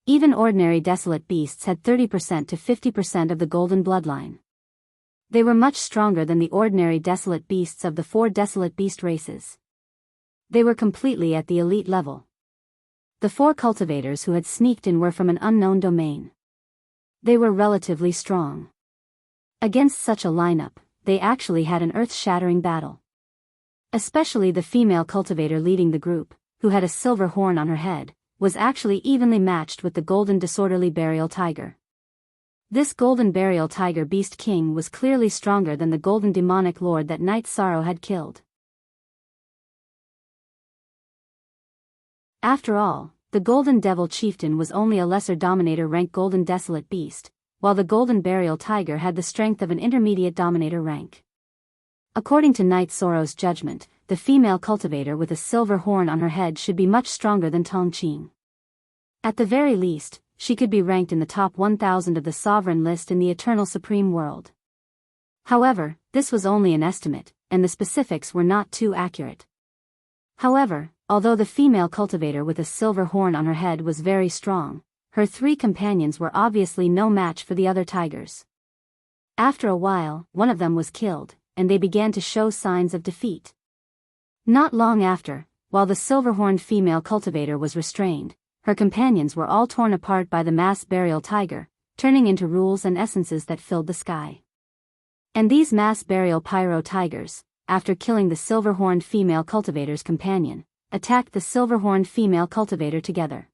Even ordinary desolate beasts had 30% to 50% of the golden bloodline. They were much stronger than the ordinary desolate beasts of the 4 desolate beast races. They were completely at the elite level. The 4 cultivators who had sneaked in were from an unknown domain. They were relatively strong. Against such a lineup, they actually had an earth-shattering battle. Especially the female cultivator leading the group, who had a silver horn on her head, was actually evenly matched with the golden Disorderly Burial Tiger. This golden burial tiger beast king was clearly stronger than the golden demonic lord that Night Sorrow had killed. After all, the golden devil chieftain was only a lesser dominator rank golden desolate beast, while the golden burial tiger had the strength of an intermediate dominator rank. According to Night Sorrow's judgment, the female cultivator with a silver horn on her head should be much stronger than Tongqing. At the very least, she could be ranked in the top 1,000 of the sovereign list in the Eternal Supreme World. However, this was only an estimate, and the specifics were not too accurate. However, although the female cultivator with a silver horn on her head was very strong, her 3 companions were obviously no match for the other tigers. After a while, one of them was killed, and they began to show signs of defeat. Not long after, while the silver-horned female cultivator was restrained, her companions were all torn apart by the mass burial tiger, turning into rules and essences that filled the sky. And these mass burial pyro tigers, after killing the silver-horned female cultivator's companion, attacked the silver-horned female cultivator together.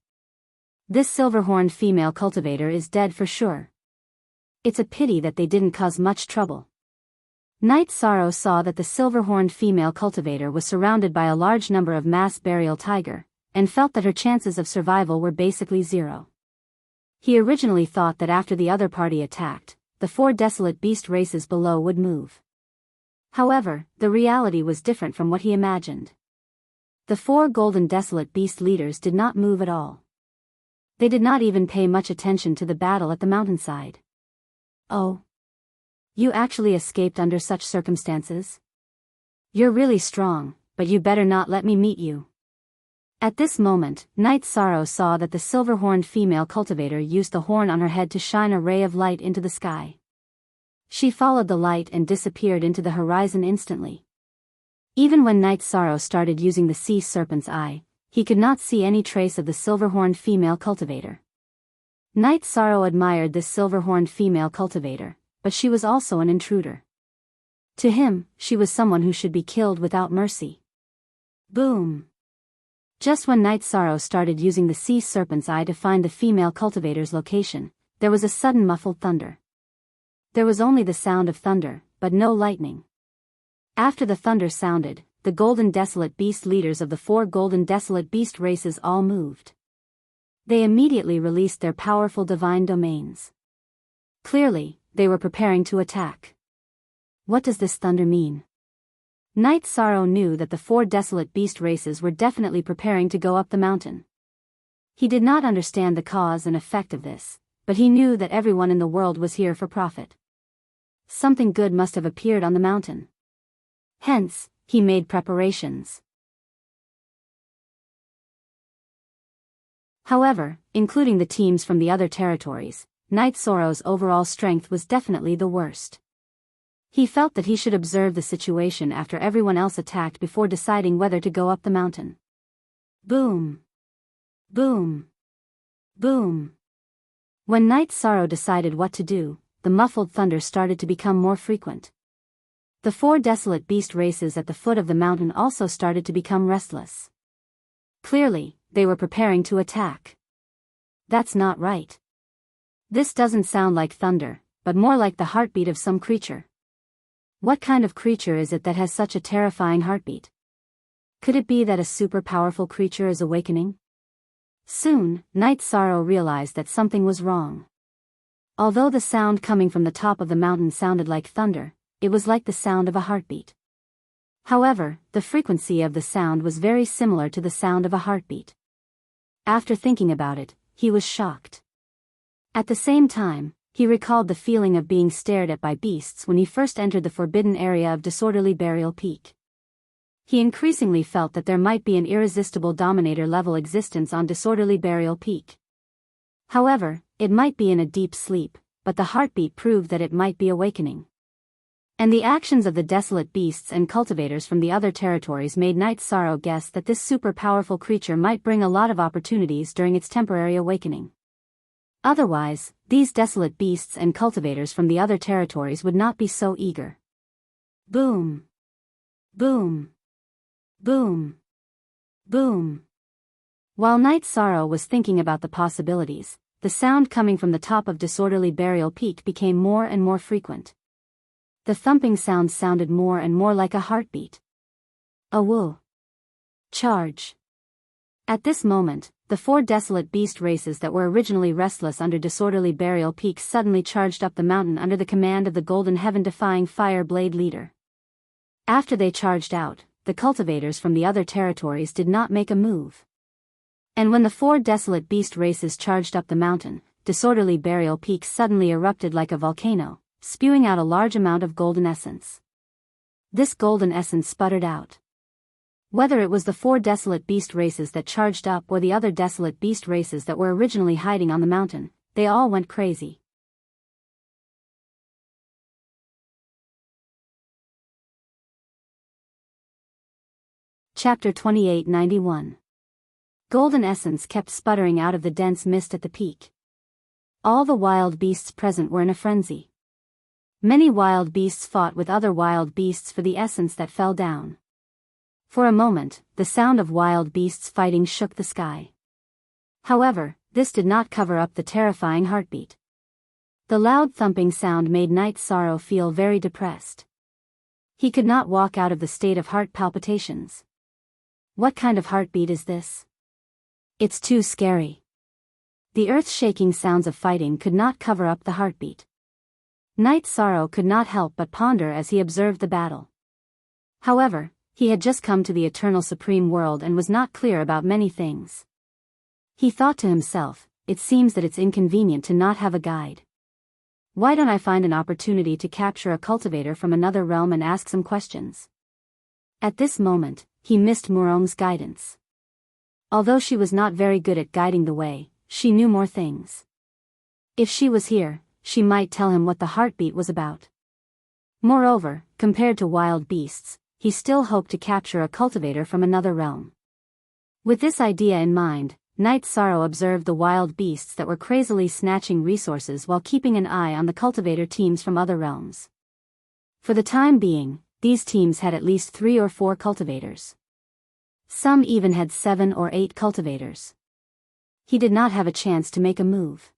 This silver-horned female cultivator is dead for sure. It's a pity that they didn't cause much trouble. Night Sorrow saw that the silver-horned female cultivator was surrounded by a large number of mass burial tiger, and felt that her chances of survival were basically zero. He originally thought that after the other party attacked, the 4 desolate beast races below would move. However, the reality was different from what he imagined. The 4 golden desolate beast leaders did not move at all. They did not even pay much attention to the battle at the mountainside. Oh. You actually escaped under such circumstances? You're really strong, but you better not let me meet you. At this moment, Night Sorrow saw that the silver-horned female cultivator used the horn on her head to shine a ray of light into the sky. She followed the light and disappeared into the horizon instantly. Even when Night Sorrow started using the sea serpent's eye, he could not see any trace of the silver-horned female cultivator. Night Sorrow admired this silver-horned female cultivator, but she was also an intruder. To him, she was someone who should be killed without mercy. Boom! Just when Night Sorrow started using the sea serpent's eye to find the female cultivator's location, there was a sudden muffled thunder. There was only the sound of thunder, but no lightning. After the thunder sounded, the golden desolate beast leaders of the 4 golden desolate beast races all moved. They immediately released their powerful divine domains. Clearly, they were preparing to attack. What does this thunder mean? Night Sorrow knew that the 4 desolate beast races were definitely preparing to go up the mountain. He did not understand the cause and effect of this, but he knew that everyone in the world was here for profit. Something good must have appeared on the mountain. Hence, he made preparations. However, including the teams from the other territories, Night Sorrow's overall strength was definitely the worst. He felt that he should observe the situation after everyone else attacked before deciding whether to go up the mountain. Boom! Boom! Boom! When Night Sorrow decided what to do, the muffled thunder started to become more frequent. The 4 desolate beast races at the foot of the mountain also started to become restless. Clearly, they were preparing to attack. That's not right. This doesn't sound like thunder, but more like the heartbeat of some creature. What kind of creature is it that has such a terrifying heartbeat? Could it be that a super powerful creature is awakening? Soon, Night Sorrow realized that something was wrong. Although the sound coming from the top of the mountain sounded like thunder, it was like the sound of a heartbeat. However, the frequency of the sound was very similar to the sound of a heartbeat. After thinking about it, he was shocked. At the same time, he recalled the feeling of being stared at by beasts when he first entered the forbidden area of Disorderly Burial Peak. He increasingly felt that there might be an irresistible dominator-level existence on Disorderly Burial Peak. However, it might be in a deep sleep, but the heartbeat proved that it might be awakening. And the actions of the desolate beasts and cultivators from the other territories made Night Sorrow guess that this super-powerful creature might bring a lot of opportunities during its temporary awakening. Otherwise, these desolate beasts and cultivators from the other territories would not be so eager. Boom! Boom! Boom! Boom! While Night Sorrow was thinking about the possibilities, the sound coming from the top of Disorderly Burial Peak became more and more frequent. The thumping sound sounded more and more like a heartbeat. A woo! Charge! At this moment, the 4 desolate beast races that were originally restless under Disorderly Burial Peak suddenly charged up the mountain under the command of the golden heaven-defying fire blade leader. After they charged out, the cultivators from the other territories did not make a move. And when the 4 desolate beast races charged up the mountain, Disorderly Burial Peak suddenly erupted like a volcano, spewing out a large amount of golden essence. This golden essence sputtered out. Whether it was the 4 desolate beast races that charged up or the other desolate beast races that were originally hiding on the mountain, they all went crazy. Chapter 2891. Golden essence kept sputtering out of the dense mist at the peak. All the wild beasts present were in a frenzy. Many wild beasts fought with other wild beasts for the essence that fell down. For a moment, the sound of wild beasts fighting shook the sky. However, this did not cover up the terrifying heartbeat. The loud thumping sound made Night Sorrow feel very depressed. He could not walk out of the state of heart palpitations. What kind of heartbeat is this? It's too scary. The earth-shaking sounds of fighting could not cover up the heartbeat. Night Sorrow could not help but ponder as he observed the battle. However, he had just come to the eternal supreme world and was not clear about many things. He thought to himself, it seems that it's inconvenient to not have a guide. Why don't I find an opportunity to capture a cultivator from another realm and ask some questions? At this moment, he missed Murong's guidance. Although she was not very good at guiding the way, she knew more things. If she was here, she might tell him what the heartbeat was about. Moreover, compared to wild beasts, he still hoped to capture a cultivator from another realm. With this idea in mind, Night Sorrow observed the wild beasts that were crazily snatching resources while keeping an eye on the cultivator teams from other realms. For the time being, these teams had at least 3 or 4 cultivators. Some even had 7 or 8 cultivators. He did not have a chance to make a move.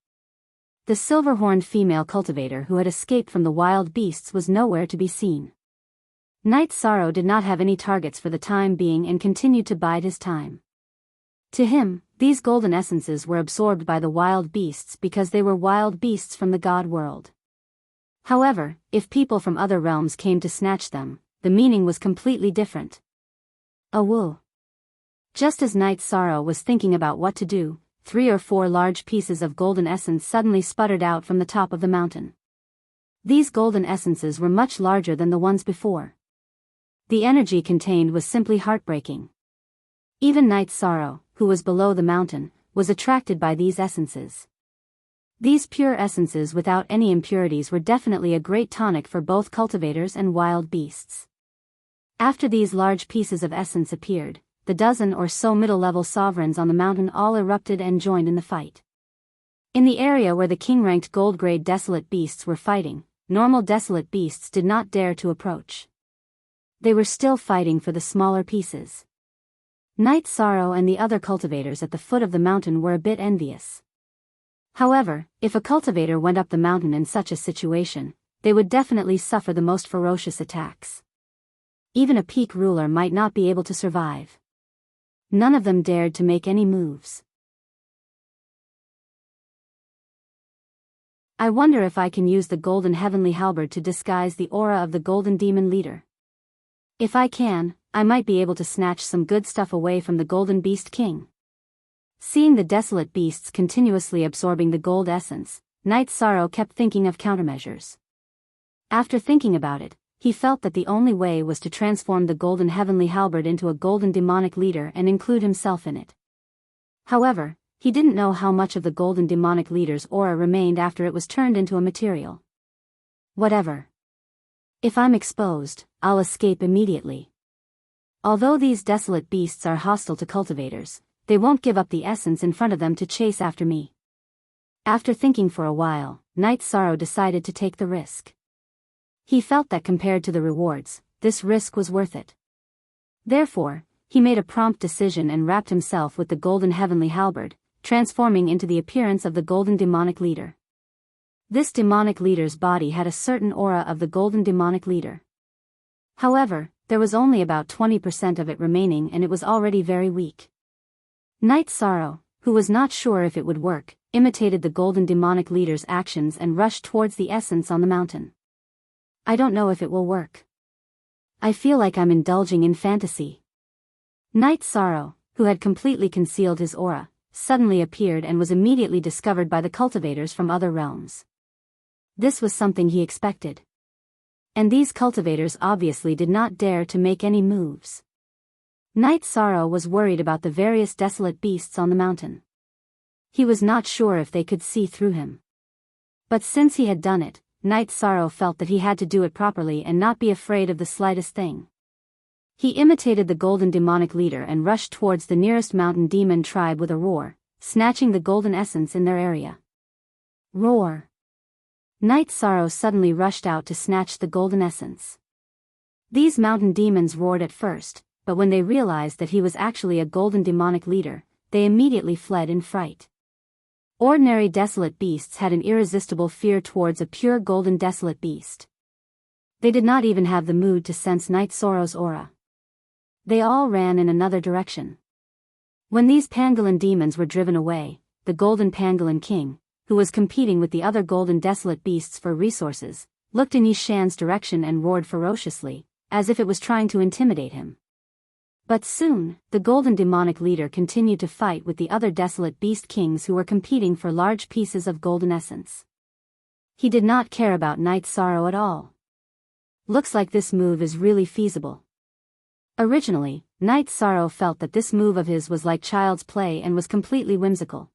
The silver-horned female cultivator who had escaped from the wild beasts was nowhere to be seen. Night Sorrow did not have any targets for the time being and continued to bide his time. To him, these golden essences were absorbed by the wild beasts because they were wild beasts from the god world. However, if people from other realms came to snatch them, the meaning was completely different. Awoo! Just as Night Sorrow was thinking about what to do, 3 or 4 large pieces of golden essence suddenly sputtered out from the top of the mountain. These golden essences were much larger than the ones before. The energy contained was simply heartbreaking. Even Night Sorrow, who was below the mountain, was attracted by these essences. These pure essences without any impurities were definitely a great tonic for both cultivators and wild beasts. After these large pieces of essence appeared, the dozen or so middle-level sovereigns on the mountain all erupted and joined in the fight. In the area where the king-ranked gold-grade desolate beasts were fighting, normal desolate beasts did not dare to approach. They were still fighting for the smaller pieces. Night Sorrow and the other cultivators at the foot of the mountain were a bit envious. However, if a cultivator went up the mountain in such a situation, they would definitely suffer the most ferocious attacks. Even a peak ruler might not be able to survive. None of them dared to make any moves. I wonder if I can use the golden heavenly halberd to disguise the aura of the golden demon leader. If I can, I might be able to snatch some good stuff away from the golden beast king. Seeing the desolate beasts continuously absorbing the gold essence, Night Sorrow kept thinking of countermeasures. After thinking about it, he felt that the only way was to transform the golden heavenly halberd into a golden demonic leader and include himself in it. However, he didn't know how much of the golden demonic leader's aura remained after it was turned into a material. Whatever. If I'm exposed, I'll escape immediately. Although these desolate beasts are hostile to cultivators, they won't give up the essence in front of them to chase after me. After thinking for a while, Night Sorrow decided to take the risk. He felt that compared to the rewards, this risk was worth it. Therefore, he made a prompt decision and wrapped himself with the golden heavenly halberd, transforming into the appearance of the golden demonic leader. This demonic leader's body had a certain aura of the golden demonic leader. However, there was only about 20% of it remaining and it was already very weak. Night Sorrow, who was not sure if it would work, imitated the golden demonic leader's actions and rushed towards the essence on the mountain. I don't know if it will work. I feel like I'm indulging in fantasy. Night Sorrow, who had completely concealed his aura, suddenly appeared and was immediately discovered by the cultivators from other realms. This was something he expected. And these cultivators obviously did not dare to make any moves. Night Sorrow was worried about the various desolate beasts on the mountain. He was not sure if they could see through him. But since he had done it, Night Sorrow felt that he had to do it properly and not be afraid of the slightest thing. He imitated the golden demonic leader and rushed towards the nearest mountain demon tribe with a roar, snatching the golden essence in their area. Roar! Night Sorrow suddenly rushed out to snatch the golden essence. These mountain demons roared at first, but when they realized that he was actually a golden demonic leader, they immediately fled in fright. Ordinary desolate beasts had an irresistible fear towards a pure golden desolate beast. They did not even have the mood to sense Night Sorrow's aura. They all ran in another direction. When these pangolin demons were driven away, the golden pangolin king, who was competing with the other golden desolate beasts for resources, looked in Yi Shan's direction and roared ferociously, as if it was trying to intimidate him. But soon, the golden demonic leader continued to fight with the other desolate beast kings who were competing for large pieces of golden essence. He did not care about Night Sorrow at all. Looks like this move is really feasible. Originally, Night Sorrow felt that this move of his was like child's play and was completely whimsical.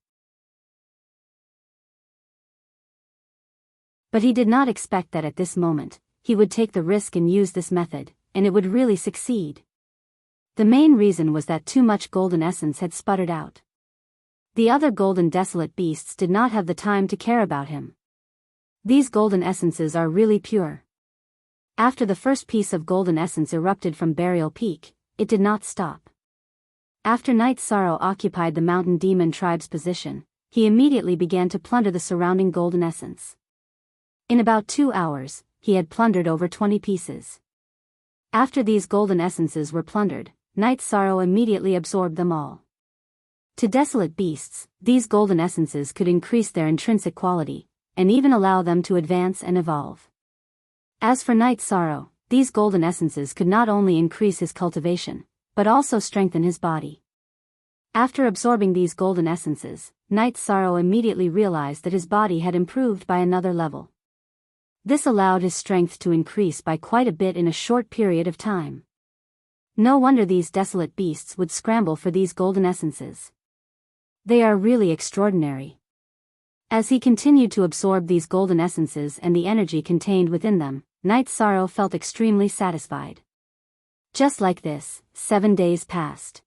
But he did not expect that at this moment, he would take the risk and use this method, and it would really succeed. The main reason was that too much golden essence had sputtered out. The other golden desolate beasts did not have the time to care about him. These golden essences are really pure. After the first piece of golden essence erupted from Burial Peak, it did not stop. After Night Sorrow occupied the mountain demon tribe's position, he immediately began to plunder the surrounding golden essence. In about 2 hours, he had plundered over 20 pieces. After these golden essences were plundered, Night Sorrow immediately absorbed them all. To desolate beasts, these golden essences could increase their intrinsic quality, and even allow them to advance and evolve. As for Night Sorrow, these golden essences could not only increase his cultivation, but also strengthen his body. After absorbing these golden essences, Night Sorrow immediately realized that his body had improved by another level. This allowed his strength to increase by quite a bit in a short period of time. No wonder these desolate beasts would scramble for these golden essences. They are really extraordinary. As he continued to absorb these golden essences and the energy contained within them, Night Sorrow felt extremely satisfied. Just like this, 7 days passed.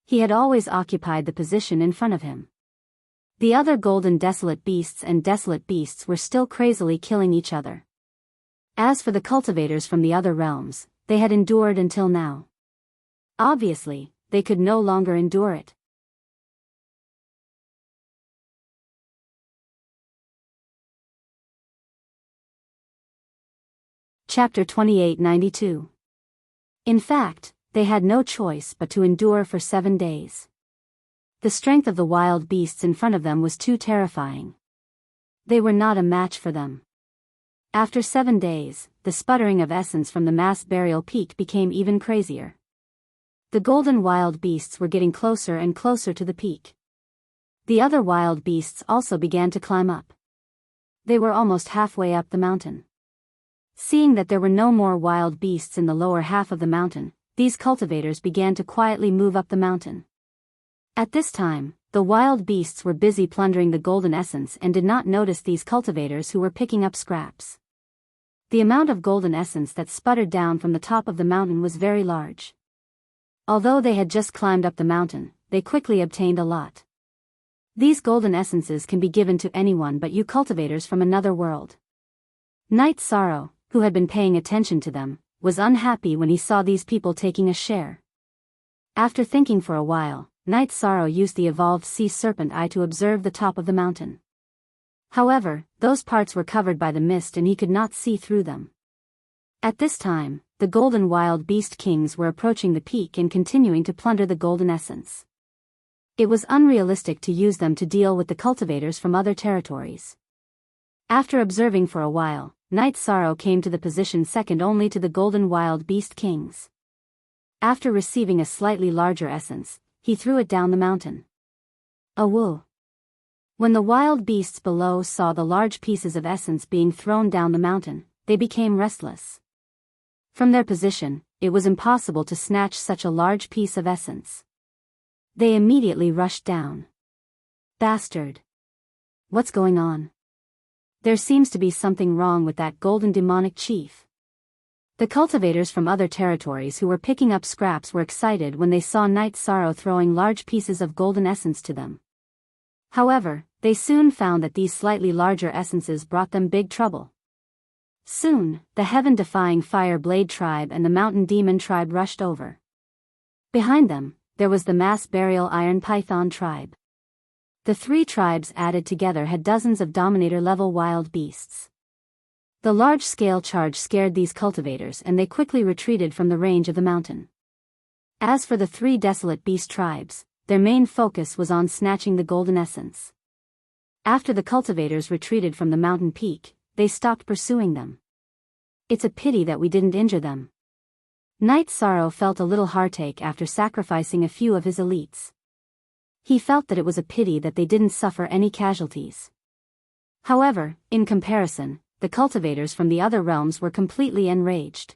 He had always occupied the position in front of him. The other golden desolate beasts were still crazily killing each other. As for the cultivators from the other realms, they had endured until now. Obviously, they could no longer endure it. Chapter 2892. In fact, they had no choice but to endure for 7 days. The strength of the wild beasts in front of them was too terrifying. They were not a match for them. After 7 days, the sputtering of essence from the mass Burial Peak became even crazier. The golden wild beasts were getting closer and closer to the peak. The other wild beasts also began to climb up. They were almost halfway up the mountain. Seeing that there were no more wild beasts in the lower half of the mountain, these cultivators began to quietly move up the mountain. At this time, the wild beasts were busy plundering the golden essence and did not notice these cultivators who were picking up scraps. The amount of golden essence that sputtered down from the top of the mountain was very large. Although they had just climbed up the mountain, they quickly obtained a lot. These golden essences can be given to anyone but you cultivators from another world. Night Sorrow, who had been paying attention to them, was unhappy when he saw these people taking a share. After thinking for a while, Night Sorrow used the evolved sea serpent eye to observe the top of the mountain. However, those parts were covered by the mist and he could not see through them. At this time, the golden wild beast kings were approaching the peak and continuing to plunder the golden essence. It was unrealistic to use them to deal with the cultivators from other territories. After observing for a while, Night Sorrow came to the position second only to the golden wild beast kings. After receiving a slightly larger essence, he threw it down the mountain. Awoo! When the wild beasts below saw the large pieces of essence being thrown down the mountain, they became restless. From their position, it was impossible to snatch such a large piece of essence. They immediately rushed down. Bastard! What's going on? There seems to be something wrong with that golden demonic chief. The cultivators from other territories who were picking up scraps were excited when they saw Night Sorrow throwing large pieces of golden essence to them. However, they soon found that these slightly larger essences brought them big trouble. Soon, the heaven-defying Fire Blade tribe and the Mountain Demon tribe rushed over. Behind them, there was the Mass Burial Iron Python tribe. The three tribes added together had dozens of Dominator-level wild beasts. The large-scale charge scared these cultivators and they quickly retreated from the range of the mountain. As for the three Desolate Beast tribes, their main focus was on snatching the golden essence. After the cultivators retreated from the mountain peak, they stopped pursuing them. It's a pity that we didn't injure them. Night Sorrow felt a little heartache after sacrificing a few of his elites. He felt that it was a pity that they didn't suffer any casualties. However, in comparison, the cultivators from the other realms were completely enraged.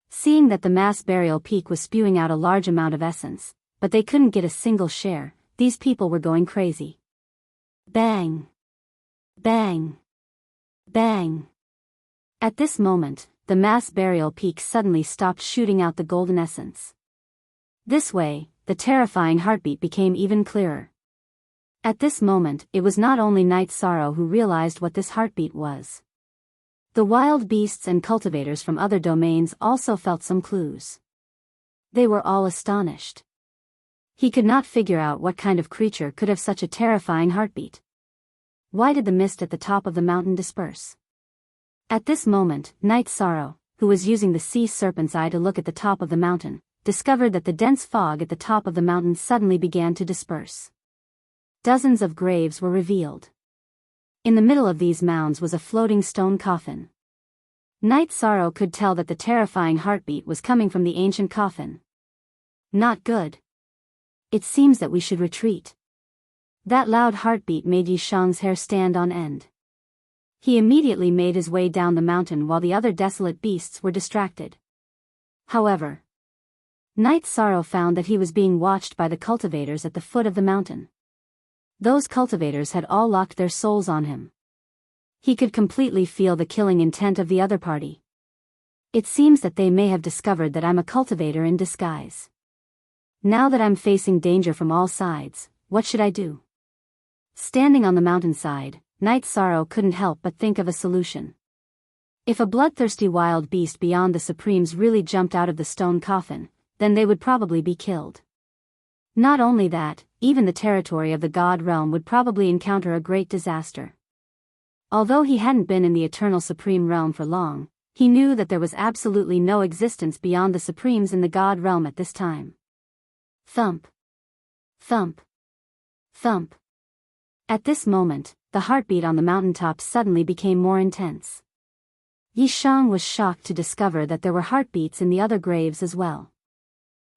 Seeing that the Mass Burial Peak was spewing out a large amount of essence, but they couldn't get a single share, these people were going crazy. Bang! Bang! Bang! At this moment, the Mass Burial Peak suddenly stopped shooting out the golden essence. This way, the terrifying heartbeat became even clearer. At this moment, it was not only Night Sorrow who realized what this heartbeat was. The wild beasts and cultivators from other domains also felt some clues. They were all astonished. He could not figure out what kind of creature could have such a terrifying heartbeat. Why did the mist at the top of the mountain disperse? At this moment, Night Sorrow, who was using the sea serpent's eye to look at the top of the mountain, discovered that the dense fog at the top of the mountain suddenly began to disperse. Dozens of graves were revealed. In the middle of these mounds was a floating stone coffin. Night Sorrow could tell that the terrifying heartbeat was coming from the ancient coffin. Not good. It seems that we should retreat. That loud heartbeat made Yi Shang's hair stand on end. He immediately made his way down the mountain while the other desolate beasts were distracted. However, Night Sorrow found that he was being watched by the cultivators at the foot of the mountain. Those cultivators had all locked their souls on him. He could completely feel the killing intent of the other party. It seems that they may have discovered that I'm a cultivator in disguise. Now that I'm facing danger from all sides, what should I do? Standing on the mountainside, Night Sorrow couldn't help but think of a solution. If a bloodthirsty wild beast beyond the Supremes really jumped out of the stone coffin, then they would probably be killed. Not only that, even the territory of the God Realm would probably encounter a great disaster. Although he hadn't been in the Eternal Supreme Realm for long, he knew that there was absolutely no existence beyond the Supremes in the God Realm at this time. Thump. Thump. Thump. At this moment, the heartbeat on the mountaintop suddenly became more intense. Yi Shang was shocked to discover that there were heartbeats in the other graves as well.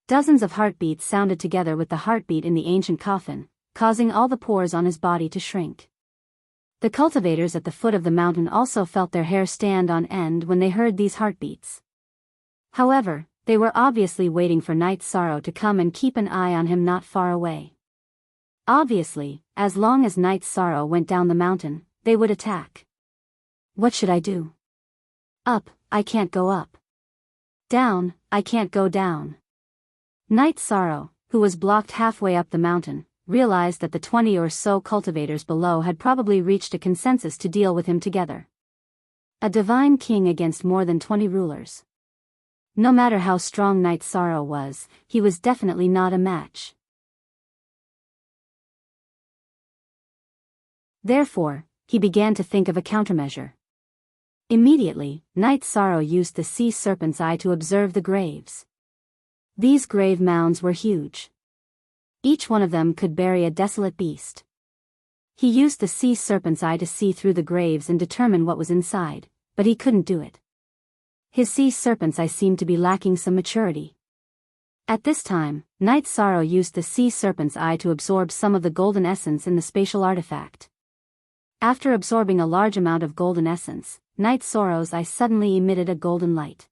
Dozens of heartbeats sounded together with the heartbeat in the ancient coffin, causing all the pores on his body to shrink. The cultivators at the foot of the mountain also felt their hair stand on end when they heard these heartbeats. However, they were obviously waiting for Night Sorrow to come and keep an eye on him not far away. Obviously, as long as Night Sorrow went down the mountain, they would attack. What should I do? Up, I can't go up. Down, I can't go down. Night Sorrow, who was blocked halfway up the mountain, realized that the 20 or so cultivators below had probably reached a consensus to deal with him together. A divine king against more than 20 rulers. No matter how strong Night Sorrow was, he was definitely not a match. Therefore, he began to think of a countermeasure. Immediately, Night Sorrow used the sea serpent's eye to observe the graves. These grave mounds were huge. Each one of them could bury a desolate beast. He used the sea serpent's eye to see through the graves and determine what was inside, but he couldn't do it. His sea serpent's eye seemed to be lacking some maturity. At this time, Night Sorrow used the sea serpent's eye to absorb some of the golden essence in the spatial artifact. After absorbing a large amount of golden essence, Night Sorrow's eye suddenly emitted a golden light.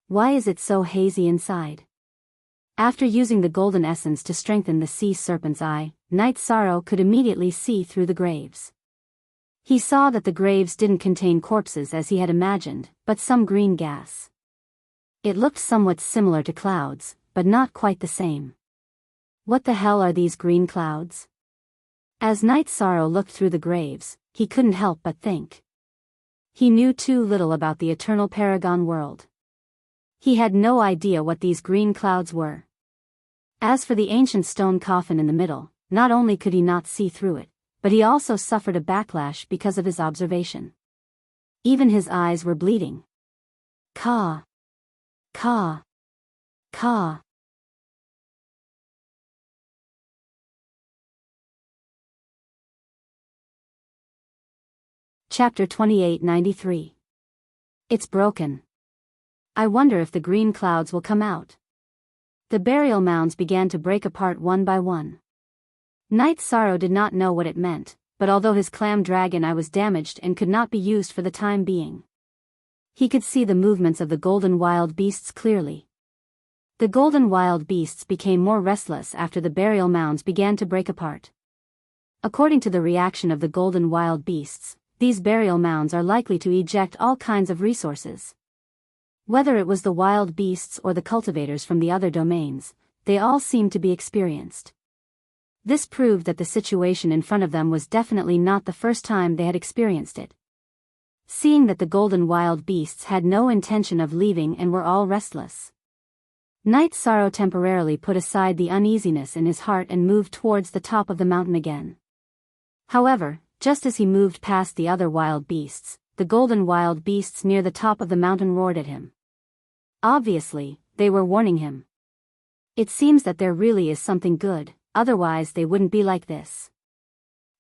Why is it so hazy inside? After using the golden essence to strengthen the sea serpent's eye, Night Sorrow could immediately see through the graves. He saw that the graves didn't contain corpses as he had imagined, but some green gas. It looked somewhat similar to clouds, but not quite the same. What the hell are these green clouds? As Night Sorrow looked through the graves, he couldn't help but think. He knew too little about the eternal Paragon world. He had no idea what these green clouds were. As for the ancient stone coffin in the middle, not only could he not see through it, but he also suffered a backlash because of his observation. Even his eyes were bleeding. Caw. Caw. Caw. Chapter 2893. It's broken. I wonder if the green clouds will come out. The burial mounds began to break apart one by one. Night Sorrow did not know what it meant, but although his clam dragon eye was damaged and could not be used for the time being, he could see the movements of the golden wild beasts clearly. The golden wild beasts became more restless after the burial mounds began to break apart. According to the reaction of the golden wild beasts, these burial mounds are likely to eject all kinds of resources. Whether it was the wild beasts or the cultivators from the other domains, they all seemed to be experienced. This proved that the situation in front of them was definitely not the first time they had experienced it. Seeing that the golden wild beasts had no intention of leaving and were all restless, Night Sorrow temporarily put aside the uneasiness in his heart and moved towards the top of the mountain again. However, just as he moved past the other wild beasts, the golden wild beasts near the top of the mountain roared at him. Obviously, they were warning him. It seems that there really is something good, otherwise they wouldn't be like this.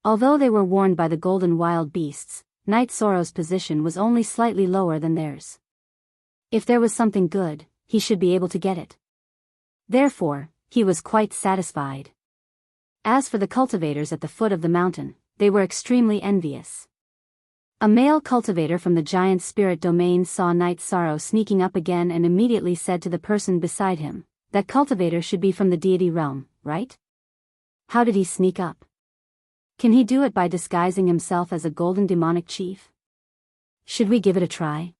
Although they were warned by the golden wild beasts, Night Sorrow's position was only slightly lower than theirs. If there was something good, he should be able to get it. Therefore, he was quite satisfied. As for the cultivators at the foot of the mountain, they were extremely envious. A male cultivator from the giant spirit domain saw Night Sorrow sneaking up again and immediately said to the person beside him, "That cultivator should be from the deity realm, right? How did he sneak up? Can he do it by disguising himself as a golden demonic chief? Should we give it a try?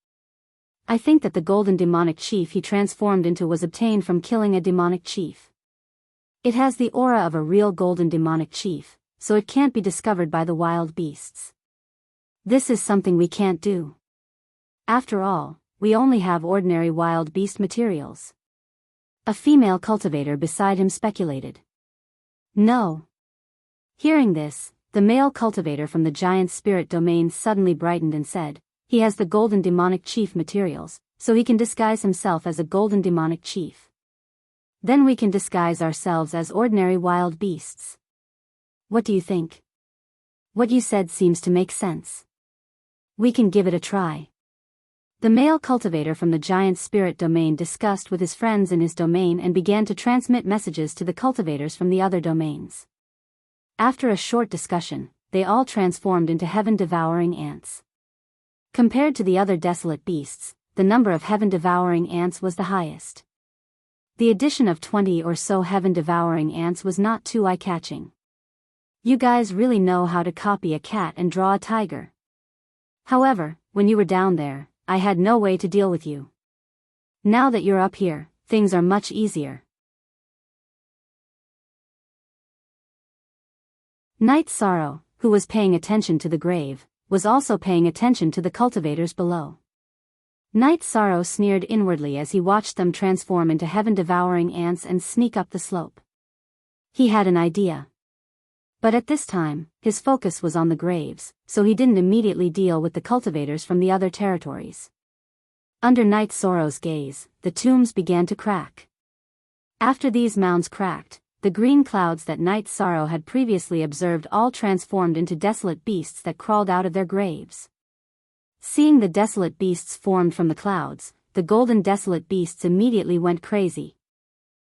I think that the golden demonic chief he transformed into was obtained from killing a demonic chief. It has the aura of a real golden demonic chief, so it can't be discovered by the wild beasts. This is something we can't do. After all, we only have ordinary wild beast materials." A female cultivator beside him speculated. "No." Hearing this, the male cultivator from the giant spirit domain suddenly brightened and said, "He has the golden demonic chief materials, so he can disguise himself as a golden demonic chief. Then we can disguise ourselves as ordinary wild beasts. What do you think? What you said seems to make sense. We can give it a try." The male cultivator from the giant spirit domain discussed with his friends in his domain and began to transmit messages to the cultivators from the other domains. After a short discussion, they all transformed into heaven-devouring ants. Compared to the other desolate beasts, the number of heaven-devouring ants was the highest. The addition of 20 or so heaven-devouring ants was not too eye-catching. "You guys really know how to copy a cat and draw a tiger. However, when you were down there, I had no way to deal with you. Now that you're up here, things are much easier." Night Sorrow, who was paying attention to the grave, was also paying attention to the cultivators below. Night Sorrow sneered inwardly as he watched them transform into heaven-devouring ants and sneak up the slope. He had an idea. But at this time, his focus was on the graves, so he didn't immediately deal with the cultivators from the other territories. Under Night Sorrow's gaze, the tombs began to crack. After these mounds cracked, the green clouds that Night Sorrow had previously observed all transformed into desolate beasts that crawled out of their graves. Seeing the desolate beasts formed from the clouds, the golden desolate beasts immediately went crazy.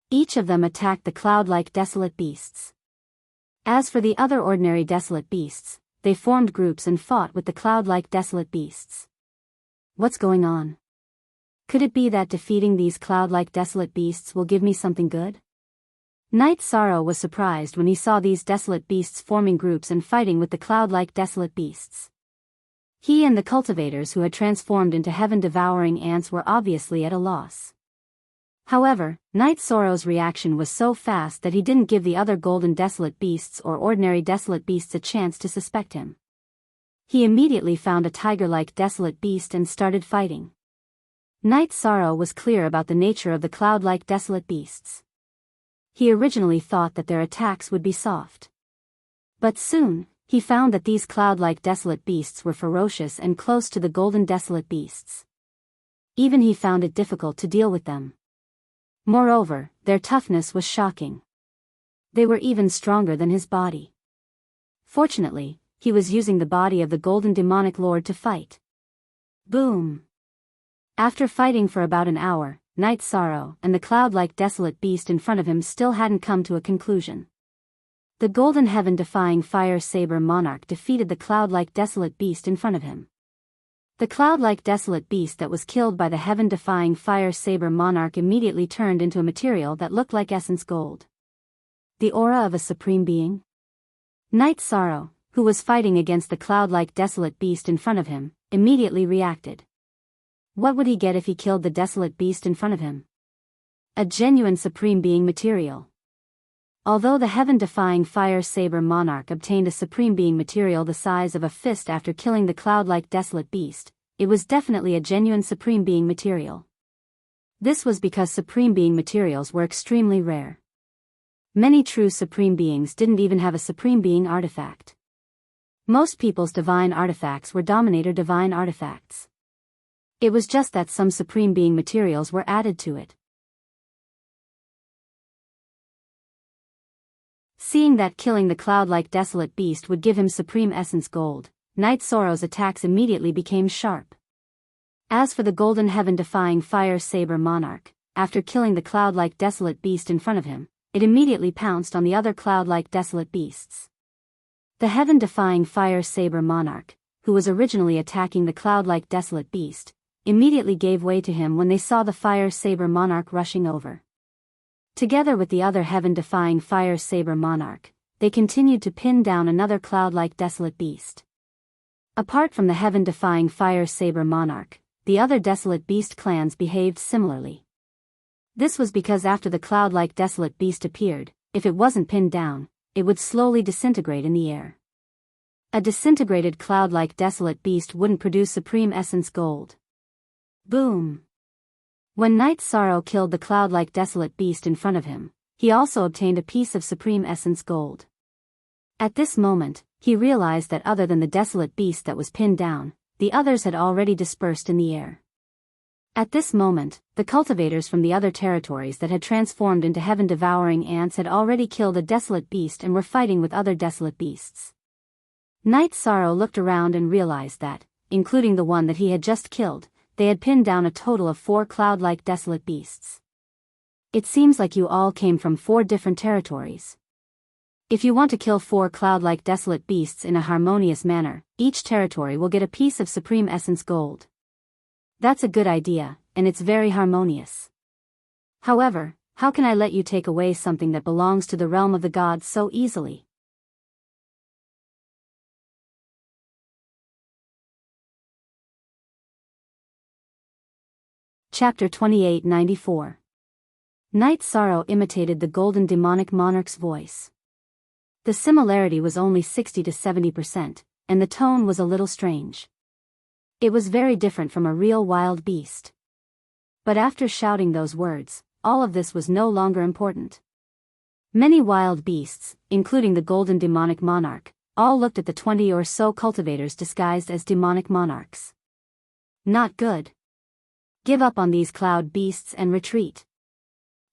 Each of them attacked the cloud-like desolate beasts. As for the other ordinary desolate beasts, they formed groups and fought with the cloud-like desolate beasts. What's going on? Could it be that defeating these cloud-like desolate beasts will give me something good? Night Sorrow was surprised when he saw these desolate beasts forming groups and fighting with the cloud-like desolate beasts. He and the cultivators who had transformed into heaven-devouring ants were obviously at a loss. However, Knight Sorrow's reaction was so fast that he didn't give the other golden desolate beasts or ordinary desolate beasts a chance to suspect him. He immediately found a tiger-like desolate beast and started fighting. Knight Sorrow was clear about the nature of the cloud-like desolate beasts. He originally thought that their attacks would be soft. But soon, he found that these cloud-like desolate beasts were ferocious and close to the golden desolate beasts. Even he found it difficult to deal with them. Moreover, their toughness was shocking. They were even stronger than his body. Fortunately, he was using the body of the golden demonic lord to fight. Boom! After fighting for about an hour, Knight Sorrow and the cloud-like desolate beast in front of him still hadn't come to a conclusion. The golden heaven-defying fire saber monarch defeated the cloud-like desolate beast in front of him. The cloud-like desolate beast that was killed by the heaven-defying fire saber monarch immediately turned into a material that looked like essence gold. The aura of a supreme being? Knight Sorrow, who was fighting against the cloud-like desolate beast in front of him, immediately reacted. What would he get if he killed the desolate beast in front of him? A genuine supreme being material. Although the heaven-defying fire saber monarch obtained a supreme being material the size of a fist after killing the cloud-like desolate beast, it was definitely a genuine supreme being material. This was because supreme being materials were extremely rare. Many true supreme beings didn't even have a supreme being artifact. Most people's divine artifacts were Dominator divine artifacts. It was just that some supreme being materials were added to it. Seeing that killing the cloud-like desolate beast would give him supreme essence gold, Knight Sorrow's attacks immediately became sharp. As for the golden heaven-defying fire saber monarch, after killing the cloud-like desolate beast in front of him, it immediately pounced on the other cloud-like desolate beasts. The heaven-defying fire saber monarch, who was originally attacking the cloud-like desolate beast, immediately gave way to him when they saw the fire saber monarch rushing over. Together with the other heaven-defying fire saber monarch, they continued to pin down another cloud-like desolate beast. Apart from the heaven-defying fire saber monarch, the other desolate beast clans behaved similarly. This was because after the cloud-like desolate beast appeared, if it wasn't pinned down, it would slowly disintegrate in the air. A disintegrated cloud-like desolate beast wouldn't produce supreme essence gold. Boom! When Knight Sorrow killed the cloud-like desolate beast in front of him, he also obtained a piece of supreme essence gold. At this moment, he realized that other than the desolate beast that was pinned down, the others had already dispersed in the air. At this moment, the cultivators from the other territories that had transformed into heaven-devouring ants had already killed a desolate beast and were fighting with other desolate beasts. Knight Sorrow looked around and realized that, including the one that he had just killed, they had pinned down a total of 4 cloud-like desolate beasts. It seems like you all came from 4 different territories. If you want to kill 4 cloud-like desolate beasts in a harmonious manner, each territory will get a piece of supreme essence gold. That's a good idea, and it's very harmonious. However, how can I let you take away something that belongs to the realm of the gods so easily? Chapter 2894. Knight Sorrow imitated the golden demonic monarch's voice. The similarity was only 60 to 70%, and the tone was a little strange. It was very different from a real wild beast. But after shouting those words, all of this was no longer important. Many wild beasts, including the golden demonic monarch, all looked at the 20 or so cultivators disguised as demonic monarchs. Not good. Give up on these cloud beasts and retreat.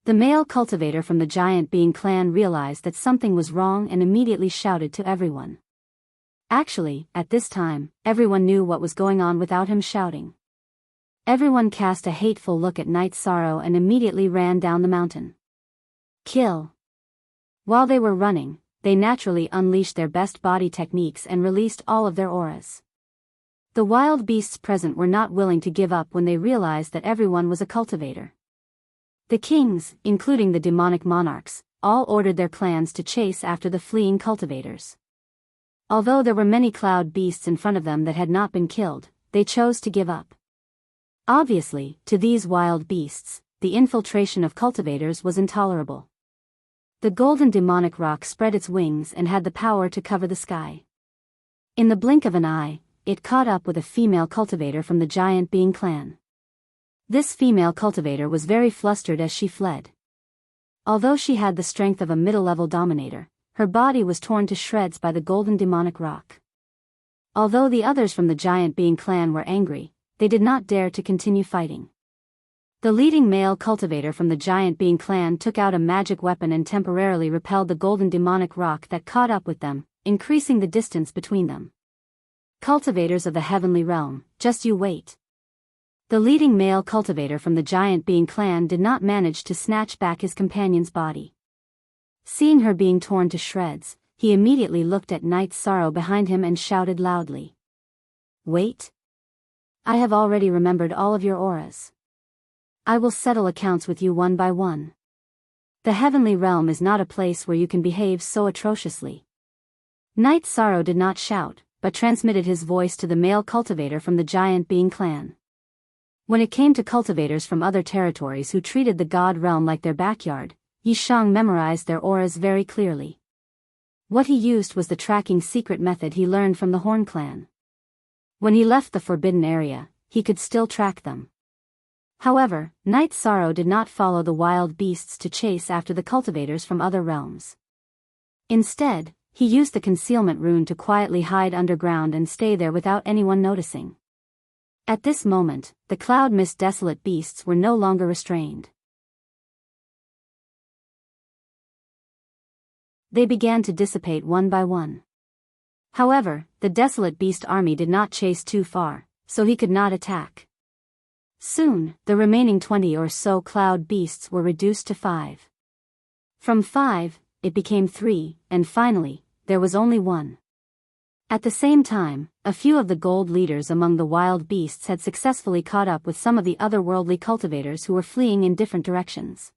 The male cultivator from the giant being clan realized that something was wrong and immediately shouted to everyone. Actually, at this time, everyone knew what was going on without him shouting. Everyone cast a hateful look at Knight Sorrow and immediately ran down the mountain. Kill. While they were running, they naturally unleashed their best body techniques and released all of their auras. The wild beasts present were not willing to give up when they realized that everyone was a cultivator. The kings, including the demonic monarchs, all ordered their clans to chase after the fleeing cultivators. Although there were many cloud beasts in front of them that had not been killed, they chose to give up. Obviously, to these wild beasts, the infiltration of cultivators was intolerable. The golden demonic rock spread its wings and had the power to cover the sky. In the blink of an eye, it caught up with a female cultivator from the giant being clan. This female cultivator was very flustered as she fled. Although she had the strength of a middle-level dominator, her body was torn to shreds by the golden demonic rock. Although the others from the giant being clan were angry, they did not dare to continue fighting. The leading male cultivator from the giant being clan took out a magic weapon and temporarily repelled the golden demonic rock that caught up with them, increasing the distance between them. Cultivators of the heavenly realm, just you wait. The leading male cultivator from the giant being clan did not manage to snatch back his companion's body. Seeing her being torn to shreds, he immediately looked at Night's Sorrow behind him and shouted loudly. Wait. I have already remembered all of your auras. I will settle accounts with you one by one. The heavenly realm is not a place where you can behave so atrociously. Night's Sorrow did not shout, but transmitted his voice to the male cultivator from the giant being clan. When it came to cultivators from other territories who treated the god realm like their backyard, Yi Shang memorized their auras very clearly. What he used was the tracking secret method he learned from the Horn clan. When he left the forbidden area, he could still track them. However, Night's Sorrow did not follow the wild beasts to chase after the cultivators from other realms. Instead, he used the concealment rune to quietly hide underground and stay there without anyone noticing. At this moment, the cloud mist desolate beasts were no longer restrained. They began to dissipate one by one. However, the desolate beast army did not chase too far, so he could not attack. Soon, the remaining 20 or so cloud beasts were reduced to 5. From 5, it became 3, and finally, there was only 1. At the same time, a few of the gold leaders among the wild beasts had successfully caught up with some of the otherworldly cultivators who were fleeing in different directions.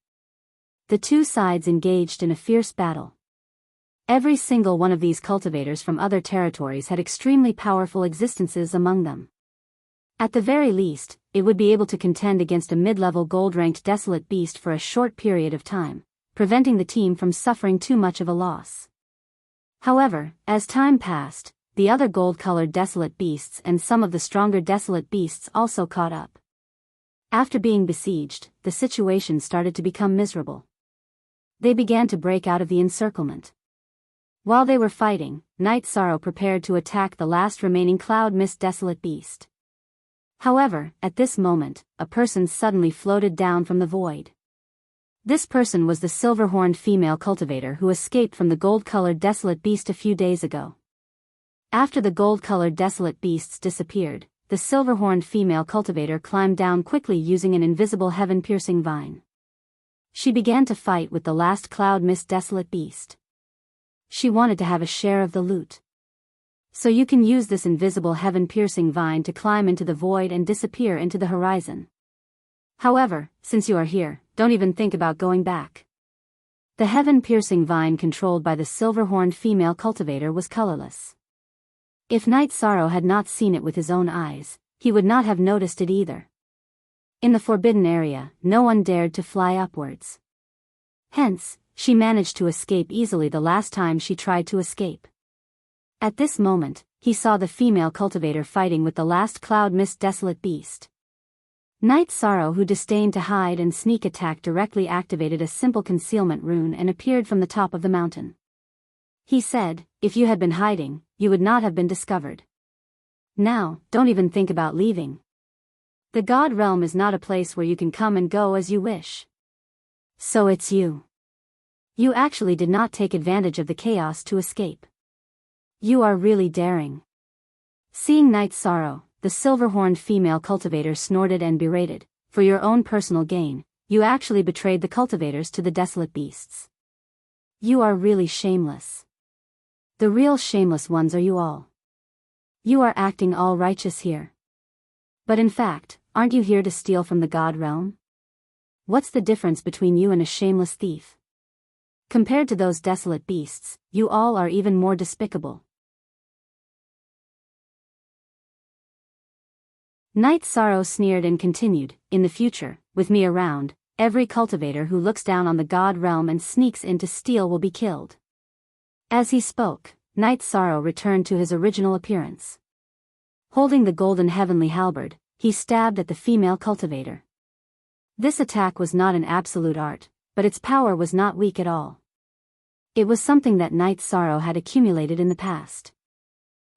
The two sides engaged in a fierce battle. Every single one of these cultivators from other territories had extremely powerful existences among them. At the very least, it would be able to contend against a mid-level gold-ranked desolate beast for a short period of time, preventing the team from suffering too much of a loss. However, as time passed, the other gold-colored desolate beasts and some of the stronger desolate beasts also caught up. After being besieged, the situation started to become miserable. They began to break out of the encirclement. While they were fighting, Night's Sorrow prepared to attack the last remaining cloud mist desolate beast. However, at this moment, a person suddenly floated down from the void. This person was the silver-horned female cultivator who escaped from the gold-colored desolate beast a few days ago. After the gold-colored desolate beasts disappeared, the silver-horned female cultivator climbed down quickly using an invisible heaven-piercing vine. She began to fight with the last cloud mist desolate beast. She wanted to have a share of the loot. So you can use this invisible heaven-piercing vine to climb into the void and disappear into the horizon. However, since you are here, don't even think about going back. The heaven-piercing vine controlled by the silver-horned female cultivator was colorless. If Night's Sorrow had not seen it with his own eyes, he would not have noticed it either. In the forbidden area, no one dared to fly upwards. Hence, she managed to escape easily the last time she tried to escape. At this moment, he saw the female cultivator fighting with the last cloud mist desolate beast. Night's Sorrow, who disdained to hide and sneak attack, directly activated a simple concealment rune and appeared from the top of the mountain. He said, if you had been hiding, you would not have been discovered. Now, don't even think about leaving. The God realm is not a place where you can come and go as you wish. So it's you. You actually did not take advantage of the chaos to escape. You are really daring. Seeing Night's Sorrow, the silver-horned female cultivator snorted and berated, for your own personal gain, you actually betrayed the cultivators to the desolate beasts. You are really shameless. The real shameless ones are you all. You are acting all righteous here. But in fact, aren't you here to steal from the God realm? What's the difference between you and a shameless thief? Compared to those desolate beasts, you all are even more despicable. Night's Sorrow sneered and continued, in the future, with me around, every cultivator who looks down on the god realm and sneaks in to steal will be killed." As he spoke, Night Sorrow returned to his original appearance. Holding the golden heavenly halberd, he stabbed at the female cultivator. This attack was not an absolute art, but its power was not weak at all. It was something that Night Sorrow had accumulated in the past.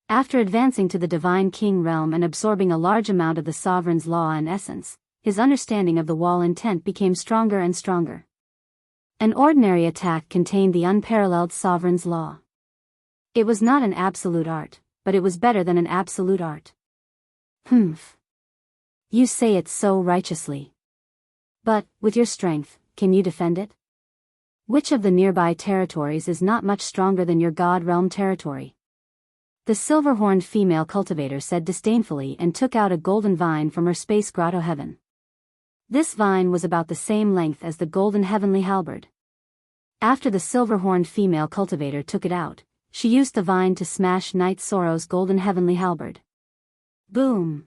After advancing to the Divine King realm and absorbing a large amount of the Sovereign's law and essence, his understanding of the wall intent became stronger and stronger. An ordinary attack contained the unparalleled Sovereign's law. It was not an absolute art, but it was better than an absolute art. Humph. You say it so righteously. But, with your strength, can you defend it? Which of the nearby territories is not much stronger than your God Realm territory? The silver-horned female cultivator said disdainfully and took out a golden vine from her space grotto heaven. This vine was about the same length as the golden heavenly halberd. After the silver-horned female cultivator took it out, she used the vine to smash Night Sorrow's golden heavenly halberd. Boom!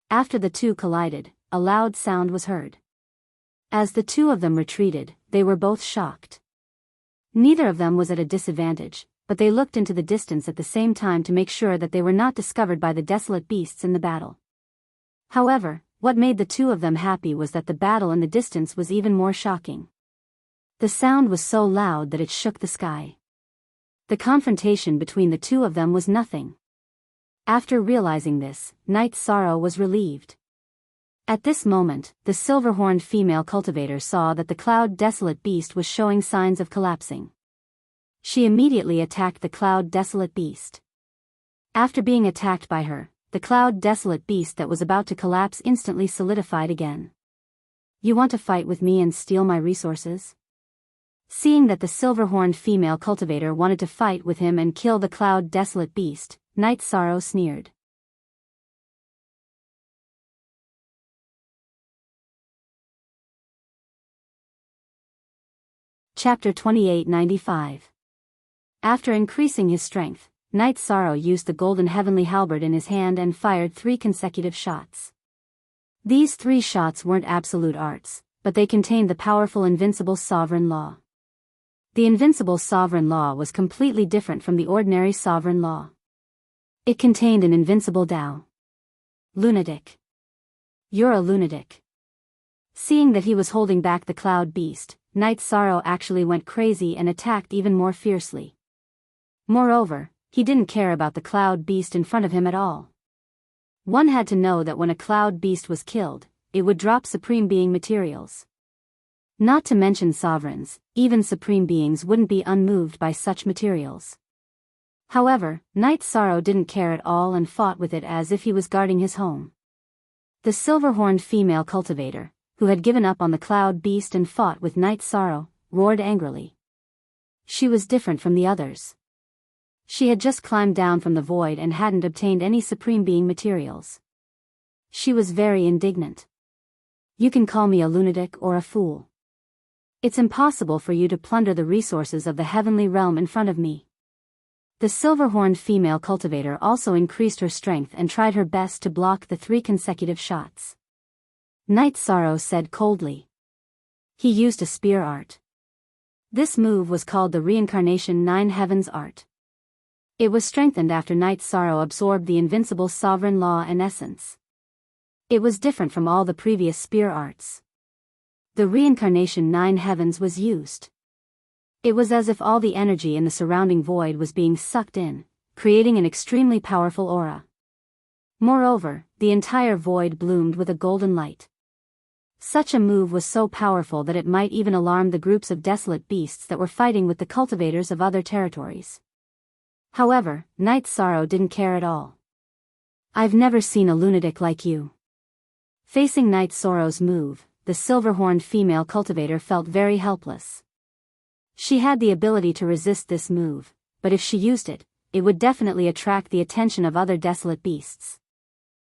After the two collided, a loud sound was heard. As the two of them retreated, they were both shocked. Neither of them was at a disadvantage, but they looked into the distance at the same time to make sure that they were not discovered by the desolate beasts in the battle. However, what made the two of them happy was that the battle in the distance was even more shocking. The sound was so loud that it shook the sky. The confrontation between the two of them was nothing. After realizing this, Night Sorrow was relieved. At this moment, the silver-horned female cultivator saw that the cloud desolate beast was showing signs of collapsing. She immediately attacked the cloud desolate beast. After being attacked by her, the cloud desolate beast that was about to collapse instantly solidified again. "You want to fight with me and steal my resources?" Seeing that the silver-horned female cultivator wanted to fight with him and kill the cloud desolate beast, Night Sorrow sneered. Chapter 2895. After increasing his strength, Night Sorrow used the golden heavenly halberd in his hand and fired 3 consecutive shots. These 3 shots weren't absolute arts, but they contained the powerful invincible sovereign law. The invincible sovereign law was completely different from the ordinary sovereign law. It contained an invincible Tao. Lunatic. You're a lunatic. Seeing that he was holding back the cloud beast, Night Sorrow actually went crazy and attacked even more fiercely. Moreover, he didn't care about the cloud beast in front of him at all. One had to know that when a cloud beast was killed, it would drop supreme being materials. Not to mention sovereigns, even supreme beings wouldn't be unmoved by such materials. However, Night Sorrow didn't care at all and fought with it as if he was guarding his home. The silver-horned female cultivator, who had given up on the cloud beast and fought with Night Sorrow, roared angrily. She was different from the others. She had just climbed down from the void and hadn't obtained any supreme being materials. She was very indignant. "You can call me a lunatic or a fool. It's impossible for you to plunder the resources of the heavenly realm in front of me." The silver-horned female cultivator also increased her strength and tried her best to block the 3 consecutive shots. Night Sorrow said coldly. He used a spear art. This move was called the Reincarnation 9 Heavens art. It was strengthened after Night Sorrow absorbed the invincible sovereign law and essence. It was different from all the previous spear arts. The Reincarnation 9 Heavens was used. It was as if all the energy in the surrounding void was being sucked in, creating an extremely powerful aura. Moreover, the entire void bloomed with a golden light. Such a move was so powerful that it might even alarm the groups of desolate beasts that were fighting with the cultivators of other territories. However, Night Sorrow didn't care at all. "I've never seen a lunatic like you." Facing Night Sorrow's move, the silver-horned female cultivator felt very helpless. She had the ability to resist this move, but if she used it, it would definitely attract the attention of other desolate beasts.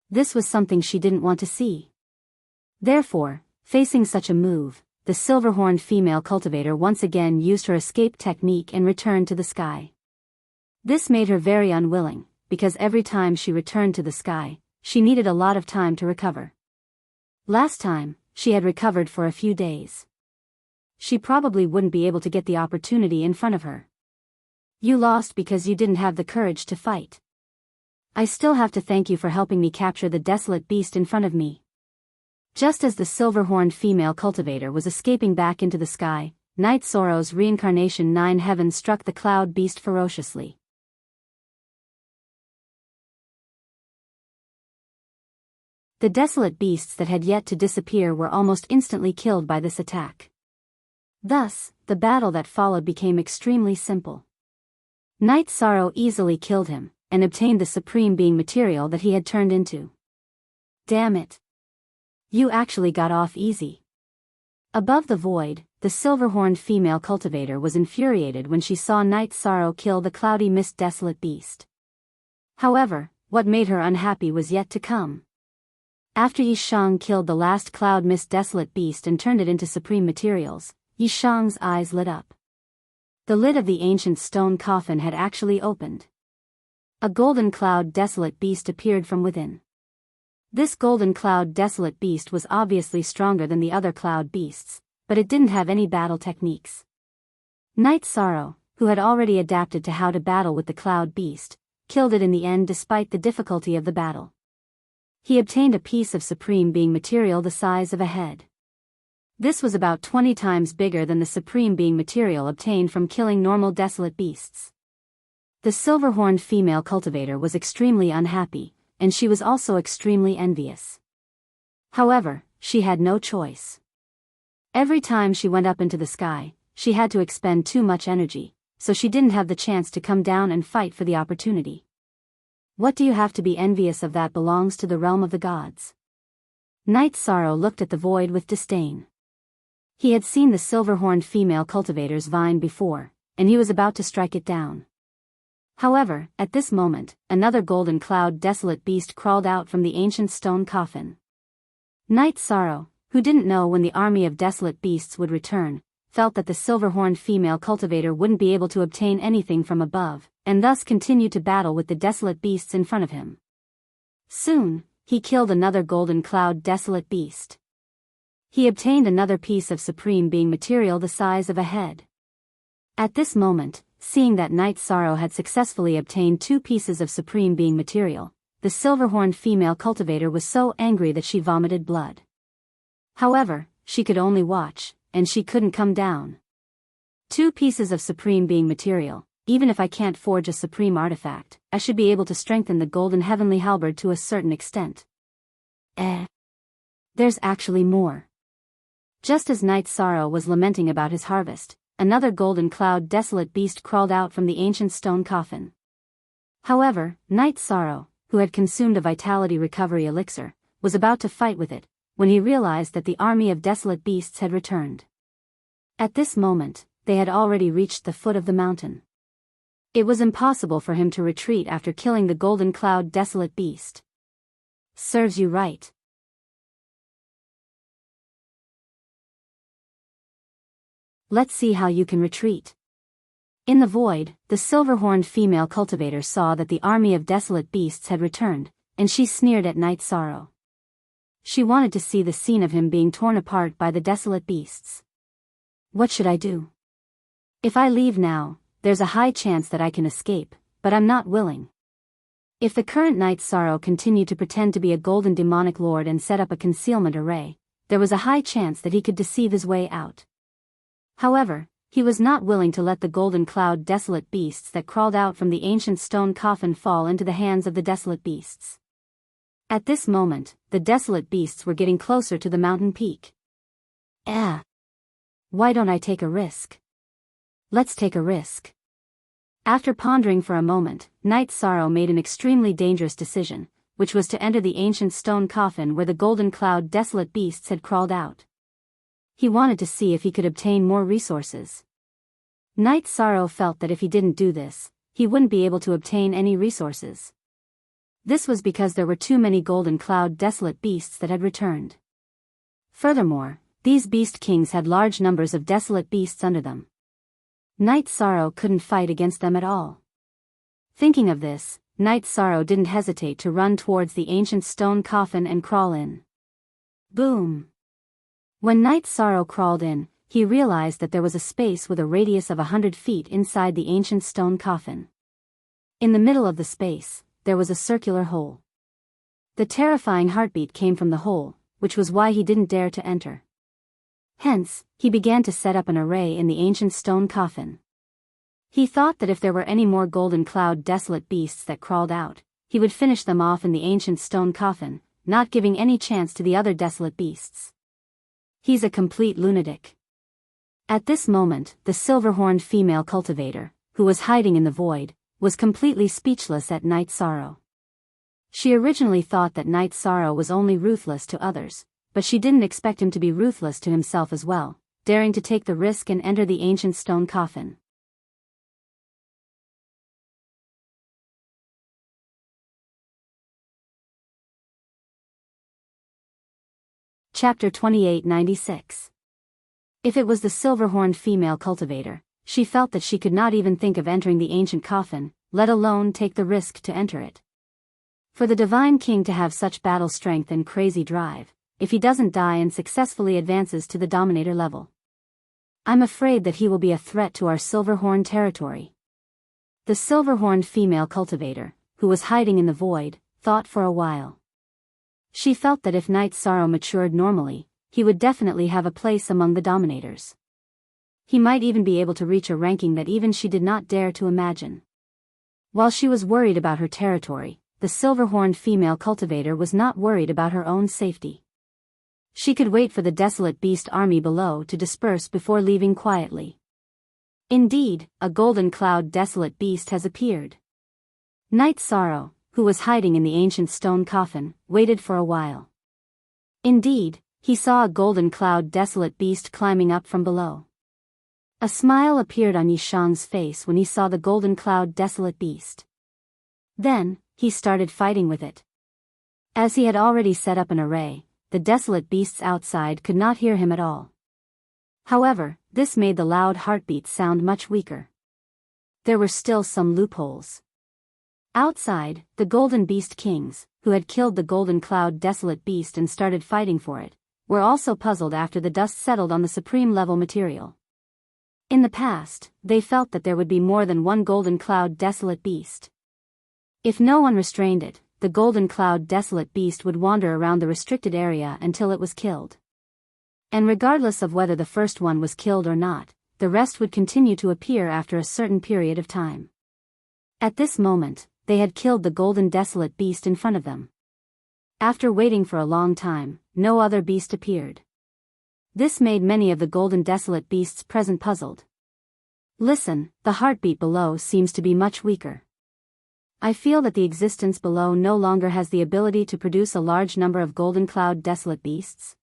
This was something she didn't want to see. Therefore, facing such a move, the silver-horned female cultivator once again used her escape technique and returned to the sky. This made her very unwilling, because every time she returned to the sky, she needed a lot of time to recover. Last time, she had recovered for a few days. She probably wouldn't be able to get the opportunity in front of her. You lost because you didn't have the courage to fight. I still have to thank you for helping me capture the desolate beast in front of me. Just as the silver-horned female cultivator was escaping back into the sky, Night Sorrow's reincarnation 9 Heaven struck the cloud beast ferociously. The desolate beasts that had yet to disappear were almost instantly killed by this attack. Thus, the battle that followed became extremely simple. Night Sorrow easily killed him, and obtained the supreme being material that he had turned into. Damn it. You actually got off easy. Above the void, the silver-horned female cultivator was infuriated when she saw Night Sorrow kill the cloudy mist desolate beast. However, what made her unhappy was yet to come. After Yishang killed the last cloud mist desolate beast and turned it into supreme materials, Yishang's eyes lit up. The lid of the ancient stone coffin had actually opened. A golden cloud desolate beast appeared from within. This golden cloud desolate beast was obviously stronger than the other cloud beasts, but it didn't have any battle techniques. Night Sorrow, who had already adapted to how to battle with the cloud beast, killed it in the end despite the difficulty of the battle. He obtained a piece of supreme being material the size of a head. This was about 20 times bigger than the supreme being material obtained from killing normal desolate beasts. The silver-horned female cultivator was extremely unhappy, and she was also extremely envious. However, she had no choice. Every time she went up into the sky, she had to expend too much energy, so she didn't have the chance to come down and fight for the opportunity. What do you have to be envious of that belongs to the realm of the gods? Night Sorrow looked at the void with disdain. He had seen the silver-horned female cultivator's vine before, and he was about to strike it down. However, at this moment, another golden cloud desolate beast crawled out from the ancient stone coffin. Night Sorrow, who didn't know when the army of desolate beasts would return, felt that the silver-horned female cultivator wouldn't be able to obtain anything from above, and thus continued to battle with the desolate beasts in front of him. Soon, he killed another golden cloud desolate beast. He obtained another piece of supreme being material the size of a head. At this moment, seeing that Night Sorrow had successfully obtained 2 pieces of supreme being material, the silver-horned female cultivator was so angry that she vomited blood. However, she could only watch, and she couldn't come down. 2 pieces of supreme being material. Even if I can't forge a supreme artifact, I should be able to strengthen the golden heavenly halberd to a certain extent. There's actually more. Just as Night Sorrow was lamenting about his harvest, another golden cloud desolate beast crawled out from the ancient stone coffin. However, Night Sorrow, who had consumed a vitality recovery elixir, was about to fight with it, when he realized that the army of desolate beasts had returned. At this moment, they had already reached the foot of the mountain. It was impossible for him to retreat after killing the golden cloud desolate beast. Serves you right. Let's see how you can retreat. In the void, the silver-horned female cultivator saw that the army of desolate beasts had returned, and she sneered at Night Sorrow. She wanted to see the scene of him being torn apart by the desolate beasts. What should I do? If I leave now, there's a high chance that I can escape, but I'm not willing. If the current Night Sorrow continued to pretend to be a golden demonic lord and set up a concealment array, there was a high chance that he could deceive his way out. However, he was not willing to let the golden cloud desolate beasts that crawled out from the ancient stone coffin fall into the hands of the desolate beasts. At this moment, the desolate beasts were getting closer to the mountain peak. Why don't I take a risk? Let's take a risk. After pondering for a moment, Night Sorrow made an extremely dangerous decision, which was to enter the ancient stone coffin where the golden cloud desolate beasts had crawled out. He wanted to see if he could obtain more resources. Night Sorrow felt that if he didn't do this, he wouldn't be able to obtain any resources. This was because there were too many golden cloud desolate beasts that had returned. Furthermore, these beast kings had large numbers of desolate beasts under them. Night Sorrow couldn't fight against them at all. Thinking of this, Night Sorrow didn't hesitate to run towards the ancient stone coffin and crawl in. Boom! When Night Sorrow crawled in, he realized that there was a space with a radius of 100 feet inside the ancient stone coffin. In the middle of the space, there was a circular hole. The terrifying heartbeat came from the hole, which was why he didn't dare to enter. Hence, he began to set up an array in the ancient stone coffin. He thought that if there were any more golden cloud desolate beasts that crawled out, he would finish them off in the ancient stone coffin, not giving any chance to the other desolate beasts. He's a complete lunatic. At this moment, the silver-horned female cultivator, who was hiding in the void, was completely speechless at Night Sorrow. She originally thought that Night Sorrow was only ruthless to others, but she didn't expect him to be ruthless to himself as well, daring to take the risk and enter the ancient stone coffin. Chapter 2896. If it was the silver-horned female cultivator, she felt that she could not even think of entering the ancient coffin, let alone take the risk to enter it. For the Divine King to have such battle strength and crazy drive, if he doesn't die and successfully advances to the Dominator level, I'm afraid that he will be a threat to our silver-horned territory. The silver-horned female cultivator, who was hiding in the void, thought for a while. She felt that if Night Sorrow matured normally, he would definitely have a place among the Dominators. He might even be able to reach a ranking that even she did not dare to imagine. While she was worried about her territory, the silver-horned female cultivator was not worried about her own safety. She could wait for the desolate beast army below to disperse before leaving quietly. Indeed, a golden cloud desolate beast has appeared. Night Sorrow, who was hiding in the ancient stone coffin, waited for a while. Indeed, he saw a golden cloud desolate beast climbing up from below. A smile appeared on Yishang's face when he saw the golden cloud desolate beast. Then, he started fighting with it. As he had already set up an array, the desolate beasts outside could not hear him at all. However, this made the loud heartbeats sound much weaker. There were still some loopholes. Outside, the Golden Beast Kings, who had killed the Golden Cloud Desolate Beast and started fighting for it, were also puzzled after the dust settled on the supreme level material. In the past, they felt that there would be more than one Golden Cloud Desolate Beast. If no one restrained it, the Golden Cloud Desolate Beast would wander around the restricted area until it was killed. And regardless of whether the first one was killed or not, the rest would continue to appear after a certain period of time. At this moment, they had killed the golden desolate beast in front of them. After waiting for a long time, no other beast appeared. This made many of the golden desolate beasts present puzzled. Listen, the heartbeat below seems to be much weaker. I feel that the existence below no longer has the ability to produce a large number of golden cloud desolate beasts.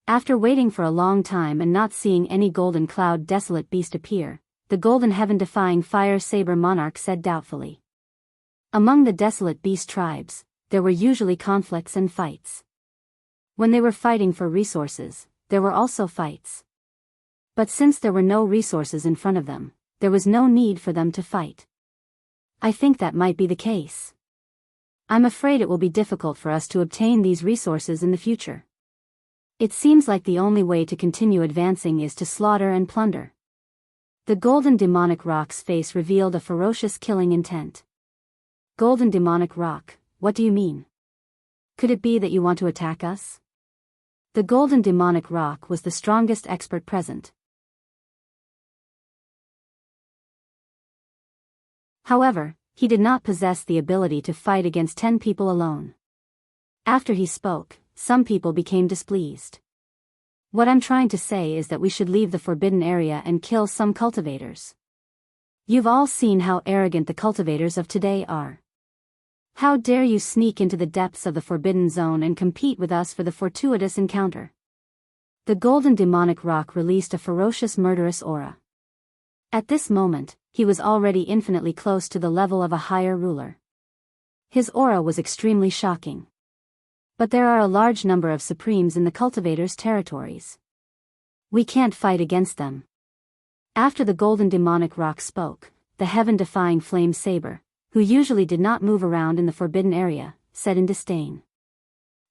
After waiting for a long time and not seeing any golden cloud desolate beast appear, the golden heaven-defying fire saber monarch said doubtfully. Among the desolate beast tribes, there were usually conflicts and fights. When they were fighting for resources, there were also fights. But since there were no resources in front of them, there was no need for them to fight. I think that might be the case. I'm afraid it will be difficult for us to obtain these resources in the future. It seems like the only way to continue advancing is to slaughter and plunder. The golden demonic rock's face revealed a ferocious killing intent. Golden demonic rock, what do you mean? Could it be that you want to attack us? The golden demonic rock was the strongest expert present. However, he did not possess the ability to fight against 10 people alone. After he spoke, some people became displeased. What I'm trying to say is that we should leave the forbidden area and kill some cultivators. You've all seen how arrogant the cultivators of today are. How dare you sneak into the depths of the forbidden zone and compete with us for the fortuitous encounter? The golden demonic rock released a ferocious murderous aura. At this moment, he was already infinitely close to the level of a higher ruler. His aura was extremely shocking. But there are a large number of supremes in the cultivators' territories. We can't fight against them. After the golden demonic rock spoke, the heaven-defying flame saber, who usually did not move around in the forbidden area, said in disdain.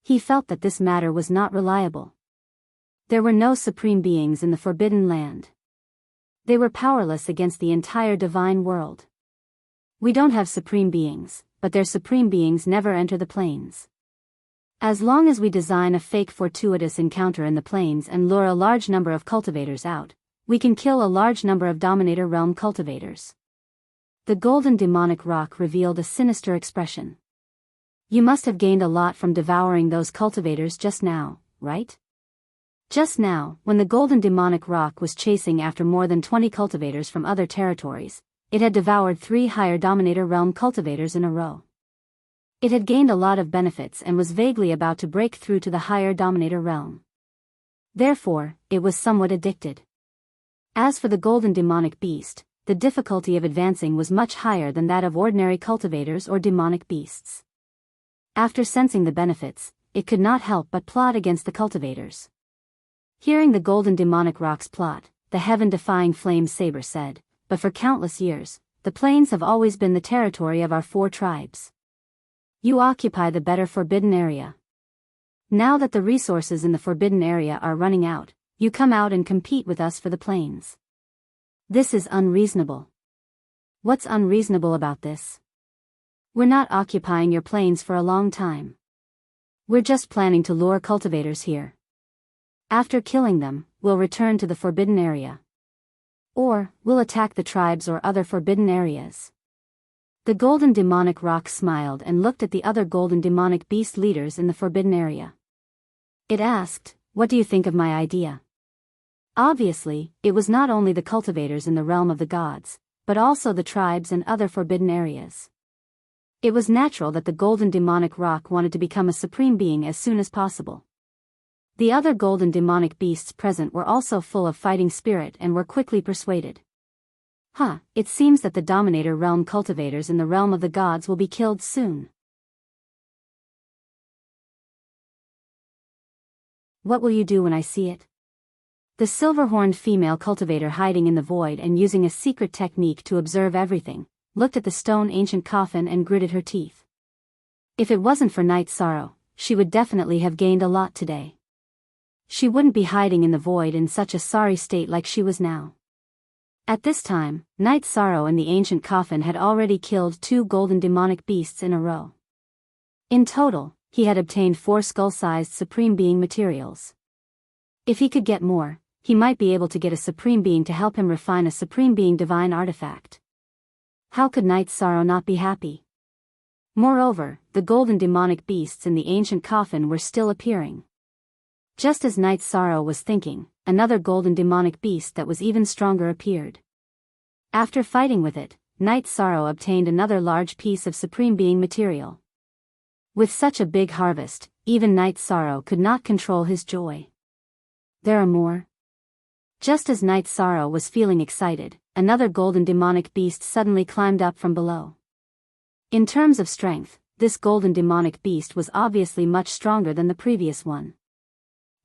He felt that this matter was not reliable. There were no supreme beings in the Forbidden Land. They were powerless against the entire divine world. We don't have supreme beings, but their supreme beings never enter the plains. As long as we design a fake fortuitous encounter in the plains and lure a large number of cultivators out, we can kill a large number of Dominator Realm cultivators. The golden demonic rock revealed a sinister expression. You must have gained a lot from devouring those cultivators just now, right? Just now, when the golden demonic rock was chasing after more than 20 cultivators from other territories, it had devoured 3 higher Dominator Realm cultivators in a row. It had gained a lot of benefits and was vaguely about to break through to the higher Dominator Realm. Therefore, it was somewhat addicted. As for the golden demonic beast, the difficulty of advancing was much higher than that of ordinary cultivators or demonic beasts. After sensing the benefits, it could not help but plot against the cultivators. Hearing the golden demonic rock's plot, the heaven-defying flame saber said, "But for countless years, the plains have always been the territory of our 4 tribes. You occupy the better forbidden area. Now that the resources in the forbidden area are running out, you come out and compete with us for the plains. This is unreasonable." "What's unreasonable about this? We're not occupying your plains for a long time. We're just planning to lure cultivators here. After killing them, we'll return to the forbidden area. Or, we'll attack the tribes or other forbidden areas." The golden demonic rock smiled and looked at the other golden demonic beast leaders in the forbidden area. It asked, "What do you think of my idea?" Obviously, it was not only the cultivators in the realm of the gods, but also the tribes and other forbidden areas. It was natural that the golden demonic rock wanted to become a supreme being as soon as possible. The other golden demonic beasts present were also full of fighting spirit and were quickly persuaded. It seems that the Dominator Realm cultivators in the realm of the gods will be killed soon. What will you do when I see it? The silver-horned female cultivator, hiding in the void and using a secret technique to observe everything, looked at the stone ancient coffin and gritted her teeth. If it wasn't for Night Sorrow, she would definitely have gained a lot today. She wouldn't be hiding in the void in such a sorry state like she was now. At this time, Night Sorrow and the ancient coffin had already killed 2 golden demonic beasts in a row. In total, he had obtained 4 skull-sized supreme being materials. If he could get more, he might be able to get a supreme being to help him refine a supreme being divine artifact. How could Night Sorrow not be happy? Moreover, the golden demonic beasts in the ancient coffin were still appearing. Just as Night Sorrow was thinking, another golden demonic beast that was even stronger appeared. After fighting with it, Night Sorrow obtained another large piece of supreme being material. With such a big harvest, even Night Sorrow could not control his joy. There are more? Just as Night Sorrow was feeling excited, another golden demonic beast suddenly climbed up from below. In terms of strength, this golden demonic beast was obviously much stronger than the previous one.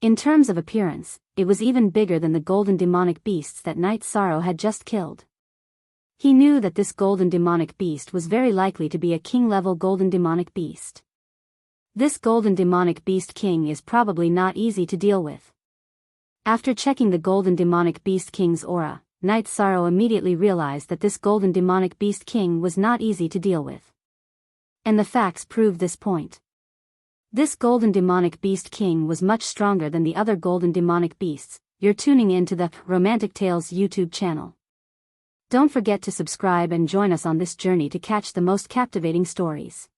In terms of appearance, it was even bigger than the golden demonic beasts that Night Sorrow had just killed. He knew that this golden demonic beast was very likely to be a king-level golden demonic beast. This golden demonic beast king is probably not easy to deal with. After checking the golden demonic beast king's aura, Night Sorrow immediately realized that this golden demonic beast king was not easy to deal with. And the facts proved this point. This golden demonic beast king was much stronger than the other golden demonic beasts. You're tuning in to the Romantic Tales YouTube channel. Don't forget to subscribe and join us on this journey to catch the most captivating stories.